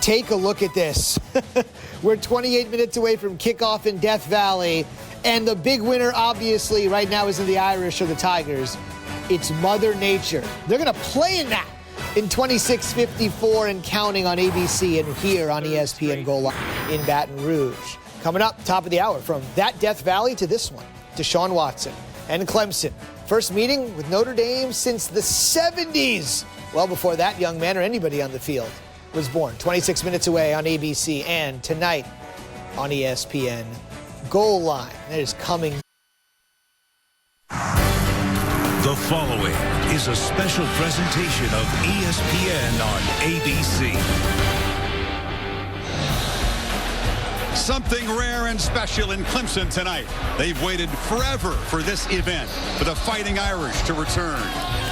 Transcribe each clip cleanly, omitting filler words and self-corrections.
Take a look at this. We're 28 minutes away from kickoff in Death Valley, and the big winner, obviously, right now isn't the Irish or the Tigers. It's Mother Nature. They're going to play in that in 26:54 and counting on ABC and here on ESPN Goal Line in Baton Rouge. Coming up, top of the hour, from that Death Valley to this one, Deshaun Watson and Clemson. First meeting with Notre Dame since the 70s. Well before that young man or anybody on the field was born. 26 minutes away on ABC and tonight on ESPN Goal Line. That is coming. The following is a special presentation of ESPN on ABC. Something rare and special in Clemson tonight. They've waited forever for this event, for the Fighting Irish to return.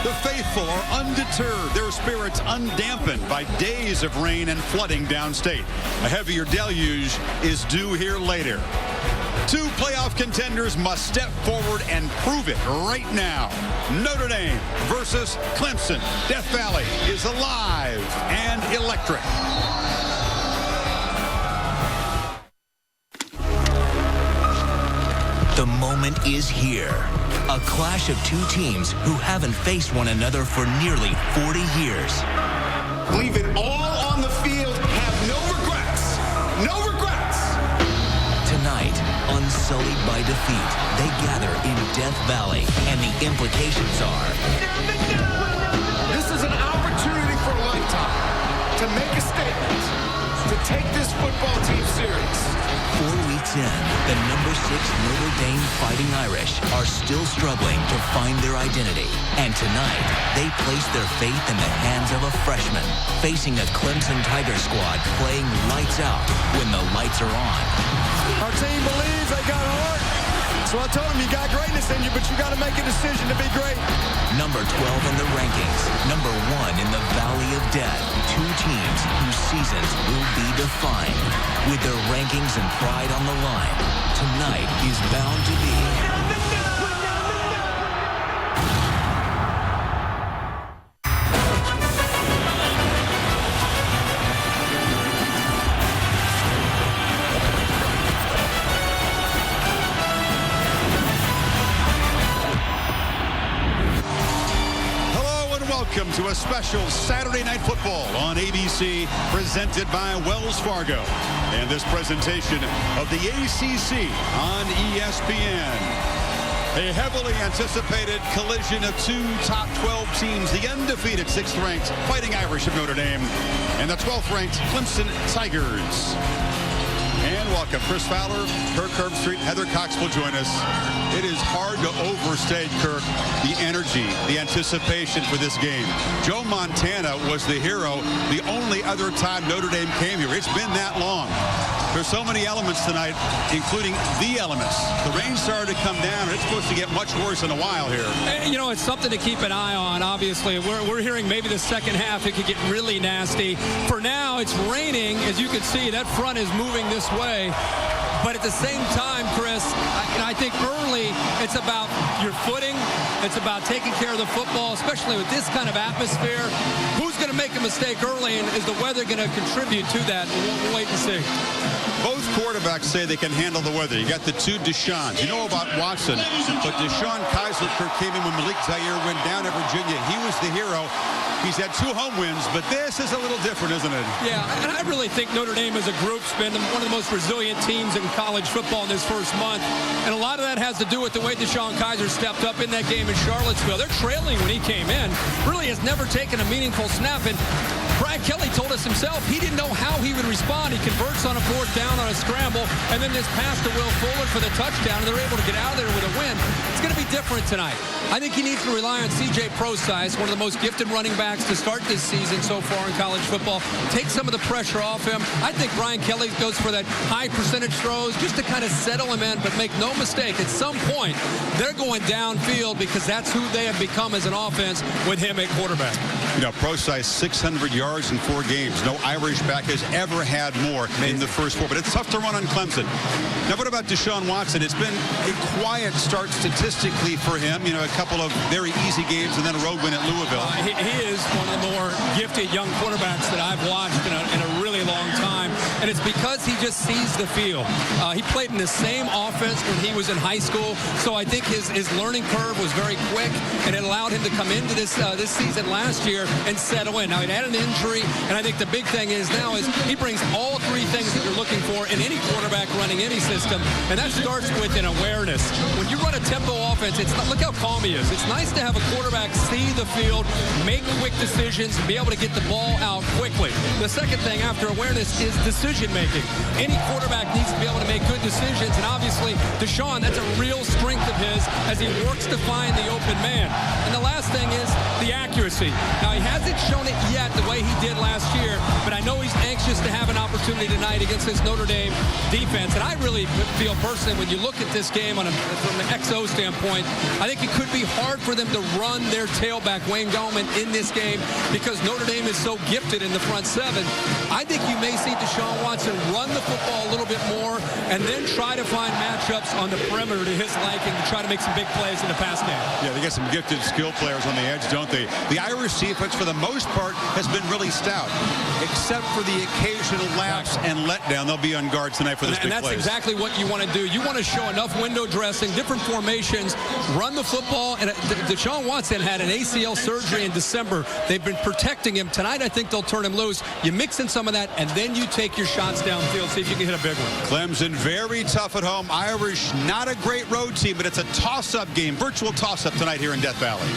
The faithful are undeterred, their spirits undampened by days of rain and flooding downstate. A heavier deluge is due here later. Two playoff contenders must step forward and prove it right now. Notre Dame versus Clemson. Death Valley is alive and electric. The moment is here. A clash of two teams who haven't faced one another for nearly 40 years. Leave it all on the field. Have no regrets. No regrets. Tonight, unsullied by defeat, they gather in Death Valley, and the implications are... This is an opportunity for a lifetime to make a statement, to take this football team serious. 4 weeks in, the number 6 Notre Dame Fighting Irish are still struggling to find their identity. And tonight, they place their faith in the hands of a freshman, facing a Clemson Tiger squad playing lights out when the lights are on. Our team believes they got heart. So I told them, you got greatness in you, but you got to make a decision to be great. Number 12 in the rankings, number 1 in the Valley of Death. Two teams whose seasons will be defined. With their rankings and pride on the line, tonight is bound to be... Welcome to a special Saturday Night Football on ABC, presented by Wells Fargo. And this presentation of the ACC on ESPN. A heavily anticipated collision of two top 12 teams, the undefeated 6th-ranked Fighting Irish of Notre Dame and the 12th-ranked Clemson Tigers. And welcome, Chris Fowler, Kirk Herbstreit, Heather Cox will join us. It is hard to overstate, Kirk, the energy, the anticipation for this game. Joe Montana was the hero the only other time Notre Dame came here. It's been that long. There's so many elements tonight, including the elements. The rain started to come down, and it's supposed to get much worse in a while here. You know, it's something to keep an eye on, obviously. We're hearing maybe the second half it could get really nasty. For now, it's raining. As you can see, that front is moving this way. But at the same time, Chris, I think early it's about your footing. It's about taking care of the football, especially with this kind of atmosphere. Who's going to make a mistake early, and is the weather going to contribute to that? We'll wait and see. Both quarterbacks say they can handle the weather. You got the two Deshaun's. You know about Watson, but Deshaun Kaiser came in when Malik Zaire went down at Virginia. He was the hero. He's had 2 home wins, but this is a little different, isn't it? Yeah, and I really think Notre Dame as a group's been one of the most resilient teams in college football in this first month. And a lot of that has to do with the way Deshaun Kaiser stepped up in that game in Charlottesville. They're trailing when he came in. Really has never taken a meaningful snap. And Brian Kelly told us himself he didn't know how he would respond. He converts on a 4th down on a scramble, and then this pass to Will Fuller for the touchdown, and they're able to get out of there with a win. It's going to be different tonight. I think he needs to rely on C.J. Prosise, one of the most gifted running backs to start this season so far in college football. Take some of the pressure off him. I think Brian Kelly goes for that high percentage throws just to kind of settle him in, but make no mistake, at some point, they're going downfield because that's who they have become as an offense with him at quarterback. You know, Prosise, 600 yards in 4 games. No Irish back has ever had more in the first 4, but it's tough to run on Clemson. Now, what about Deshaun Watson? It's been a quiet start statistically for him. You know, a couple of very easy games and then a road win at Louisville. He is one of the more gifted young quarterbacks that I've watched in a really long and it's because he just sees the field. He played in the same offense when he was in high school, so I think his learning curve was very quick, and it allowed him to come into this season last year and settle in. Now, he had an injury, and I think the big thing is now is he brings all three things that you're looking for in any quarterback running any system, and that starts with an awareness. When you run a tempo offense, look how calm he is. It's nice to have a quarterback see the field, make quick decisions, and be able to get the ball out quickly. The second thing after awareness is decision-making. Any quarterback needs to be able to make good decisions, and obviously, Deshaun, that's a real strength of his as he works to find the open man. And the last thing is the accuracy. Now, he hasn't shown it yet the way he did last year, but I know he's anxious to have an opportunity tonight against this Notre Dame defense. And I really feel personally, when you look at this game from an XO standpoint, I think it could be hard for them to run their tailback, Wayne Gallman, in this game because Notre Dame is so gifted in the front seven. I think you may see Deshaun Watson run the football a little bit more and then try to find matchups on the perimeter to his liking to try to make some big plays in the pass game. Yeah, they got some gifted skill players on the edge, don't they? The Irish defense, for the most part, has been really stout, except for the occasional lapse and letdown. They'll be on guard tonight for this big plays. And that's exactly what you want to do. You want to show enough window dressing, different formations, run the football. And Deshaun Watson had an ACL surgery in December. They've been protecting him. Tonight, I think they'll turn him loose. You mix in some of that, and then you take your shots downfield, see if you can hit a big one. Clemson, very tough at home. Irish, not a great road team, but it's a toss-up game, virtual toss-up tonight here in Death Valley.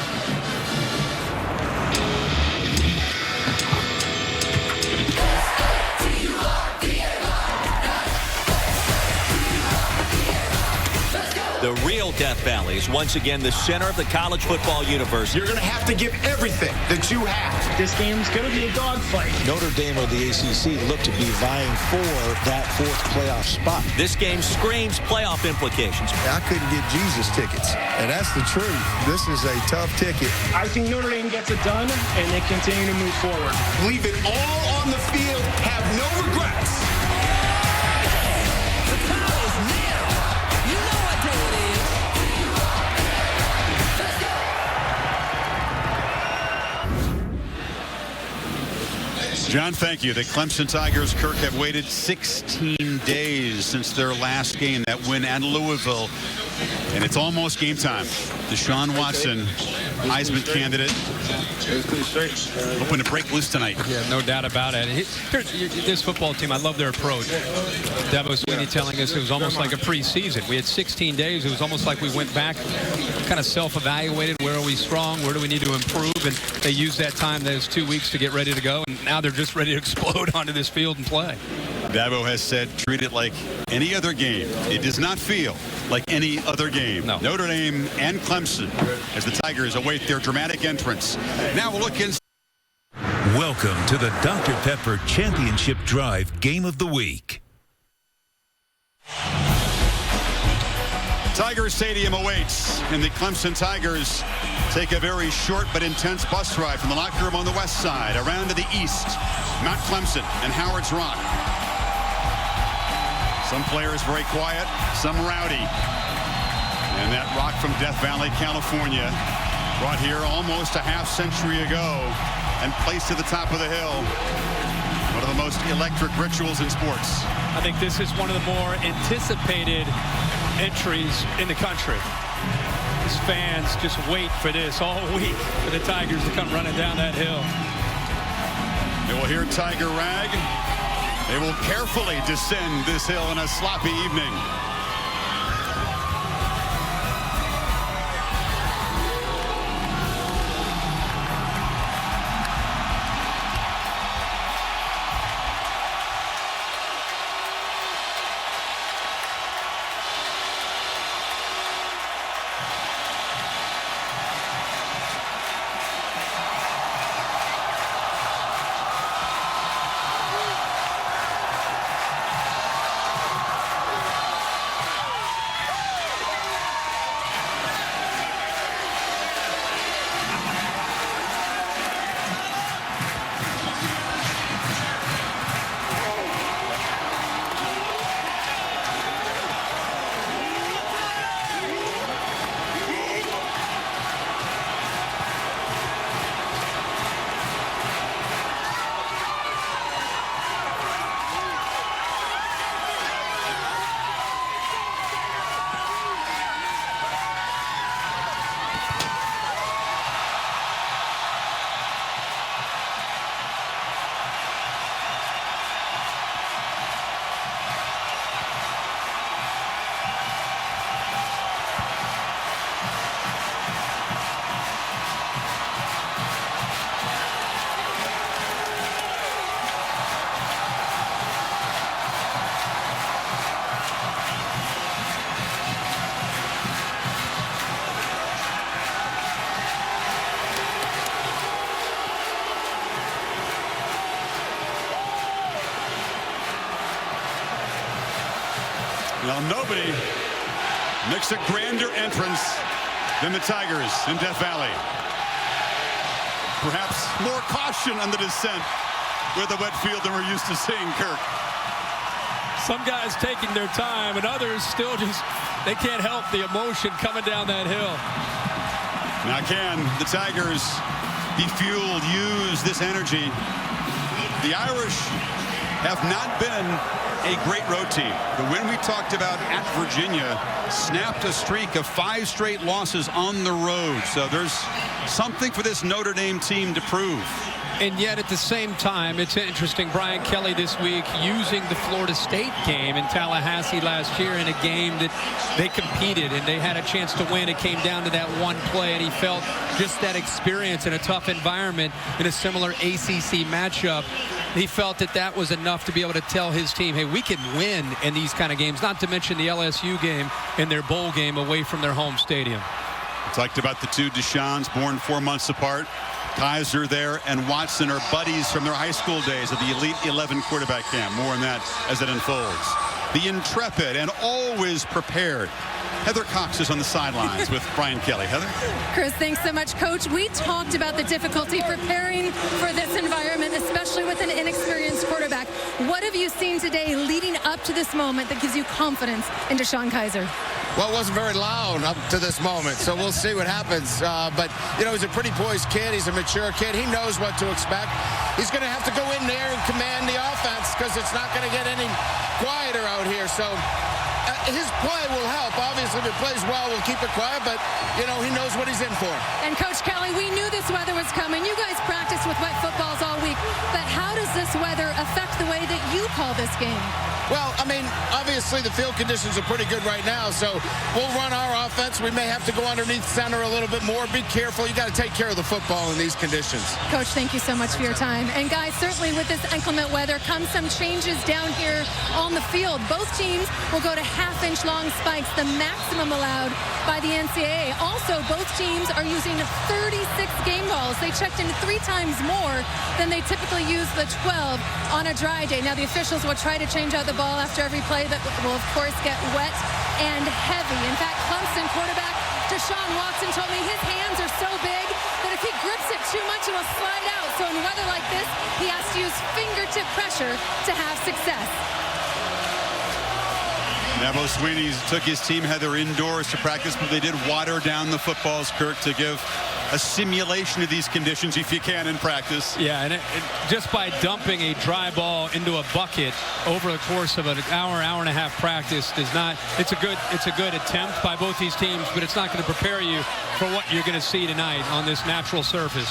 The real Death Valley is once again the center of the college football universe. You're going to have to give everything that you have. This game's going to be a dogfight. Notre Dame of the ACC look to be vying for that fourth playoff spot. This game screams playoff implications. I couldn't get Jesus tickets, and that's the truth. This is a tough ticket. I think Notre Dame gets it done, and they continue to move forward. Leave it all on the field. Have no regrets. The time is now. You know what day it is. John, thank you. The Clemson Tigers, Kirk, have waited 16 days since their last game, that win at Louisville. And it's almost game time. Deshaun Watson, Heisman candidate, hoping to break loose tonight. Yeah, no doubt about it. This football team, I love their approach. Dabo Sweeney telling us it was almost like a preseason. We had 16 days. It was almost like we went back, kind of self-evaluated. Where are we strong? Where do we need to improve? And they used that time, those 2 weeks, to get ready to go. And now they're just ready to explode onto this field and play. Dabo has said, treat it like any other game. It does not feel like any other game. No. Notre Dame and Clemson as the Tigers await their dramatic entrance. Now we'll look in. Welcome to the Dr. Pepper Championship Drive Game of the Week. Tiger Stadium awaits, and the Clemson Tigers take a very short but intense bus ride from the locker room on the west side around to the east, Mount Clemson and Howard's Rock. Some players very quiet, some rowdy. And that rock from Death Valley, California, brought here almost a half-century ago and placed at the top of the hill. One of the most electric rituals in sports. I think this is one of the more anticipated entries in the country. These fans just wait for this all week, for the Tigers to come running down that hill. They will hear Tiger Rag. They will carefully descend this hill on a sloppy evening. Well, nobody makes a grander entrance than the Tigers in Death Valley. Perhaps more caution on the descent with the wet field than we're used to seeing, Kirk. Some guys taking their time, and others still they can't help the emotion coming down that hill. Now can the Tigers be fueled, use this energy? The Irish have not been a great road team. The win we talked about at Virginia snapped a streak of 5 straight losses on the road. So there's something for this Notre Dame team to prove. And yet at the same time, it's interesting, Brian Kelly this week using the Florida State game in Tallahassee last year in a game that they competed and they had a chance to win. It came down to that one play, and he felt just that experience in a tough environment in a similar ACC matchup. He felt that that was enough to be able to tell his team, hey, we can win in these kind of games, not to mention the LSU game and their bowl game away from their home stadium. We talked about the two Deshaun's born 4 months apart. Kaiser there and Watson are buddies from their high school days at the Elite 11 quarterback camp. More on that as it unfolds. The intrepid and always prepared Heather Cox is on the sidelines with Brian Kelly. Heather? Chris, thanks so much, Coach. We talked about the difficulty preparing for this environment, especially with an inexperienced quarterback. What have you seen today leading up to this moment that gives you confidence in Deshaun Kaiser? Well, it wasn't very loud up to this moment, so we'll see what happens. But, you know, he's a pretty poised kid. He's a mature kid. He knows what to expect. He's going to have to go in there and command the offense because it's not going to get any quieter out here. So his play will help. Obviously, if he plays well, we'll keep it quiet, but, you know, he knows what he's in for. And, Coach Kelly, we knew this weather was coming. You guys practiced with wet footballs all week, but how does this weather affect the way that you call this game? Well, I mean, obviously the field conditions are pretty good right now, so we'll run our offense. We may have to go underneath center a little bit more. Be careful. You got to take care of the football in these conditions. Coach, thank you so much for your time. And, guys, certainly with this inclement weather comes some changes down here on the field. Both teams will go to half-inch long spikes, the maximum allowed by the NCAA. Also, both teams are using 36 game balls. They checked in 3 times more than they typically use the 12 on a dry day. Now, the officials will try to change out the ball after every play that will, of course, get wet and heavy. In fact, Clemson quarterback Deshaun Watson told me his hands are so big that if he grips it too much, it will slide out. So in weather like this, he has to use fingertip pressure to have success. Dabo Swinney took his team, Heather, indoors to practice, but they did water down the footballs, Kirk, to give a simulation of these conditions if you can in practice. Yeah, and just by dumping a dry ball into a bucket over the course of an hour and a half practice does not. It's a good attempt by both these teams, but it's not going to prepare you for what you're going to see tonight on this natural surface.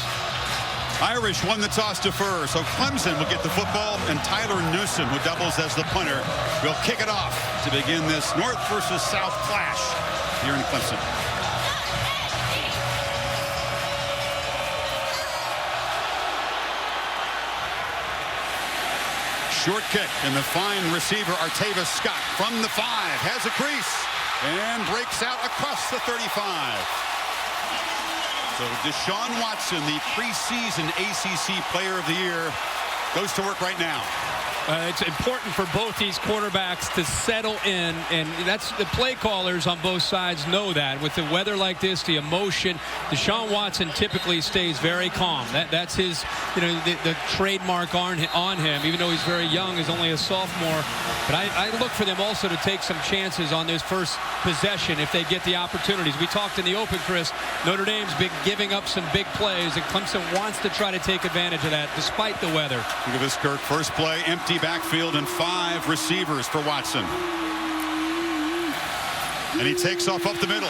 Irish won the toss to first, so Clemson will get the football, and Tyler Newsom, who doubles as the punter, will kick it off to begin this North versus South clash here in Clemson. Short kick, and the fine receiver, Artavis Scott, from the 5, has a crease, and breaks out across the 35. So Deshaun Watson, the preseason ACC Player of the Year, goes to work right now. It's important for both these quarterbacks to settle in, and that's the play callers on both sides know that. With the weather like this, the emotion, Deshaun Watson typically stays very calm. That's his, the trademark on him, even though he's very young, he's only a sophomore. But I look for them also to take some chances on this first possession if they get the opportunities. We talked in the open, Chris, Notre Dame's been giving up some big plays, and Clemson wants to try to take advantage of that despite the weather. Look at this, Kirk. First play, empty backfield and 5 receivers for Watson. And he takes off up the middle.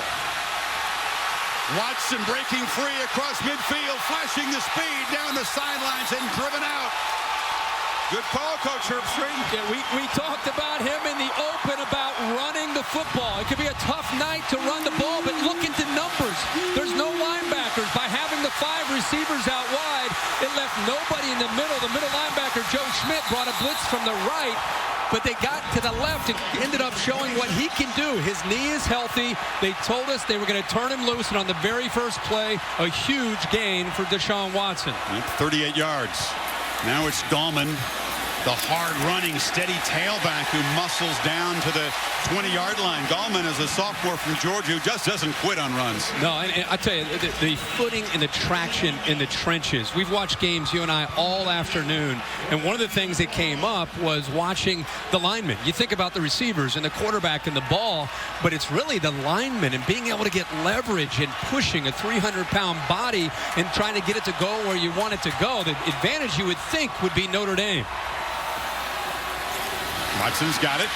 Watson breaking free across midfield, flashing the speed down the sidelines and driven out. Good call, Coach Herbstreit. Yeah, we talked about him in the open about running the football. It could be a tough night to run the ball, but look at the numbers. There's no linebackers. By having the 5 receivers out wide, it left nobody in the middle. The middle linebacker, Joe Schmidt, brought a blitz from the right, but they got to the left and ended up showing what he can do. His knee is healthy. They told us they were going to turn him loose, and on the very first play, a huge gain for Deshaun Watson. 38 yards. Now it's Gallman. The hard-running, steady tailback who muscles down to the 20-yard line. Gallman is a sophomore from Georgia who just doesn't quit on runs. No, and I tell you, the footing and the traction in the trenches. We've watched games, you and I, all afternoon, and one of the things that came up was watching the linemen. You think about the receivers and the quarterback and the ball, but it's really the linemen and being able to get leverage and pushing a 300-pound body and trying to get it to go where you want it to go. The advantage you would think would be Notre Dame. Watson's got it.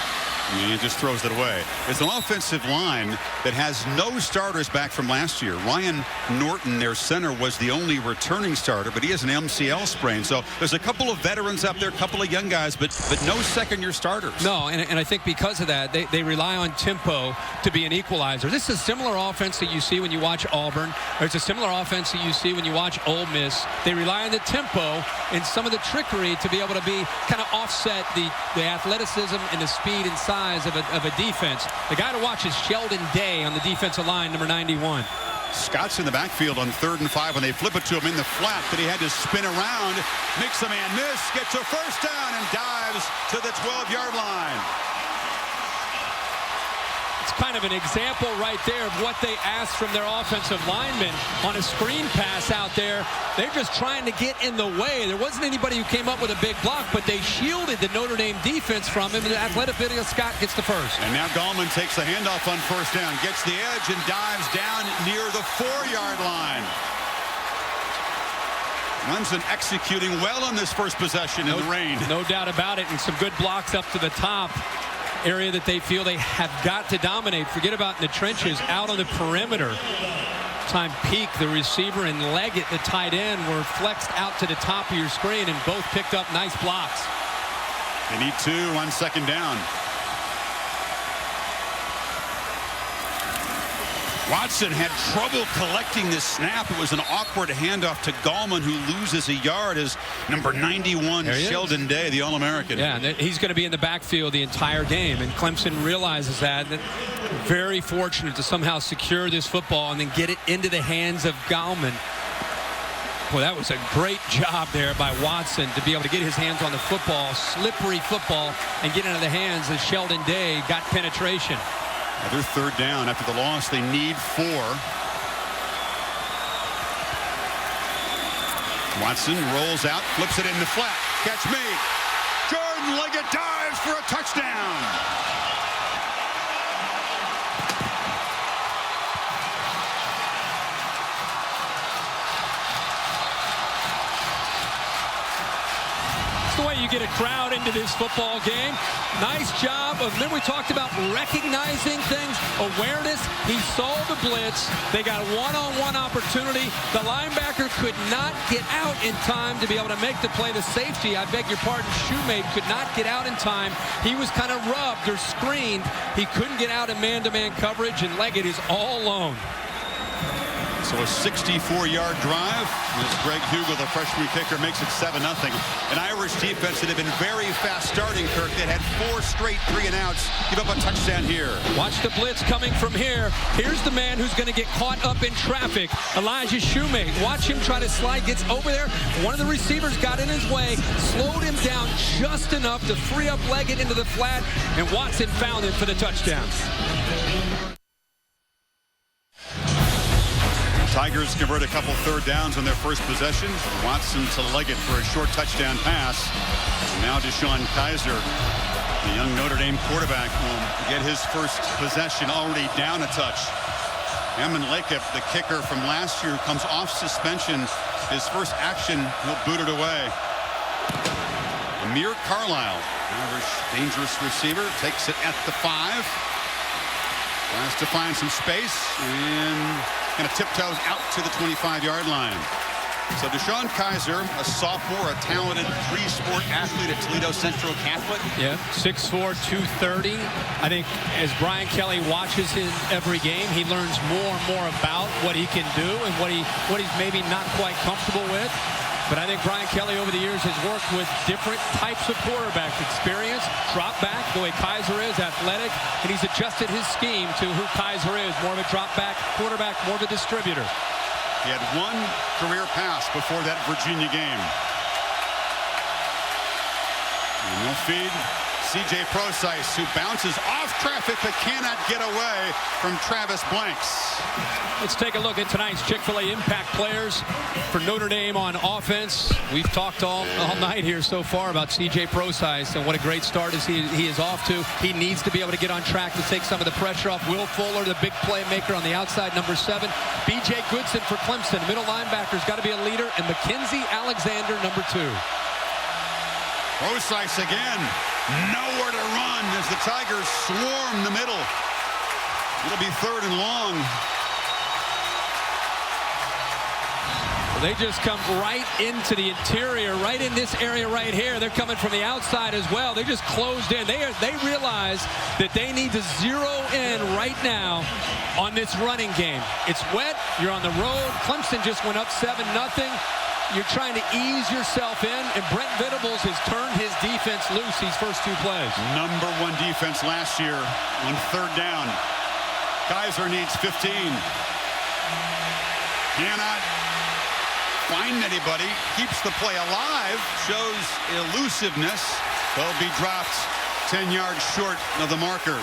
And he just throws it away. It's an offensive line that has no starters back from last year. Ryan Norton, their center, was the only returning starter, but he has an MCL sprain. So there's a couple of veterans up there, a couple of young guys, but no second-year starters. No, and I think because of that, they rely on tempo to be an equalizer. This is a similar offense that you see when you watch Auburn, or it's a similar offense that you see when you watch Ole Miss. They rely on the tempo and some of the trickery to be able to be kind of offset the athleticism and the speed and size of a defense. The guy to watch is Sheldon Day on the defensive line, number 91. Scott's in the backfield on 3rd and 5 when they flip it to him in the flat, but he had to spin around, makes a man miss, gets a first down, and dives to the 12-yard line. It's kind of an example right there of what they asked from their offensive linemen on a screen pass out there. They're just trying to get in the way. There wasn't anybody who came up with a big block, but they shielded the Notre Dame defense from him, and the athletic video Scott gets the first. And now Gallman takes the handoff on 1st down, gets the edge, and dives down near the 4-yard line. Clemson executing well on this first possession in the rain. No doubt about it, and some good blocks up to the top. Area that they feel they have got to dominate. Forget about in the trenches, out on the perimeter. Time Peak, the receiver, and Leggett, the tight end, were flexed out to the top of your screen and both picked up nice blocks. They need 2 on 2nd down. Watson had trouble collecting this snap. It was an awkward handoff to Gallman, who loses a yard as number 91, Sheldon Day, the All-American. Yeah, and he's going to be in the backfield the entire game, and Clemson realizes that. Very fortunate to somehow secure this football and then get it into the hands of Gallman. Well, that was a great job there by Watson to be able to get his hands on the football, slippery football, and get into the hands as Sheldon Day got penetration. Another 3rd down after the loss. They need 4. Watson rolls out, flips it in the flat. Catch made. Jordan Leggett dives for a touchdown. The way you get a crowd into this football game. Nice job of, remember we talked about recognizing things, awareness. He saw the blitz. They got a one-on-one opportunity. The linebacker could not get out in time to be able to make the play. The safety, I beg your pardon, Shoemate, could not get out in time. He was kind of rubbed or screened. He couldn't get out in man-to-man coverage, and Leggett is all alone. So a 64-yard drive as Greg Hugel, the freshman kicker, makes it 7-0. An Irish defense that had been very fast starting, Kirk. That had 4 straight 3-and-outs. Give up a touchdown here. Watch the blitz coming from here. Here's the man who's going to get caught up in traffic, Elijah Shoemate. Watch him try to slide. Gets over there. One of the receivers got in his way, slowed him down just enough to free up Leggett into the flat, and Watson found him for the touchdown. Tigers convert a couple 3rd downs on their first possession. Watson to Leggett for a short touchdown pass. And now Deshaun Kaiser, the young Notre Dame quarterback, will get his first possession already down a touch. Eamon Lakeup, the kicker from last year, comes off suspension. His first action, he'll boot it away. Amir Carlisle, Irish dangerous receiver, takes it at the 5. Tries to find some space and kind of tiptoes out to the 25-yard line. So Deshaun Kaiser, a sophomore, a talented 3-sport athlete at Toledo Central Catholic. Yeah, 6'4", 230. I think as Brian Kelly watches his every game, he learns more and more about what he can do and what he's maybe not quite comfortable with. But I think Brian Kelly over the years has worked with different types of quarterbacks. Experience, drop back, the way Kaiser is, athletic, and he's adjusted his scheme to who Kaiser is. More of a drop back quarterback, more of a distributor. He had 1 career pass before that Virginia game. And they'll feed C.J. Procise, who bounces off traffic but cannot get away from Travis Blanks. Let's take a look at tonight's Chick-fil-A impact players for Notre Dame on offense. We've talked all night here so far about C.J. Procise and what a great start he is off to. He needs to be able to get on track to take some of the pressure off. Will Fuller, the big playmaker on the outside, number 7. B.J. Goodson for Clemson, middle linebacker's got to be a leader, and Mackenzie Alexander, number 2. Procise again, nowhere to run as the Tigers swarm the middle. It'll be 3rd and long. They just come right into the interior, right in this area right here. They're coming from the outside as well. They just closed in. They realize that they need to zero in right now on this running game. It's wet. You're on the road. Clemson just went up 7-0. You're trying to ease yourself in, and Brent Venables has turned his defense loose these first 2 plays. Number 1 defense last year on 3rd down. Kaiser needs 15. Cannot find anybody. Keeps the play alive. Shows elusiveness. They'll be dropped 10 yards short of the marker.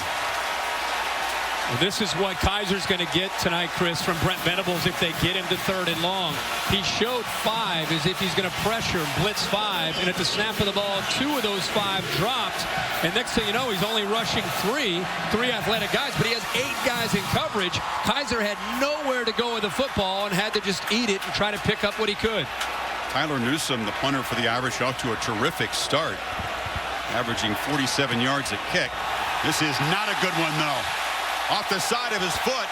Well, this is what Kaiser's going to get tonight, Chris, from Brent Venables if they get him to 3rd and long. He showed 5 as if he's going to pressure, blitz 5, and at the snap of the ball, 2 of those 5 dropped. And next thing you know, he's only rushing 3 athletic guys, but he has 8 guys in coverage. Kaiser had nowhere to go with the football and had to just eat it and try to pick up what he could. Tyler Newsome, the punter for the Irish, off to a terrific start, averaging 47 yards a kick. This is not a good one, though. Off the side of his foot,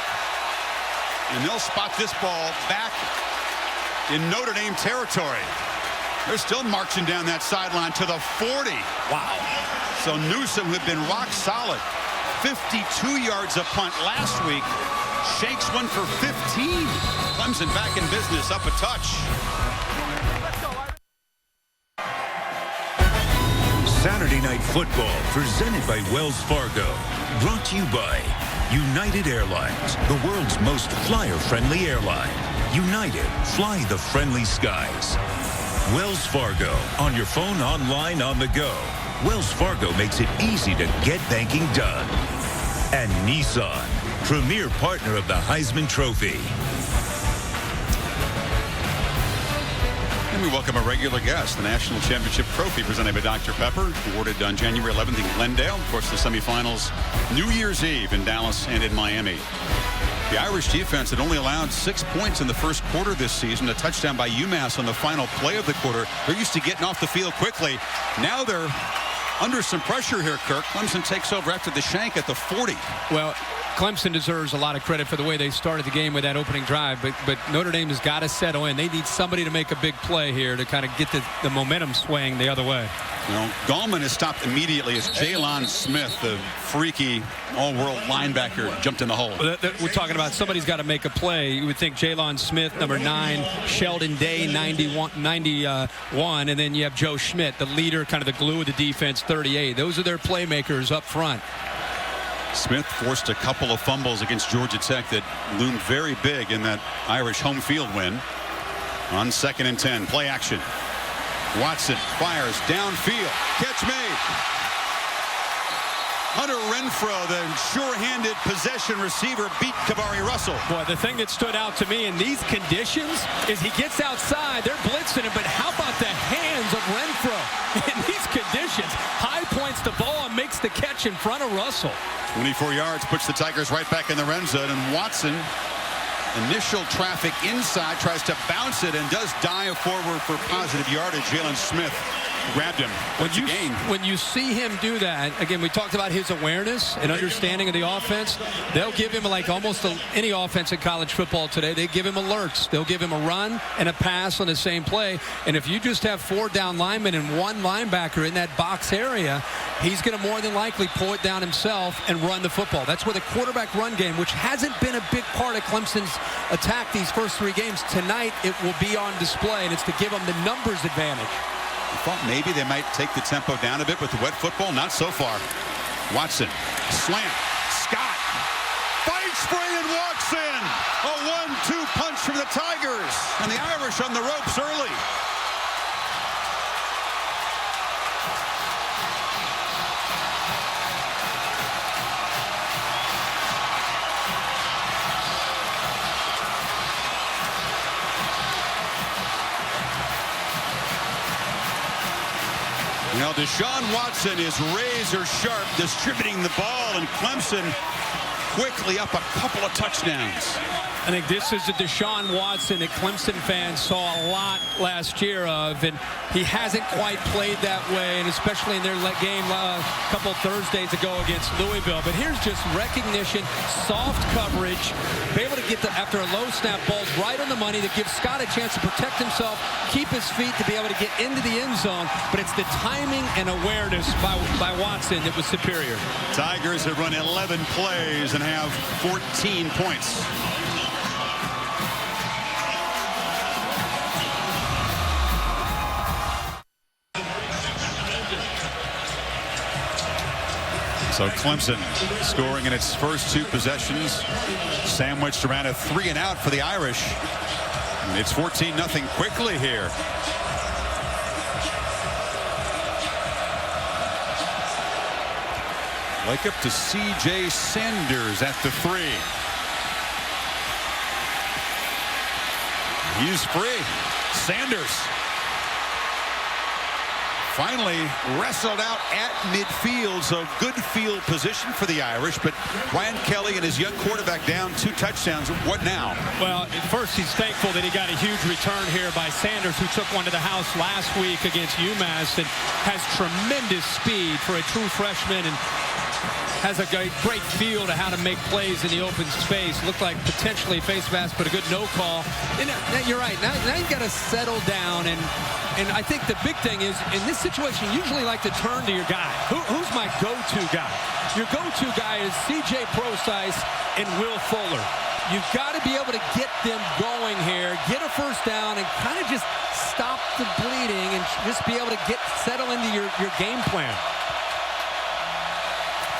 and they'll spot this ball back in Notre Dame territory. They're still marching down that sideline to the 40. Wow. So Newsome, who'd been rock solid, 52 yards a punt last week, shakes one for 15. Clemson back in business, up a touch. Saturday Night Football, presented by Wells Fargo. Brought to you by United Airlines, the world's most flyer-friendly airline. United, fly the friendly skies. Wells Fargo, on your phone, online, on the go. Wells Fargo makes it easy to get banking done. And Nissan, premier partner of the Heisman Trophy. And we welcome a regular guest, the National Championship Trophy presented by Dr. Pepper, awarded on January 11th in Glendale. Of course, the semifinals New Year's Eve in Dallas and in Miami. The Irish defense had only allowed 6 points in the first quarter this season, a touchdown by UMass on the final play of the quarter. They're used to getting off the field quickly. Now they're under some pressure here, Kirk. Clemson takes over after the shank at the 40. Well, Clemson deserves a lot of credit for the way they started the game with that opening drive, but Notre Dame has got to settle in. They need somebody to make a big play here to kind of get the momentum swaying the other way. You know, Gallman is stopped immediately as Jalen Smith, the freaky all-world linebacker, jumped in the hole. We're talking about somebody's got to make a play. You would think Jalen Smith, number 9, Sheldon Day, 91, and then you have Joe Schmidt, the leader, kind of the glue of the defense, 38. Those are their playmakers up front. Smith forced a couple of fumbles against Georgia Tech that loomed very big in that Irish home field win. On 2nd and 10, play action. Watson fires downfield. Catch made. Hunter Renfrow, the sure-handed possession receiver, beat Kabari Russell. Boy, the thing that stood out to me in these conditions is he gets outside. They're blitzing him, but how about the hands of Renfrow in these conditions? High points the ball and makes the catch in front of Russell. 24 yards puts the Tigers right back in the red zone, and Watson, initial traffic inside, tries to bounce it and does dive forward for positive yardage. Jalen Smith grabbed him. When you see him do that, again, we talked about his awareness and understanding of the offense. They'll give him, like almost any offense in college football today, they give him alerts. They'll give him a run and a pass on the same play. And if you just have 4 down linemen and 1 linebacker in that box area, he's going to more than likely pull it down himself and run the football. That's where the quarterback run game, which hasn't been a big part of Clemson's attack these first 3 games, tonight it will be on display, and it's to give them the numbers advantage. I thought maybe they might take the tempo down a bit with the wet football. Not so far. Watson, slant. Scott fights free and walks in. A 1-2 punch from the Tigers. And the Irish on the ropes early. Deshaun Watson is razor sharp distributing the ball, and Clemson quickly up a couple of touchdowns. I think this is the Deshaun Watson that Clemson fans saw a lot last year of, and he hasn't quite played that way, and especially in their game a couple Thursdays ago against Louisville. But here's just recognition, soft coverage, be able to get after a low snap balls right on the money that gives Scott a chance to protect himself, keep his feet to be able to get into the end zone. But it's the timing and awareness by Watson that was superior. Tigers have run 11 plays and have 14 points. So Clemson scoring in its first 2 possessions, sandwiched around a 3-and-out for the Irish. And it's 14-0 quickly here. Wake up to C.J. Sanders at the 3. He's free. Sanders finally wrestled out at midfield, so good field position for the Irish. But Ryan Kelly and his young quarterback down 2 touchdowns. What now? Well, at first he's thankful that he got a huge return here by Sanders, who took one to the house last week against UMass and has tremendous speed for a true freshman and has a great feel to how to make plays in the open space. Looked like potentially face mask, but a good no call. And you're right. Now you got to settle down, and I think the big thing is in this situation, you usually like to turn to your guy. Who's my go-to guy? Your go-to guy is C.J. Prosise and Will Fuller. You've got to be able to get them going here, get a first down, and kind of just stop the bleeding and just be able to settle into your game plan.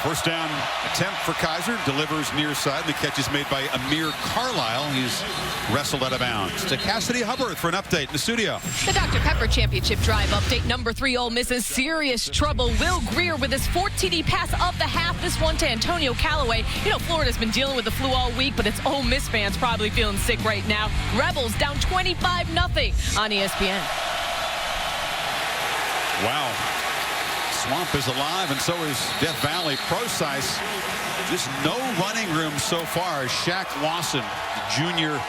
First down attempt for Kaiser, delivers near side. The catch is made by Amir Carlisle. He's wrestled out of bounds. To Cassidy Hubbard for an update in the studio. The Dr. Pepper Championship Drive update. Number 3 Ole Miss in serious trouble. Will Greer with his 4th TD pass of the half. This one to Antonio Callaway. You know, Florida's been dealing with the flu all week, but it's Ole Miss fans probably feeling sick right now. Rebels down 25-0 on ESPN. Wow. Swamp is alive, and so is Death Valley. Prosise, just no running room so far. Shaq Lawson, junior,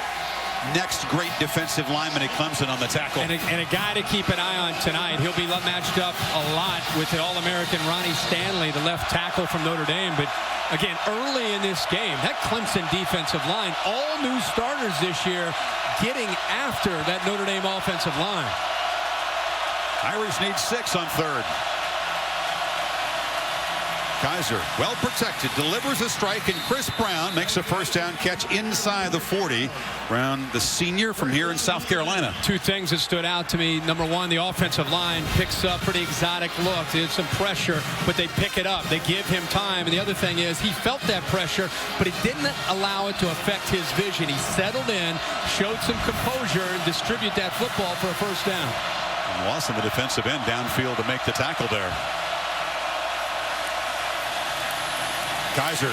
next great defensive lineman at Clemson on the tackle. And a guy to keep an eye on tonight. He'll be matched up a lot with the All-American Ronnie Stanley, the left tackle from Notre Dame. But again, early in this game, that Clemson defensive line, all new starters this year, getting after that Notre Dame offensive line. Irish need 6 on 3rd. Kaiser, well protected, delivers a strike, and Chris Brown makes a first down catch inside the 40. Brown, the senior from here in South Carolina. 2 things that stood out to me. Number 1, the offensive line picks up pretty exotic look. There's some pressure, but they pick it up. They give him time. And the other thing is he felt that pressure, but it didn't allow it to affect his vision. He settled in, showed some composure, and distribute that football for a first down. And Lawson, the defensive end, downfield to make the tackle there. Kaiser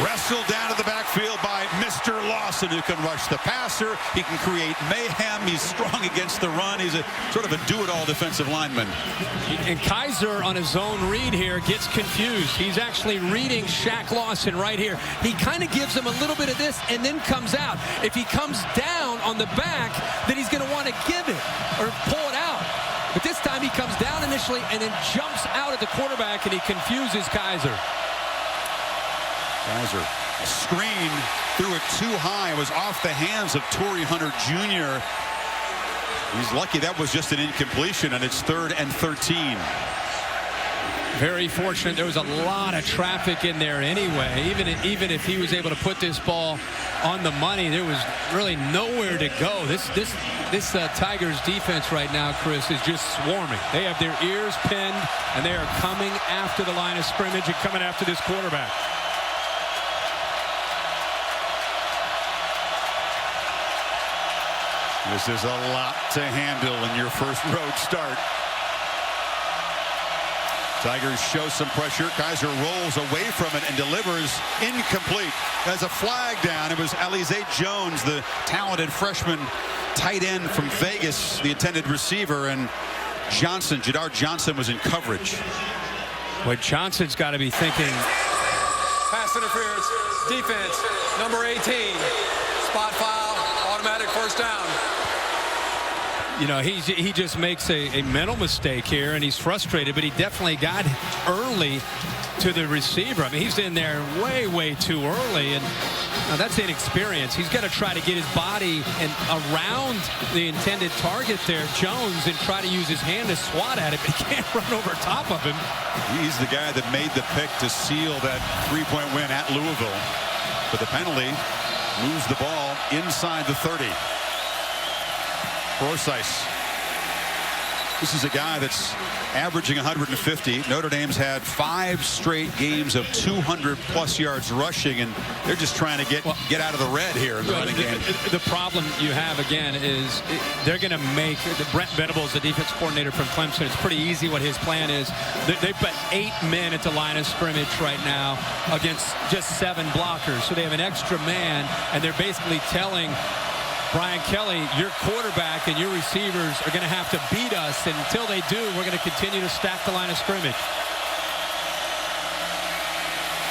wrestled down to the backfield by Mr. Lawson, who can rush the passer. He can create mayhem. He's strong against the run. He's a sort of a do-it-all defensive lineman. And Kaiser on his zone read here gets confused. He's actually reading Shaq Lawson right here. He kind of gives him a little bit of this and then comes out. If he comes down on the back, then he's going to want to give it or pull it out. But this time he comes down initially and then jumps out at the quarterback, and he confuses Kaiser. Kaiser, a screen, threw it too high. It was off the hands of Torrey Hunter Jr. He's lucky that was just an incompletion, and it's 3rd and 13. Very fortunate. There was a lot of traffic in there anyway. Even if he was able to put this ball on the money, there was really nowhere to go. This Tigers defense right now, Chris, is just swarming. They have their ears pinned, and they are coming after the line of scrimmage and coming after this quarterback. This is a lot to handle in your first road start. Tigers show some pressure. Kaiser rolls away from it and delivers incomplete. As a flag down, it was Alize Jones, the talented freshman tight end from Vegas, the intended receiver, and Johnson. Jadar Johnson was in coverage. Well, Johnson's got to be thinking. Pass interference, defense, number 18, spot foul, automatic first down. You know, he just makes a mental mistake here, and he's frustrated, but he definitely got early to the receiver. I mean, he's in there way too early, and that's inexperience. He's got to try to get his body and around the intended target there, Jones, and try to use his hand to swat at it, but he can't run over top of him. He's the guy that made the pick to seal that three-point win at Louisville. But the penalty moves the ball inside the 30. Forsyth. This is a guy that's averaging 150. Notre Dame's had 5 straight games of 200+ yards rushing, and they're just trying to get out of the red here in the running game. The problem you have, again, is they're going to make Brent Venables, the defense coordinator from Clemson. It's pretty easy what his plan is. They've put 8 men at the line of scrimmage right now against just 7 blockers. So they have an extra man, and they're basically telling Brian Kelly, your quarterback and your receivers are going to have to beat us, and until they do, we're going to continue to stack the line of scrimmage.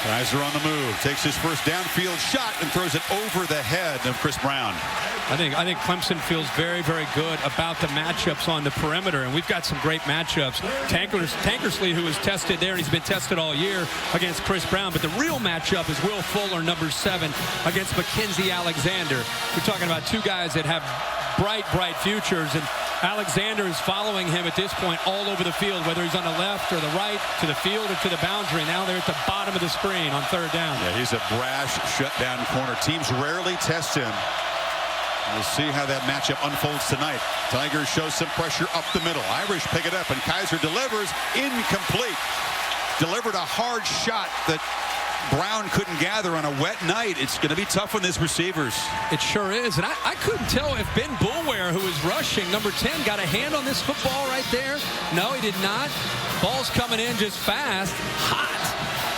Kaiser on the move, takes his first downfield shot and throws it over the head of Chris Brown. I think Clemson feels very good about the matchups on the perimeter, and we've got some great matchups. Tankersley, who was tested there, and he's been tested all year against Chris Brown, but the real matchup is Will Fuller, number 7, against Mackenzie Alexander. We're talking about 2 guys that have bright futures, and Alexander is following him at this point all over the field, whether he's on the left or the right, to the field or to the boundary. Now they're at the bottom of the screen on 3rd down. Yeah, he's a brash shutdown corner. Teams rarely test him. We'll see how that matchup unfolds tonight. Tigers show some pressure up the middle. Irish pick it up, and Kaiser delivers. Incomplete. Delivered a hard shot that Brown couldn't gather on a wet night. It's going to be tough on his receivers. It sure is. And I couldn't tell if Ben Boulware, who was rushing, number 10, got a hand on this football right there. No, he did not. Ball's coming in just fast, hot.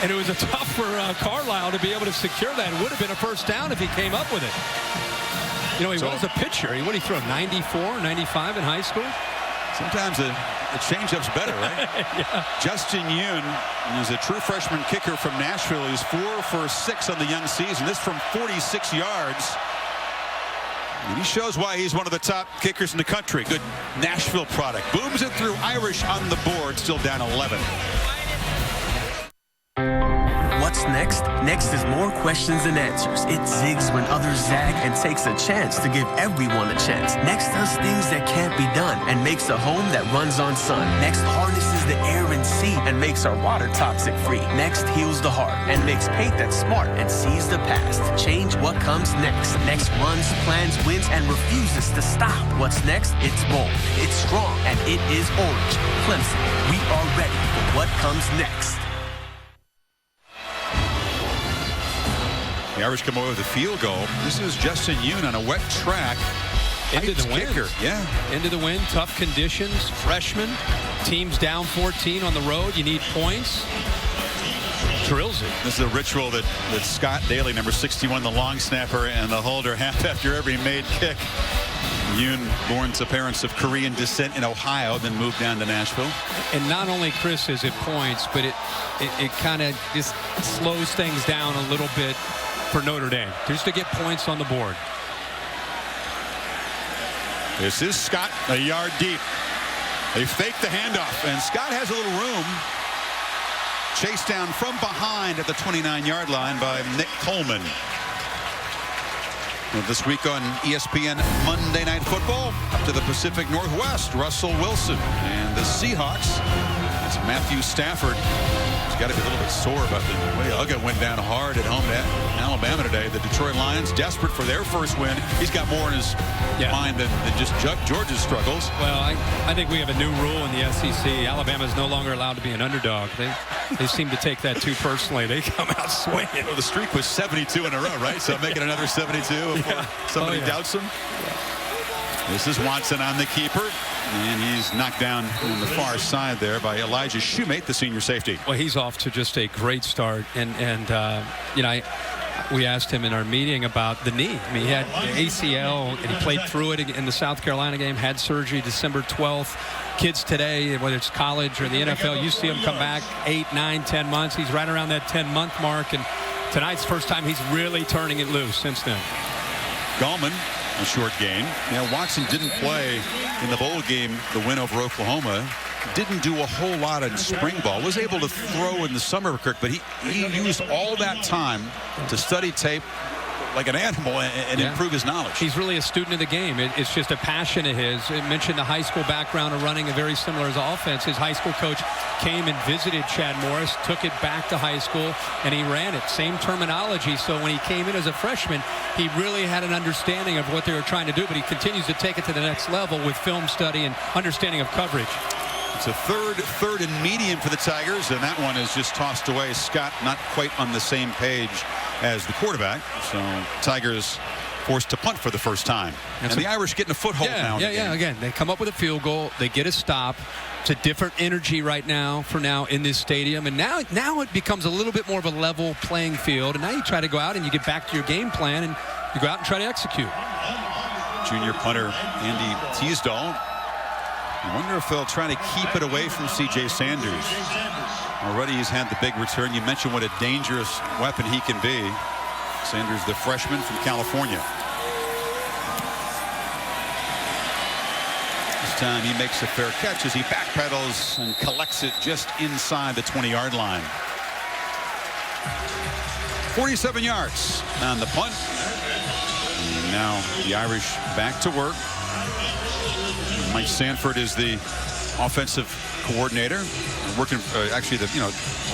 And it was tough for Carlisle to be able to secure that. It would have been a first down if he came up with it. You know, he was a pitcher. What did he throw, 94, 95 in high school? Sometimes the changeup's better, right? Yeah. Justin Yoon is a true freshman kicker from Nashville. He's 4 for 6 on the young season. This from 46 yards. And he shows why he's one of the top kickers in the country. Good Nashville product. Booms it through. Irish on the board, still down 11. What's next? Next is more questions and answers. It zigs when others zag and takes a chance to give everyone a chance. Next does things that can't be done and makes a home that runs on sun. Next harnesses the air and sea and makes our water toxic free. Next heals the heart and makes paint that's smart and sees the past. Change what comes next. Next runs, plans, wins, and refuses to stop. What's next? It's bold, it's strong, and it is orange. Clemson, we are ready for what comes next. The Irish come away with a field goal. This is Justin Yoon on a wet track. Into the wind. Kicker. Yeah. Into the wind, tough conditions, freshman. Team's down 14 on the road. You need points. Drills it. This is a ritual that Scott Daly, number 61, the long snapper, and the holder have after every made kick. Yoon, born to parents of Korean descent in Ohio, then moved down to Nashville. And not only, Chris, is it points, but it kind of just slows things down a little bit for Notre Dame, just to get points on the board. This is Scott, a yard deep. They fake the handoff, and Scott has a little room. Chased down from behind at the 29-yard line by Nick Coleman. Well, this week on ESPN Monday Night Football, up to the Pacific Northwest, Russell Wilson and the Seahawks. It's Matthew Stafford. He's got to be a little bit sore about the way Uga went down hard at home at Alabama today. The Detroit Lions, desperate for their first win. He's got more in his mind than just Georgia's struggles. Well, I think we have a new rule in the SEC. Alabama is no longer allowed to be an underdog. They seem to take that too personally. They come out swinging. Well, the streak was 72 in a row, right? So making another 72 before somebody doubts him. This is Watson on the keeper, and he's knocked down on the far side there by Elijah Shoemate, the senior safety. Well, he's off to just a great start, and you know, we asked him in our meeting about the knee. I mean, he had ACL, and he played through it in the South Carolina game, had surgery December 12th. Kids today, whether it's college or the NFL, you see him come back 8, 9, 10 months. He's right around that 10-month mark, and tonight's the first time he's really turning it loose since then. Gallman, a short gain. Watson didn't play in the bowl game, the win over Oklahoma. Didn't do a whole lot in spring ball. Was able to throw in the summer, Kirk, but he used all that time to study tape like an animal and improve his knowledge. He's really a student of the game. It's just a passion of his. I mentioned the high school background of running a very similar as offense. His high school coach came and visited Chad Morris, took it back to high school, and he ran it. Same terminology. So when he came in as a freshman, he really had an understanding of what they were trying to do, but he continues to take it to the next level with film study and understanding of coverage. It's a third and medium for the Tigers, and that one is just tossed away. Scott not quite on the same page as the quarterback, so Tigers forced to punt for the first time. And the Irish getting a foothold now. Yeah. Again, they come up with a field goal. They get a stop. It's a different energy right now in this stadium. And now it becomes a little bit more of a level playing field. And now you try to go out and you get back to your game plan and you go out and try to execute. Junior punter Andy Teasdall. I wonder if they'll try to keep it away from C.J. Sanders. Already he's had the big return. You mentioned what a dangerous weapon he can be. Sanders, the freshman from California. This time he makes a fair catch as he backpedals and collects it just inside the 20-yard line. 47 yards on the punt. And now the Irish back to work. Mike Sanford is the offensive coordinator, working actually the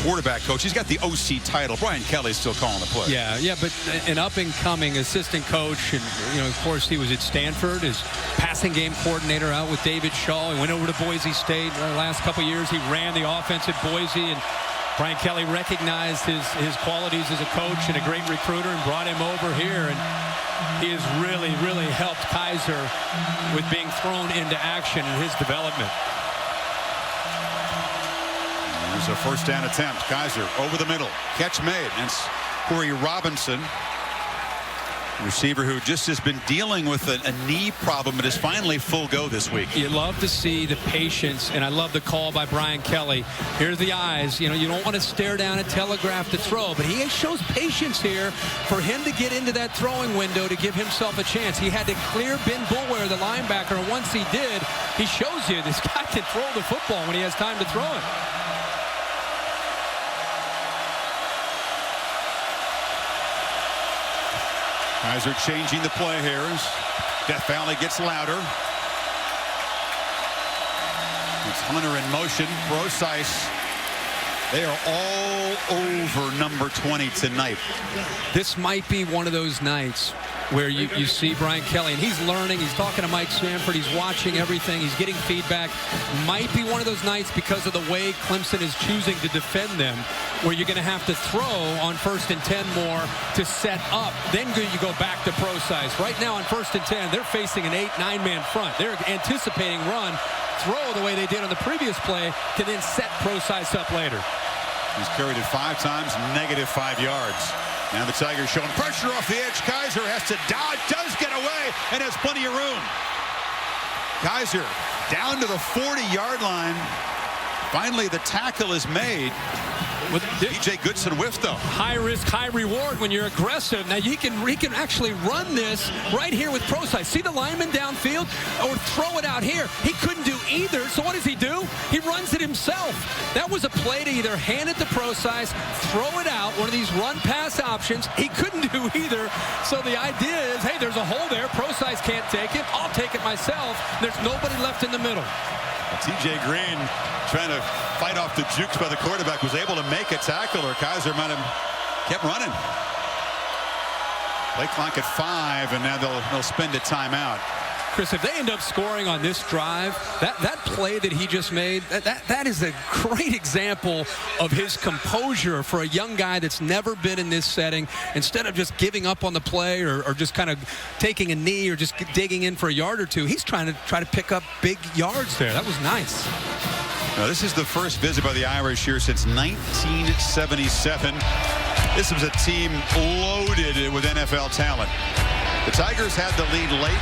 quarterback coach. He's got the OC title. Brian Kelly's still calling the play. Yeah, but an up-and-coming assistant coach, and of course he was at Stanford, his passing game coordinator out with David Shaw. He went over to Boise State the last couple years. He ran the offense at Boise, and Brian Kelly recognized his qualities as a coach and a great recruiter and brought him over here. And he has really, really helped Kaiser with being thrown into action in his development. There's a first down attempt. Kaiser over the middle. Catch made. And it's Corey Robinson, receiver who just has been dealing with a knee problem but is finally full go this week. You love to see the patience, and I love the call by Brian Kelly. Here's the eyes. You don't want to stare down and telegraph the throw, but he shows patience here for him to get into that throwing window to give himself a chance. He had to clear Ben Bulwer, the linebacker, and once he did, he shows you this guy can throw the football when he has time to throw it. Kaiser changing the play here as Death Valley gets louder. It's Hunter in motion. Brosice. They are all over number 20 tonight. This might be one of those nights where you see Brian Kelly, and he's learning. He's talking to Mike Sanford. He's watching everything. He's getting feedback. Might be one of those nights because of the way Clemson is choosing to defend them, where you're going to have to throw on 1st and 10 more to set up. Then you go back to Brosice. Right now on 1st and 10, they're facing an 8-9-man front. They're anticipating run, throw the way they did on the previous play to then set Brosice up later. He's carried it 5 times, -5 yards. Now the Tigers showing pressure off the edge. Kaiser has to dodge, does get away, and has plenty of room. Kaiser down to the 40-yard line. Finally, the tackle is made. With DJ Goodson whiffed though. High risk, high reward when you're aggressive. Now he can actually run this right here with Brosice. See the lineman downfield or throw it out here. He couldn't do either. So what does he do? He runs it himself. That was a play to either hand it to Brosice, throw it out, one of these run pass options. He couldn't do either. So the idea is, hey, there's a hole there. Brosice can't take it. I'll take it myself. There's nobody left in the middle. TJ Green trying to fight off the jukes by the quarterback, was able to make a tackle, or Kaiser might have kept running. Play clock at 5, and now they'll spend a timeout. Chris, if they end up scoring on this drive, that play that he just made, that is a great example of his composure for a young guy that's never been in this setting. Instead of just giving up on the play or just kind of taking a knee or just digging in for a yard or two, he's trying to pick up big yards there. That was nice. Now, this is the first visit by the Irish here since 1977. This was a team loaded with NFL talent. The Tigers had the lead late.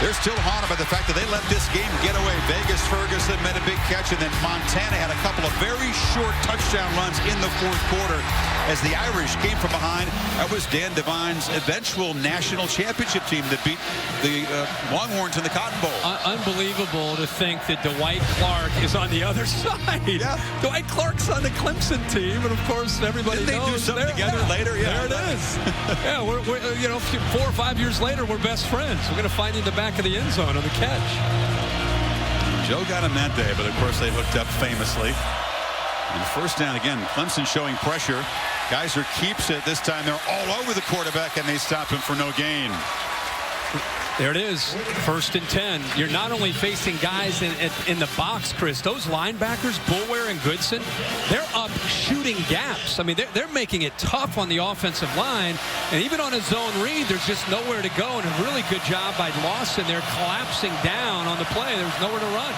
They're still haunted by the fact that they let this game get away. Vegas Ferguson made a big catch, and then Montana had a couple of very short touchdown runs in the fourth quarter as the Irish came from behind. That was Dan Devine's eventual national championship team that beat the Longhorns in the Cotton Bowl. Unbelievable to think that Dwight Clark is on the other side. Yeah. Dwight Clark's on the Clemson team, and of course everybody Didn't knows. They do something together later? Yeah, there it is. Yeah, we're 4 or 5 years later, we're best friends. We're going to find you in the back of the end zone on the catch. Joe got him that day, but of course they hooked up famously. And first down again, Clemson showing pressure. Geiser keeps it. This time they're all over the quarterback, and they stop him for no gain. There it is, 1st and 10. You're not only facing guys in the box, Chris. Those linebackers, Boulware and Goodson, they're up shooting gaps. I mean, they're making it tough on the offensive line. And even on a zone read, there's just nowhere to go. And a really good job by Lawson. They're collapsing down on the play. There's nowhere to run.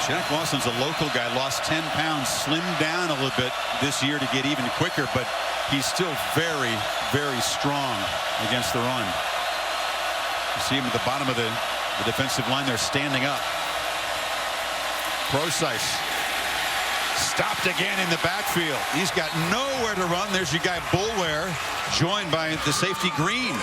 Jack Lawson's a local guy, lost 10 pounds, slimmed down a little bit this year to get even quicker, but he's still very, very strong against the run. You see him at the bottom of the defensive line. They're standing up. Procise stopped again in the backfield. He's got nowhere to run. There's your guy Boulware, joined by the safety Green.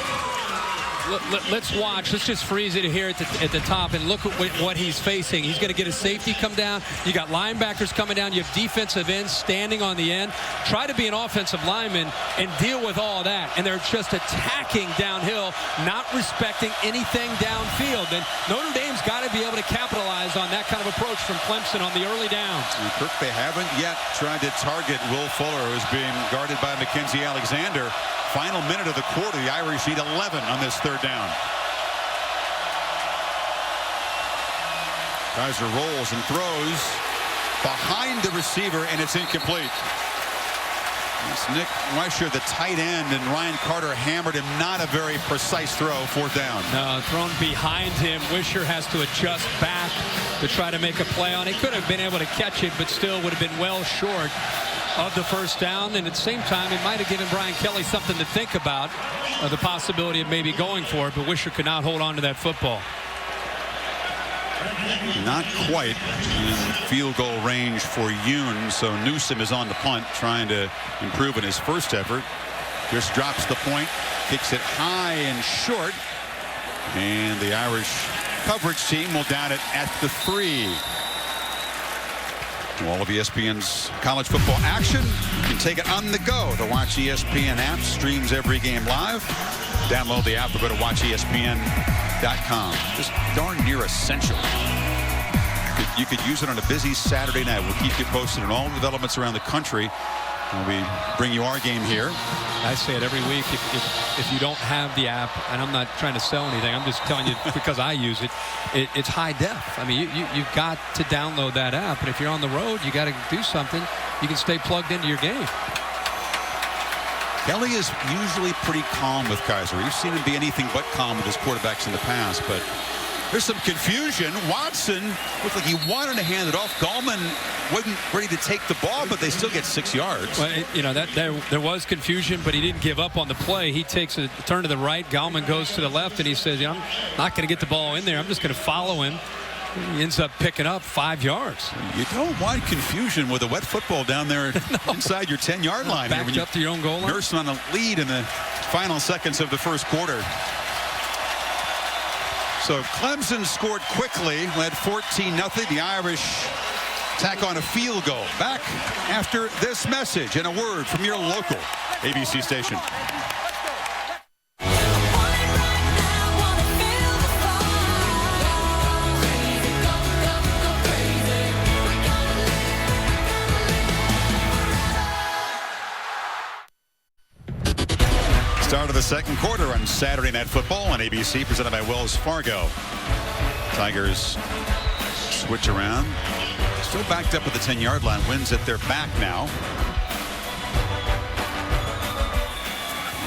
Let's watch. Let's just freeze it here at the top and look at what he's facing. He's going to get a safety come down. You got linebackers coming down. You have defensive ends standing on the end. Try to be an offensive lineman and deal with all that. And they're just attacking downhill, not respecting anything downfield. And Notre Dame's got to be able to capitalize on that kind of approach from Clemson on the early downs. And Kirk, they haven't yet tried to target Will Fuller, who's being guarded by Mackenzie Alexander. Final minute of the quarter, the Irish need 11 on this third down. Kaiser rolls and throws behind the receiver, and it's incomplete. It's Nick Weisher, the tight end, and Ryan Carter hammered him. Not a very precise throw, 4th down. No, thrown behind him. Weisher has to adjust back to try to make a play on it. Could have been able to catch it, but still would have been well short of the first down. And at the same time, it might have given Brian Kelly something to think about, the possibility of maybe going for it, but Weisher could not hold on to that football. Not quite in field goal range for Yoon, so Newsom is on the punt, trying to improve in his first effort. Just drops the point, kicks it high and short, and the Irish coverage team will down it at the 3. All of ESPN's college football action, you can take it on the go. The Watch ESPN app streams every game live. Download the app or go to watchespn.com. Just darn near essential. You could use it on a busy Saturday night. We'll keep you posted on all the developments around the country. We bring you our game here. I say it every week. If you don't have the app, and I'm not trying to sell anything, I'm just telling you because I use it, it's high def. I mean, you've got to download that app. And if you're on the road, you got to do something. You can stay plugged into your game. Kelly is usually pretty calm with Kaiser. We've seen him be anything but calm with his quarterbacks in the past, but there's some confusion. Watson looked like he wanted to hand it off. Gallman wasn't ready to take the ball, but they still get 6 yards. Well, there was confusion, but he didn't give up on the play. He takes a turn to the right. Gallman goes to the left, and he says, I'm not going to get the ball in there. I'm just going to follow him. He ends up picking up 5 yards. You don't want confusion with a wet football down there inside your 10-yard line. Backed up to your own goal line. Nursing on a lead in the final seconds of the first quarter. So Clemson scored quickly, led 14-0. The Irish tack on a field goal. Back after this message and a word from your local ABC station. Start of the second quarter on Saturday Night Football on ABC, presented by Wells Fargo. Tigers switch around. Still backed up at the 10-yard line. Wins at their back now.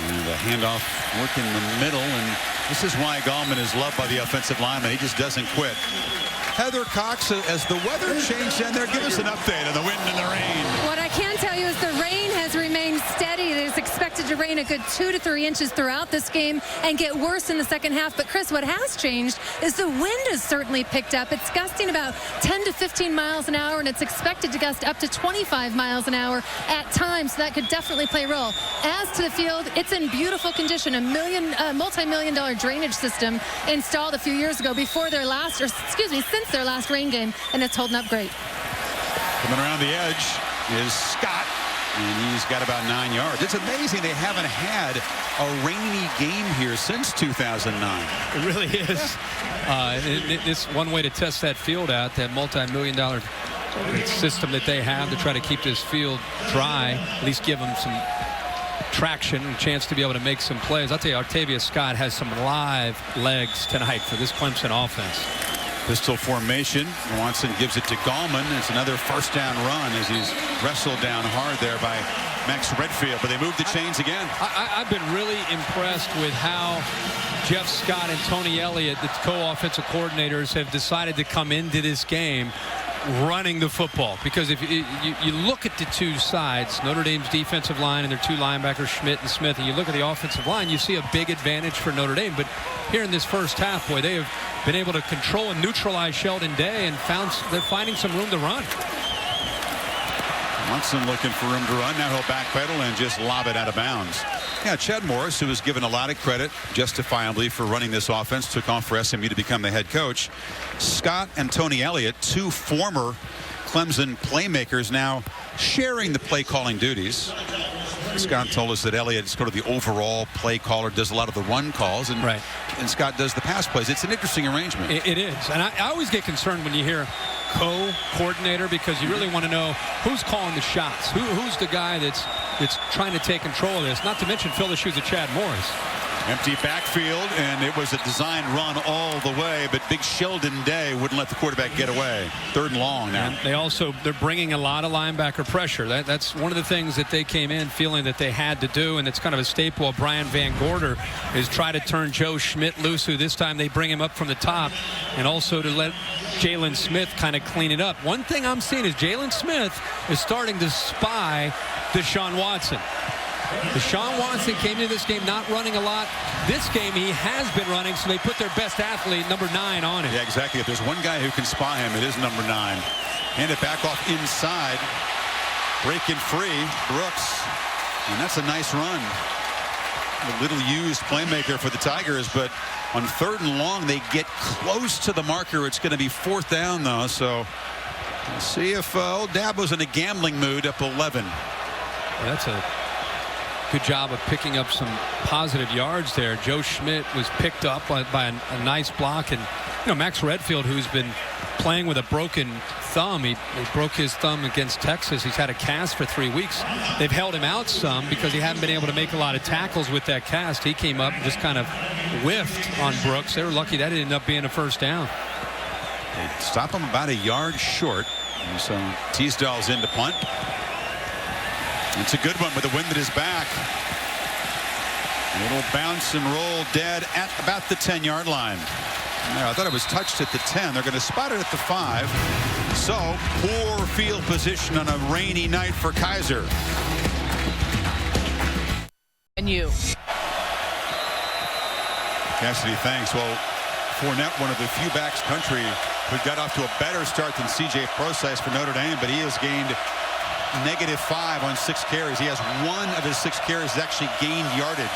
And a handoff work in the middle. And this is why Gallman is loved by the offensive lineman. He just doesn't quit. Heather Cox, as the weather changed in there, give us an update on the wind and the rain. What I can tell you is the rain has remained steady. It is expected rain a good 2 to 3 inches throughout this game and get worse in the second half. But, Chris, what has changed is the wind has certainly picked up. It's gusting about 10 to 15 miles an hour, and it's expected to gust up to 25 miles an hour at times. So that could definitely play a role. As to the field, it's in beautiful condition. A multi-million-dollar drainage system installed a few years ago since their last rain game, and it's holding up great. Coming around the edge is Scott, and he's got about 9 yards. It's amazing they haven't had a rainy game here since 2009. It really is. It's one way to test that field out, that multi-million-dollar system that they have to try to keep this field dry, at least give them some traction and a chance to be able to make some plays. I'll tell you, Artavius Scott has some live legs tonight for this Clemson offense. Pistol formation. Watson gives it to Gallman. It's another first down run as he's wrestled down hard there by Max Redfield, but they moved the chains again. I've been really impressed with how Jeff Scott and Tony Elliott, the co-offensive coordinators, have decided to come into this game running the football, because if you look at the two sides, Notre Dame's defensive line and their two linebackers, Schmidt and Smith, and you look at the offensive line, you see a big advantage for Notre Dame. But here in this first half, boy, they have been able to control and neutralize Sheldon Day, and they're finding some room to run. Watson looking for room to run. Now he'll backpedal and just lob it out of bounds. Yeah, Chad Morris, who was given a lot of credit justifiably for running this offense, took off for SMU to become the head coach. Scott and Tony Elliott, two former Clemson playmakers, now sharing the play calling duties. Scott told us that Elliott is sort of the overall play caller, does a lot of the run calls, and Scott does the pass plays. It's an interesting arrangement. It is, and I always get concerned when you hear co-coordinator, because you really want to know who's calling the shots, who's the guy that's trying to take control of this, not to mention fill the shoes of Chad Morris. Empty backfield, and it was a design run all the way, but big Sheldon Day wouldn't let the quarterback get away. 3rd and long now. And they're bringing a lot of linebacker pressure. That's one of the things that they came in feeling that they had to do, and it's kind of a staple of Brian Van Gorder, is try to turn Joe Schmidt loose, who this time they bring him up from the top, and also to let Jalen Smith kind of clean it up. One thing I'm seeing is Jalen Smith is starting to spy Deshaun Watson. Deshaun Watson came into this game not running a lot. This game he has been running, so they put their best athlete, number 9, on him. Yeah, exactly. If there's one guy who can spy him, it is number 9. Hand it back off inside. Breaking free, Brooks. And that's a nice run. A little used playmaker for the Tigers, but on 3rd and long, they get close to the marker. It's going to be 4th down, though, so we'll see if old Dabo's in a gambling mood up 11. Well, that's a good job of picking up some positive yards there. Joe Schmidt was picked up by a nice block, and Max Redfield, who's been playing with a broken thumb, he broke his thumb against Texas. He's had a cast for 3 weeks. They've held him out some because he hadn't been able to make a lot of tackles with that cast. He came up and just kind of whiffed on Brooks. They were lucky that ended up being a first down. They stop him about a yard short, and so Teasdale's in to punt. It's a good one with the wind at his back. A little bounce and roll dead at about the 10-yard line. Now, I thought it was touched at the 10. They're going to spot it at the 5. So, poor field position on a rainy night for Kaiser. And you. Cassidy, thanks. Well, Fournette, one of the few backs country who got off to a better start than C.J. Procise for Notre Dame, but he has gained -5 on 6 carries. He has 1 of his 6 carries actually gained yardage.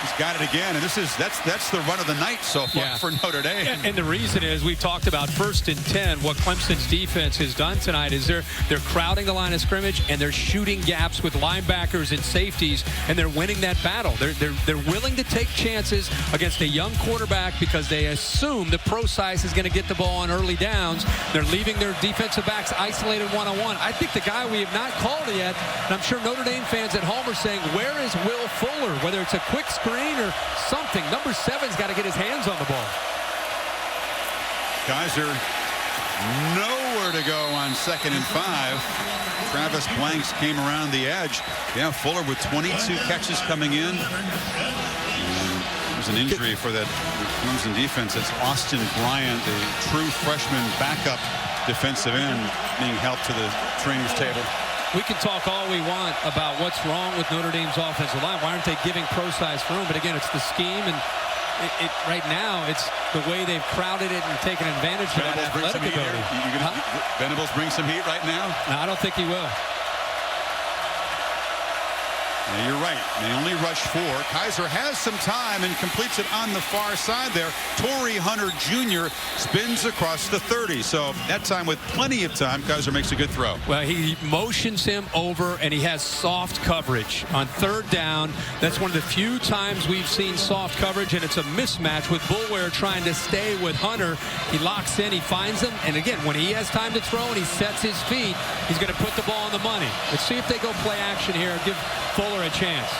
He's got it again, and that's the run of the night so far for Notre Dame. And the reason is, we've talked about 1st and 10. What Clemson's defense has done tonight is they're crowding the line of scrimmage, and they're shooting gaps with linebackers and safeties, and they're winning that battle. They're willing to take chances against a young quarterback because they assume that Procise is going to get the ball on early downs. They're leaving their defensive backs isolated one-on-one. I think the guy we have not called yet, and I'm sure Notre Dame fans at home are saying, where is Will Fuller? Whether it's a quick screen or something. Number 7's got to get his hands on the ball. Kaiser nowhere to go on 2nd and 5. Travis Blanks came around the edge. Yeah, Fuller with 22 catches coming in. There's an injury for that Clemson defense. It's Austin Bryant, the true freshman backup defensive end, being helped to the trainer's table. We can talk all we want about what's wrong with Notre Dame's offensive line. Why aren't they giving Pro-Size room? But again, it's the scheme, and right now it's the way they've crowded it and taken advantage of that athletic ability. Venables bring some heat right now? No, I don't think he will. Yeah, you're right. They only rush 4. Kaiser has some time and completes it on the far side there. Torrey Hunter Jr. spins across the 30. So that time, with plenty of time, Kaiser makes a good throw. Well, he motions him over, and he has soft coverage on 3rd down. That's one of the few times we've seen soft coverage, and it's a mismatch with Boulware trying to stay with Hunter. He locks in, he finds him, and again, when he has time to throw and he sets his feet, he's going to put the ball on the money. Let's see if they go play action here. Give Fuller a chance.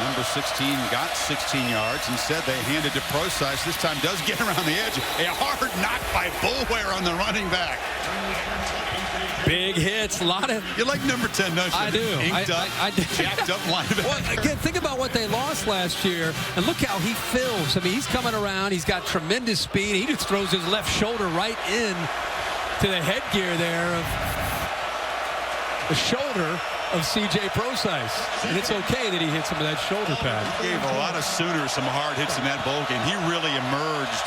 Number 16 got 16 yards. Instead, they handed to Pro-Size. This time does get around the edge. A hard knock by Boulware on the running back. Big hits, a lot of... You like number 10, don't you? I do. Inked up, jacked up linebacker. Well, again, think about what they lost last year, and look how he fills. I mean, he's coming around. He's got tremendous speed. He just throws his left shoulder right in to the headgear there of the shoulder of C.J. Pro-Size. And it's okay that he hits him with that shoulder pad. He gave a lot of Sooners some hard hits in that bowl game. He really emerged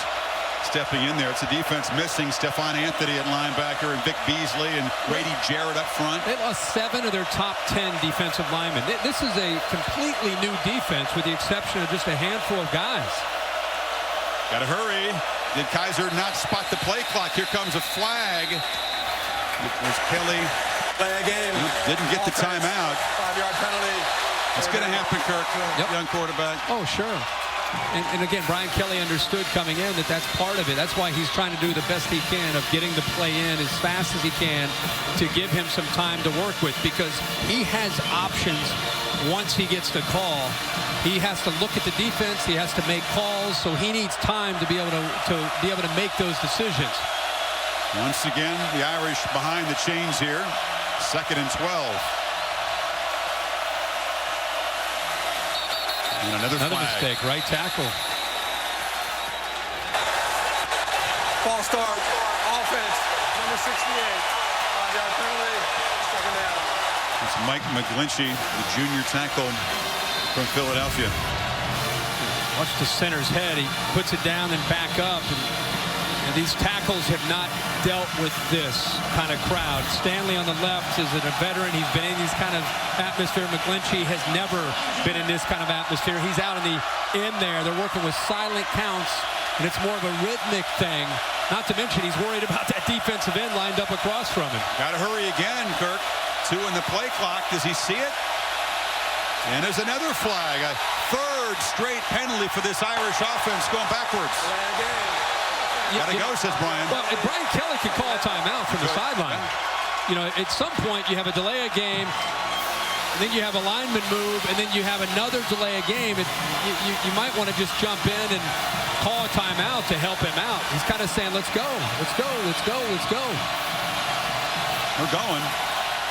stepping in there. It's a defense missing Stephon Anthony at linebacker and Vic Beasley and Grady Jarrett up front. They lost 7 of their top 10 defensive linemen. This is a completely new defense with the exception of just a handful of guys. Got to hurry. Did Kaiser not spot the play clock? Here comes a flag. There's Kelly. Play a game. Didn't get the timeout. 5-yard penalty. It's going to happen, Kirk. Yep. Young quarterback. Oh, sure. And again, Brian Kelly understood coming in that that's part of it. That's why he's trying to do the best he can of getting the play in as fast as he can to give him some time to work with, because he has options once he gets the call. He has to look at the defense. He has to make calls. So he needs time to be able to make those decisions. Once again, the Irish behind the chains here. 2nd and 12. And another mistake, right tackle. False start. Offense. Number 68. 5-yard penalty. 2nd down. It's Mike McGlinchey, the junior tackle from Philadelphia. Watch the center's head. He puts it down and back up. And these tackles have not dealt with this kind of crowd. Stanley on the left is a veteran. He's been in this kind of atmosphere. McGlinchey has never been in this kind of atmosphere. He's out in there. They're working with silent counts, and it's more of a rhythmic thing. Not to mention he's worried about that defensive end lined up across from him. Got to hurry again, Kirk. 2 in the play clock. Does he see it? And there's another flag. A 3rd straight penalty for this Irish offense going backwards. Gotta go, says Brian. Well, Brian Kelly can call a timeout from the sideline. You know, at some point you have a delay of game, and then you have a lineman move, and then you have another delay of game. You might want to just jump in and call a timeout to help him out. He's kind of saying, let's go, let's go, let's go, let's go. We're going.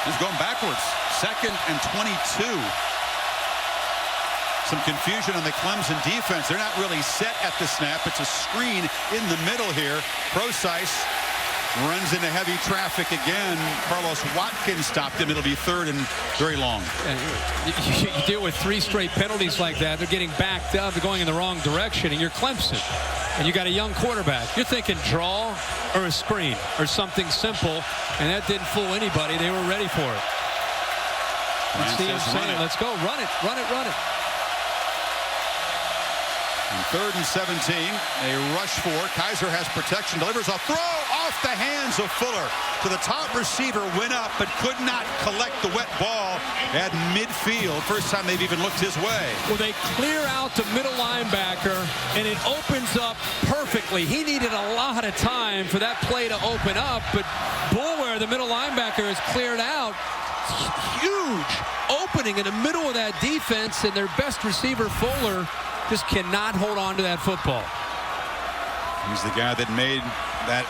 He's going backwards. 2nd and 22. Some confusion on the Clemson defense. They're not really set at the snap. It's a screen in the middle here. Pro-Size runs into heavy traffic again. Carlos Watkins stopped him. It'll be 3rd and very long. You deal with 3 straight penalties like that. They're getting backed up. They're going in the wrong direction, and you're Clemson. And you got a young quarterback. You're thinking draw or a screen or something simple, and that didn't fool anybody. They were ready for it. Let's see him saying, let's go. Run it, run it, run it. And 3rd and 17, a rush 4. Kaiser has protection, delivers a throw off the hands of Fuller to the top receiver, went up, but could not collect the wet ball at midfield. First time they've even looked his way. Well, they clear out the middle linebacker, and it opens up perfectly. He needed a lot of time for that play to open up, but Boulware, the middle linebacker, is cleared out. Huge opening in the middle of that defense, and their best receiver, Fuller, just cannot hold on to that football. He's the guy that made that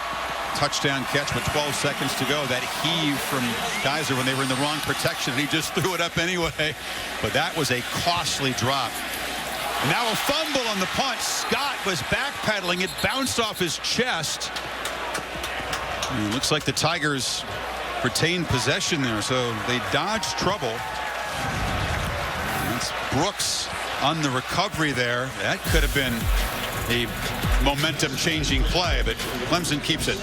touchdown catch with 12 seconds to go. That heave from Kaiser when they were in the wrong protection. He just threw it up anyway. But that was a costly drop. Now a fumble on the punt. Scott was backpedaling. It bounced off his chest. It looks like the Tigers retained possession there, so they dodged trouble. That's Brooks on the recovery there. That could have been a momentum-changing play, but Clemson keeps it.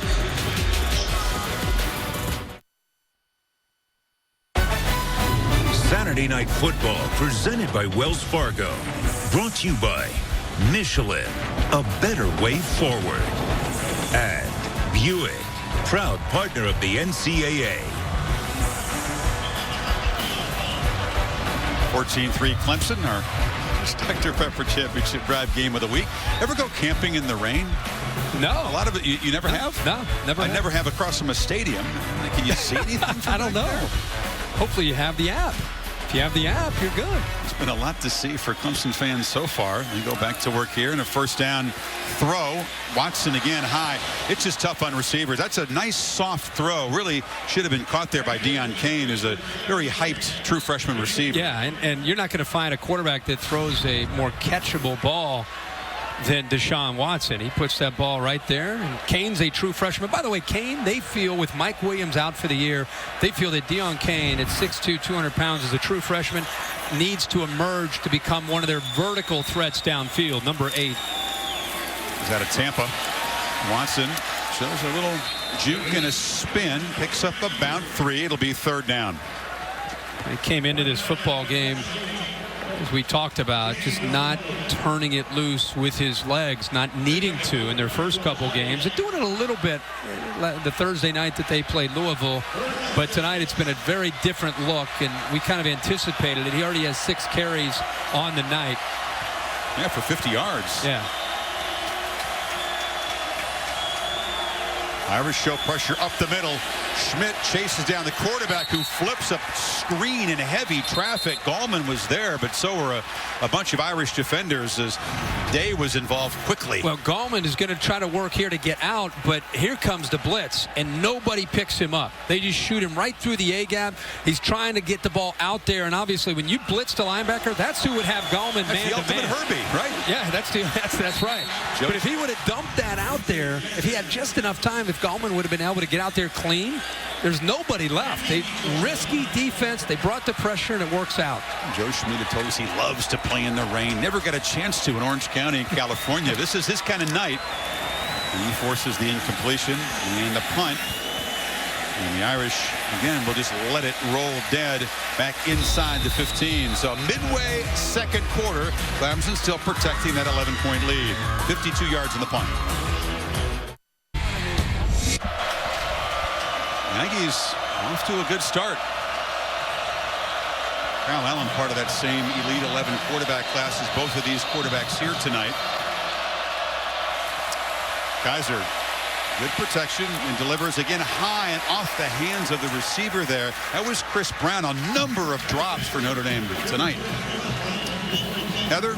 Saturday Night Football presented by Wells Fargo. Brought to you by Michelin, a better way forward. And Buick, proud partner of the NCAA. 14-3 Clemson, our Dr. Pepper Championship Drive game of the week. Ever go camping in the rain? No. A lot of it, you never have? No, never. I never have across from a stadium. Can you see anything from I don't know. there? Hopefully you have the app. If you have the app, you're good. It's been a lot to see for Clemson fans so far. They go back to work here and a first down throw. Watson again high. It's just tough on receivers. That's a nice soft throw. Really should have been caught there by Deion Kane, who's a very hyped true freshman receiver. Yeah, and you're not going to find a quarterback that throws a more catchable ball than Deshaun Watson. He puts that ball right there, and Kane's a true freshman. By the way, Kane, they feel, with Mike Williams out for the year, they feel that Deion Kane at 6'2", 200 pounds as a true freshman needs to emerge to become one of their vertical threats downfield, number 8. He's out of Tampa. Watson shows a little juke and a spin, picks up about 3. It'll be third down. He came into this football game, as we talked about, just not turning it loose with his legs, not needing to in their first couple games, and doing it a little bit the Thursday night that they played Louisville. But tonight it's been a very different look, and we kind of anticipated it. He already has 6 carries on the night. Yeah, for 50 yards. Yeah. Irish show pressure up the middle. Schmidt chases down the quarterback, who flips a screen in heavy traffic. Gallman was there, but so were a bunch of Irish defenders as Day was involved quickly. Well, Gallman is going to try to work here to get out, but here comes the blitz, and nobody picks him up. They just shoot him right through the A-gap. He's trying to get the ball out there, and obviously when you blitz the linebacker, that's who would have Gallman man-to-man. That's the ultimate Herbie, right? Yeah, that's right. But if he would have dumped that out there, if he had just enough time, if Gallman would have been able to get out there clean, there's nobody left. Risky defense. They brought the pressure, and it works out. Joe Schmidt told us he loves to play in the rain. Never got a chance to in Orange County in California. This is his kind of night. And he forces the incompletion and the punt. And the Irish, again, will just let it roll dead back inside the 15. So midway second quarter, Clemson still protecting that 11-point lead. 52 yards in the punt. Aggies off to a good start. Kyle Allen, part of that same Elite 11 quarterback class as both of these quarterbacks here tonight. Kaiser, good protection and delivers again high and off the hands of the receiver there. That was Chris Brown. A number of drops for Notre Dame tonight. Heather.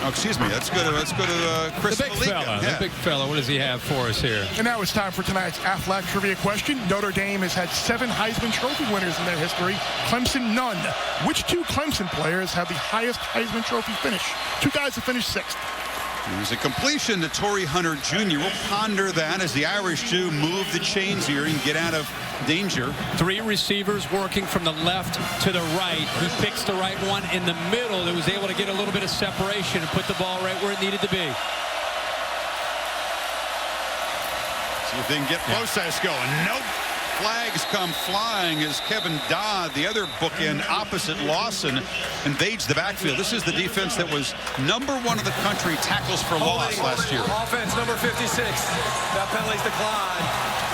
Oh, excuse me. Let's go to Chris. The big fella. Yeah. The big fella. What does he have for us here? And now it's time for tonight's Athletic Trivia question. Notre Dame has had 7 Heisman Trophy winners in their history. Clemson, none. Which 2 Clemson players have the highest Heisman Trophy finish? 2 guys have finished 6th. There's a completion to Torrey Hunter Jr. We'll ponder that as the Irish do move the chains here and get out of danger. 3 receivers working from the left to the right. He picks the right one in the middle that was able to get a little bit of separation and put the ball right where it needed to be. See if they can get process going. Nope. Flags come flying as Kevin Dodd, the other bookend opposite Lawson, invades the backfield. This is the defense that was #1 in the country tackles for loss last year. Offense number 56. That penalty's declined.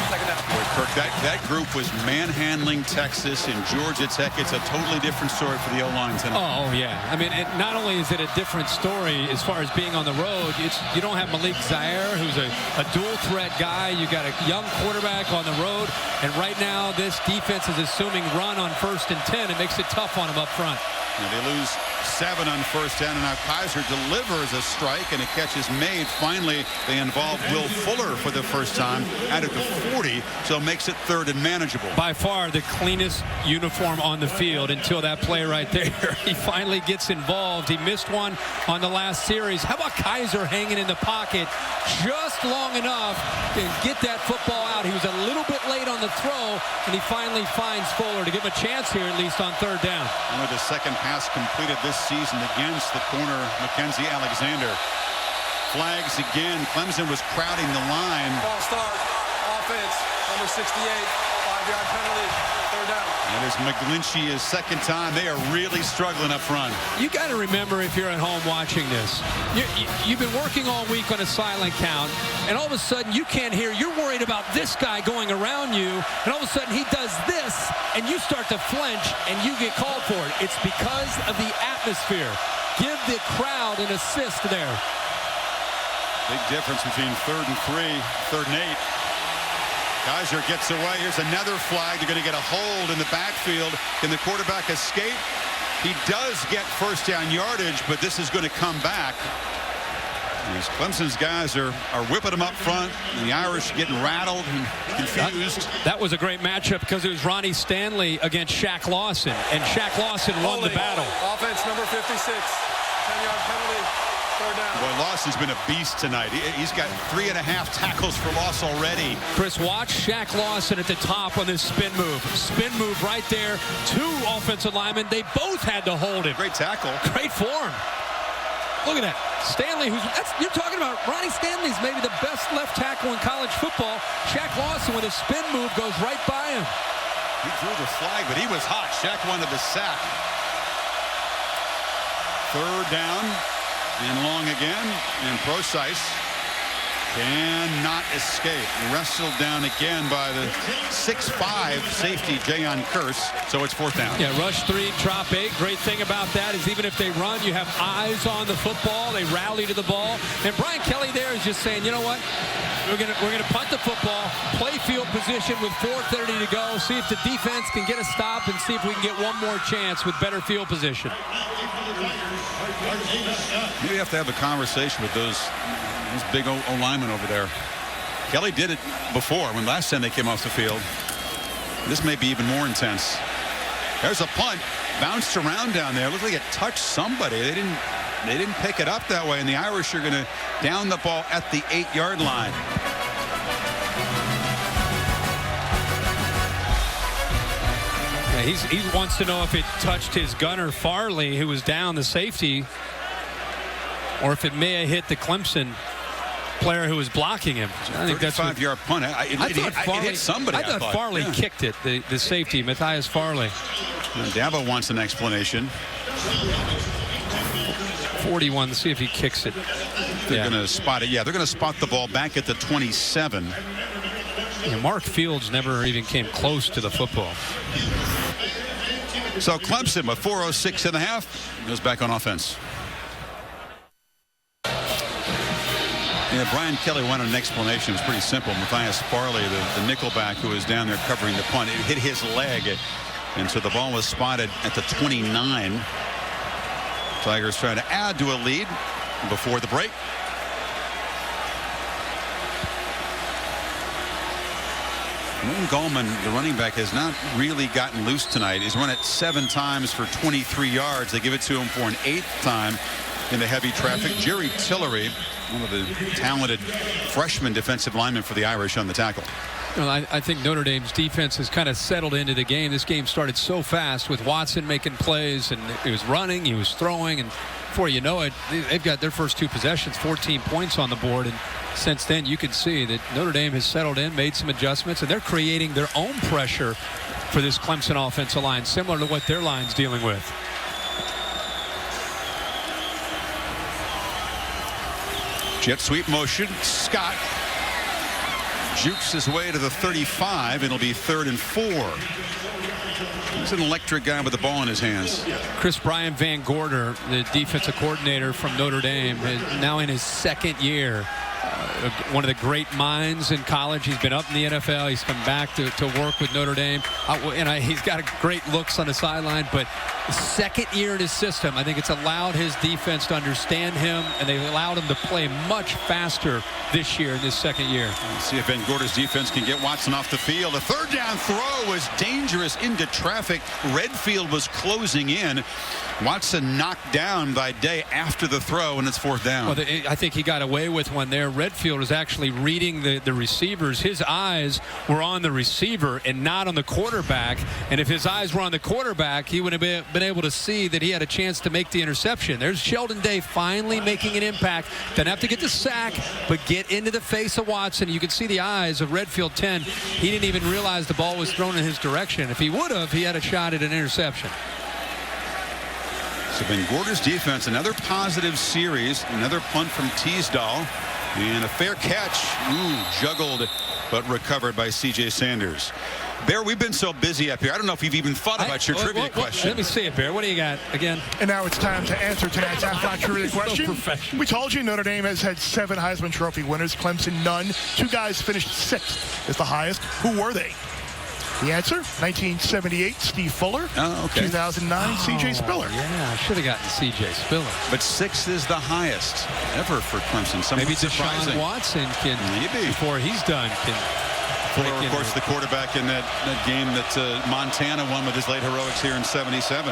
Second down. Boy, Kirk, that group was manhandling Texas and Georgia Tech. It's a totally different story for the O-line tonight. Oh, yeah. I mean, not only is it a different story as far as being on the road, you don't have Malik Zaire, who's a dual-threat guy. You got a young quarterback on the road, and right now this defense is assuming run on 1st and 10. It makes it tough on them up front. Now they lose 7 on 1st down, and now Kaiser delivers a strike, and a catch is made. Finally, they involve Will Fuller for the first time, added to 40, so it makes it 3rd and manageable. By far the cleanest uniform on the field until that play right there. He finally gets involved. He missed one on the last series. How about Kaiser hanging in the pocket just long enough to get that football out? He was a little bit late on on the throw, and he finally finds Fuller to give him a chance here, at least on third down. Only the second pass completed this season against the corner, Mackenzie Alexander. Flags again. Clemson was crowding the line. Ball start. Offense. Number 68. 5-yard penalty. Third down. That is McGlinchey's second time. They are really struggling up front. You got to remember, if you're at home watching this, you've been working all week on a silent count, and all of a sudden you can't hear. You're worried about this guy going around you, and all of a sudden he does this, and you start to flinch, and you get called for it. It's because of the atmosphere. Give the crowd an assist there. Big difference between 3rd and 3, 3rd and 8. Kaiser gets away. Here's another flag. They're going to get a hold in the backfield. Can the quarterback escape? He does get first down yardage, but this is going to come back. These Clemson's guys are whipping them up front, and the Irish getting rattled and confused. That was a great matchup because it was Ronnie Stanley against Shaq Lawson, and Shaq Lawson won the battle. Offense number 56. 10-yard penalty. Third down. Well, Lawson's been a beast tonight. He's got 3.5 tackles for loss already. Chris, watch Shaq Lawson at the top on this spin move. Spin move right there. 2 offensive linemen. They both had to hold him. Great tackle. Great form. Look at that. Stanley, you're talking about Ronnie Stanley's maybe the best left tackle in college football. Shaq Lawson with a spin move goes right by him. He threw the flag, but he was hot. Shaq wanted the sack. Third down. And long again, and Procise cannot escape. Wrestled down again by the 6'5" safety, Jayon Curse, so it's 4th down. Yeah, rush 3, drop 8. Great thing about that is even if they run, you have eyes on the football. They rally to the ball. And Brian Kelly there is just saying, you know what? We're gonna punt the football, play field position with 4:30 to go, see if the defense can get a stop, and see if we can get one more chance with better field position. Maybe you have to have a conversation with those big O-linemen over there. Kelly did it before when last time they came off the field. This may be even more intense. There's a punt, bounced around down there. Looked like it touched somebody. They didn't pick it up that way, and the Irish are going to down the ball at the 8-yard line. He wants to know if it touched his gunner Farley, who was down, the safety, or if it may have hit the Clemson player who was blocking him. I think that's 35-yard punt. It hit somebody. I thought Farley kicked it, the safety, Matthias Farley. Dabo wants an explanation. 41, let's see if he kicks it. They're going to spot it. Yeah, they're going to spot the ball back at the 27. Yeah, Mark Fields never even came close to the football. So Clemson with 4:06 and a half goes back on offense. Yeah, Brian Kelly wanted an explanation. It was pretty simple. Matthias Farley, the nickelback who was down there covering the punt, it hit his leg, and so the ball was spotted at the 29. Tigers trying to add to a lead before the break. Moon Gallman, the running back, has not really gotten loose tonight. He's run it 7 times for 23 yards. They give it to him for an 8th time in the heavy traffic. Jerry Tillery, one of the talented freshman defensive linemen for the Irish, on the tackle. Well, I think Notre Dame's defense has kind of settled into the game. This game started so fast with Watson making plays, and he was running, he was throwing, and before you know it, they've got their first 2 possessions, 14 points on the board, and since then you can see that Notre Dame has settled in, made some adjustments, and they're creating their own pressure for this Clemson offensive line, similar to what their line's dealing with. Jet sweep motion. Scott jukes his way to the 35. It'll be 3rd and 4. He's an electric guy with the ball in his hands. Chris Brian Van Gorder, the defensive coordinator from Notre Dame, is now in his 2nd year. One of the great minds in college. He's been up in the NFL. He's come back to work with Notre Dame. He's got great looks on the sideline, but second year in his system. I think it's allowed his defense to understand him, and they've allowed him to play much faster this year in this second year. Let's see if Van Gorder's defense can get Watson off the field. A third down throw was dangerous into traffic. Redfield was closing in. Watson knocked down by Day after the throw, and it's fourth down. Well, I think he got away with one there. Redfield was actually reading the receivers. His eyes were on the receiver and not on the quarterback. And if his eyes were on the quarterback, he would have been able to see that he had a chance to make the interception. There's Sheldon Day finally making an impact. Doesn't have to get the sack, but get into the face of Watson. You can see the eyes of Redfield 10. He didn't even realize the ball was thrown in his direction. If he would have, he had a shot at an interception. So Van Gorder's defense, another positive series, another punt from Teasdall, and a fair catch. Juggled, but recovered by C.J. Sanders. Bear, we've been so busy up here. I don't know if you've even thought about your trivia question. Let me see it, Bear. What do you got again? And now it's time to answer tonight's Aflac trivia question. We told you Notre Dame has had 7 Heisman Trophy winners. Clemson, none. 2 guys finished 6th is the highest. Who were they? The answer, 1978, Steve Fuller. 2009, C.J. Spiller. Yeah, I should have gotten C.J. Spiller. But 6 is the highest ever for Clemson. Maybe Deshaun Watson can, before he's done, can... Fuller, of course, the quarterback in that game that Montana won with his late heroics here in '77.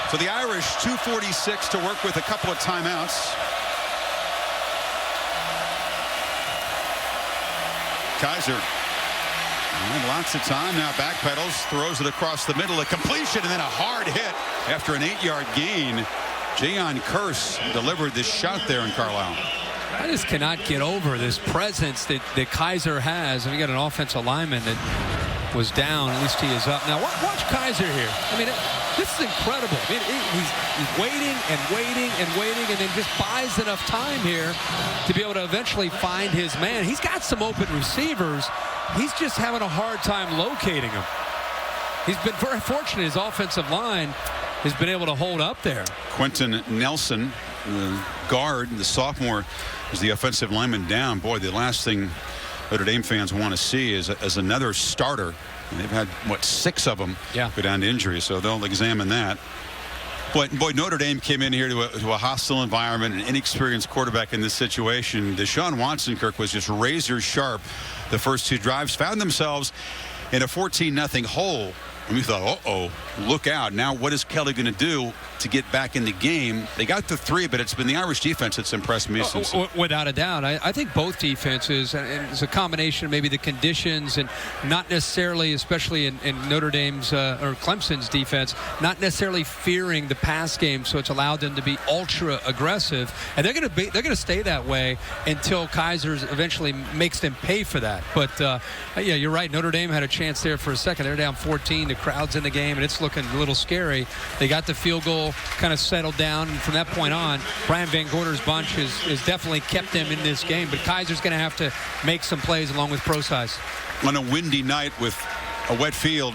So the Irish, 2:46 to work with, a couple of timeouts. Kaiser. And lots of time now, backpedals, throws it across the middle, a completion, and then a hard hit after an 8-yard gain. Jayon Curse delivered this shot there in Carlisle. I just cannot get over this presence that Kaiser has. And we got an offensive lineman that was down. At least he is up. Now, watch Kaiser here. I mean, this is incredible. I mean, he's waiting and waiting and waiting, and then just buys enough time here to be able to eventually find his man. He's got some open receivers. He's just having a hard time locating them. He's been very fortunate. His offensive line has been able to hold up there. Quentin Nelson, the guard, the sophomore, is the offensive lineman down. Boy, the last thing Notre Dame fans want to see is another starter. And they've had, 6 of them go down to injury, so they'll examine that. But boy, Notre Dame came in here to a hostile environment, an inexperienced quarterback in this situation. Deshaun Watson, Kirk, was just razor sharp the first 2 drives, found themselves in a 14-0 hole. And we thought, look out. Now what is Kelly going to do to get back in the game? They got to 3, but it's been the Irish defense that's impressed me since. Without a doubt. I think both defenses, and it's a combination of maybe the conditions and not necessarily, especially in Notre Dame's or Clemson's defense, not necessarily fearing the pass game, so it's allowed them to be ultra aggressive. And they're going to stay that way until Kaiser's eventually makes them pay for that. But yeah, you're right. Notre Dame had a chance there for a second. They're down 14. The crowd's in the game, and it's looking a little scary. They got the field goal kind of settled down, and from that point on, Brian Van Gorder's bunch has definitely kept them in this game. But Kaiser's going to have to make some plays along with Procise. On a windy night with a wet field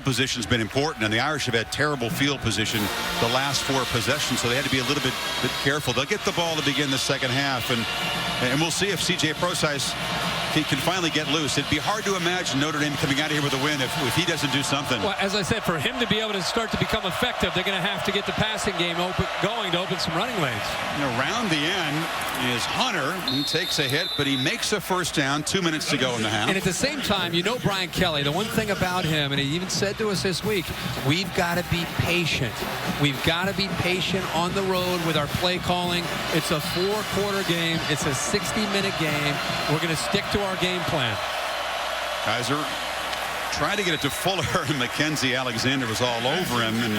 position's been important, and the Irish have had terrible field position the last 4 possessions, so they had to be a little bit careful. They'll get the ball to begin the second half, and we'll see if C.J. Procise can finally get loose. It'd be hard to imagine Notre Dame coming out of here with a win if he doesn't do something. Well, as I said, for him to be able to start to become effective, they're going to have to get the passing game going to open some running lanes. And around the end is Hunter. He takes a hit, but he makes a first down. 2 minutes to go in the half. And at the same time, you know Brian Kelly, the one thing about him, and he even said to us this week, we've got to be patient. We've got to be patient on the road with our play calling. It's a 4-quarter game. It's a 60-minute game. We're going to stick to our game plan. Kaiser tried to get it to Fuller, and Mackenzie Alexander was all over him and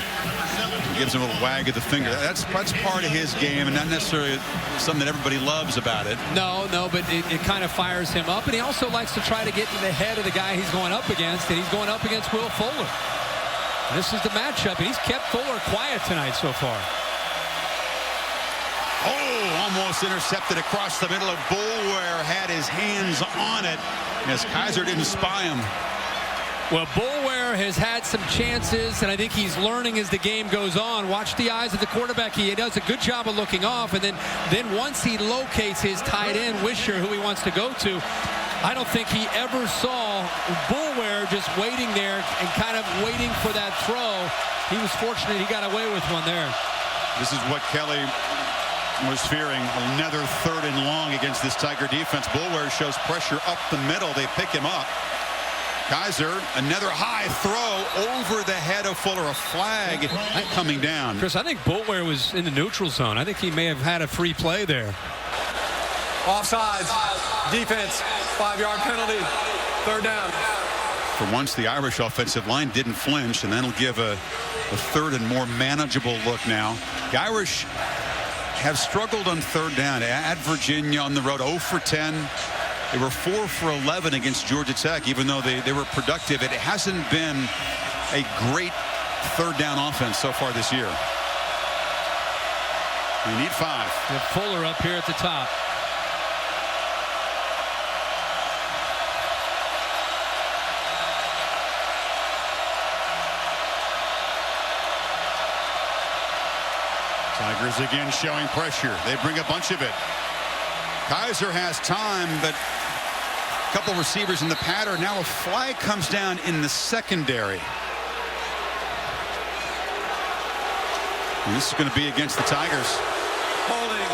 gives him a little wag of the finger. That's part of his game, and not necessarily something that everybody loves about it. No, but it kind of fires him up, and he also likes to try to get to the head of the guy he's going up against, and he's going up against Will Fuller. And this is the matchup, and he's kept Fuller quiet tonight so far. Almost intercepted across the middle of Boulware, had his hands on it as Kaiser didn't spy him. Well, Boulware has had some chances, and I think he's learning as the game goes on. Watch the eyes of the quarterback. He does a good job of looking off, and then once he locates his tight end, Wisher, who he wants to go to, I don't think he ever saw Boulware there, just waiting there and kind of waiting for that throw. He was fortunate he got away with one there. This is what Kelly was fearing. Another 3rd and long against this Tiger defense. Boulware shows pressure up the middle. They pick him up. Kaiser, another high throw over the head of Fuller. A flag coming down. Chris, I think Boulware was in the neutral zone. I think he may have had a free play there. Offsides. Defense. 5-yard penalty. 3rd down. For once, the Irish offensive line didn't flinch, and that'll give a 3rd and more manageable look now. The Irish have struggled on 3rd down at Virginia on the road, 0 for 10. They were 4 for 11 against Georgia Tech, even though they were productive. It hasn't been a great 3rd down offense so far this year. We need 5. Fuller up here at the top. Tigers again showing pressure. They bring a bunch of it. Kaiser has time, but a couple receivers in the pattern. Now a flag comes down in the secondary. And this is going to be against the Tigers. Holding.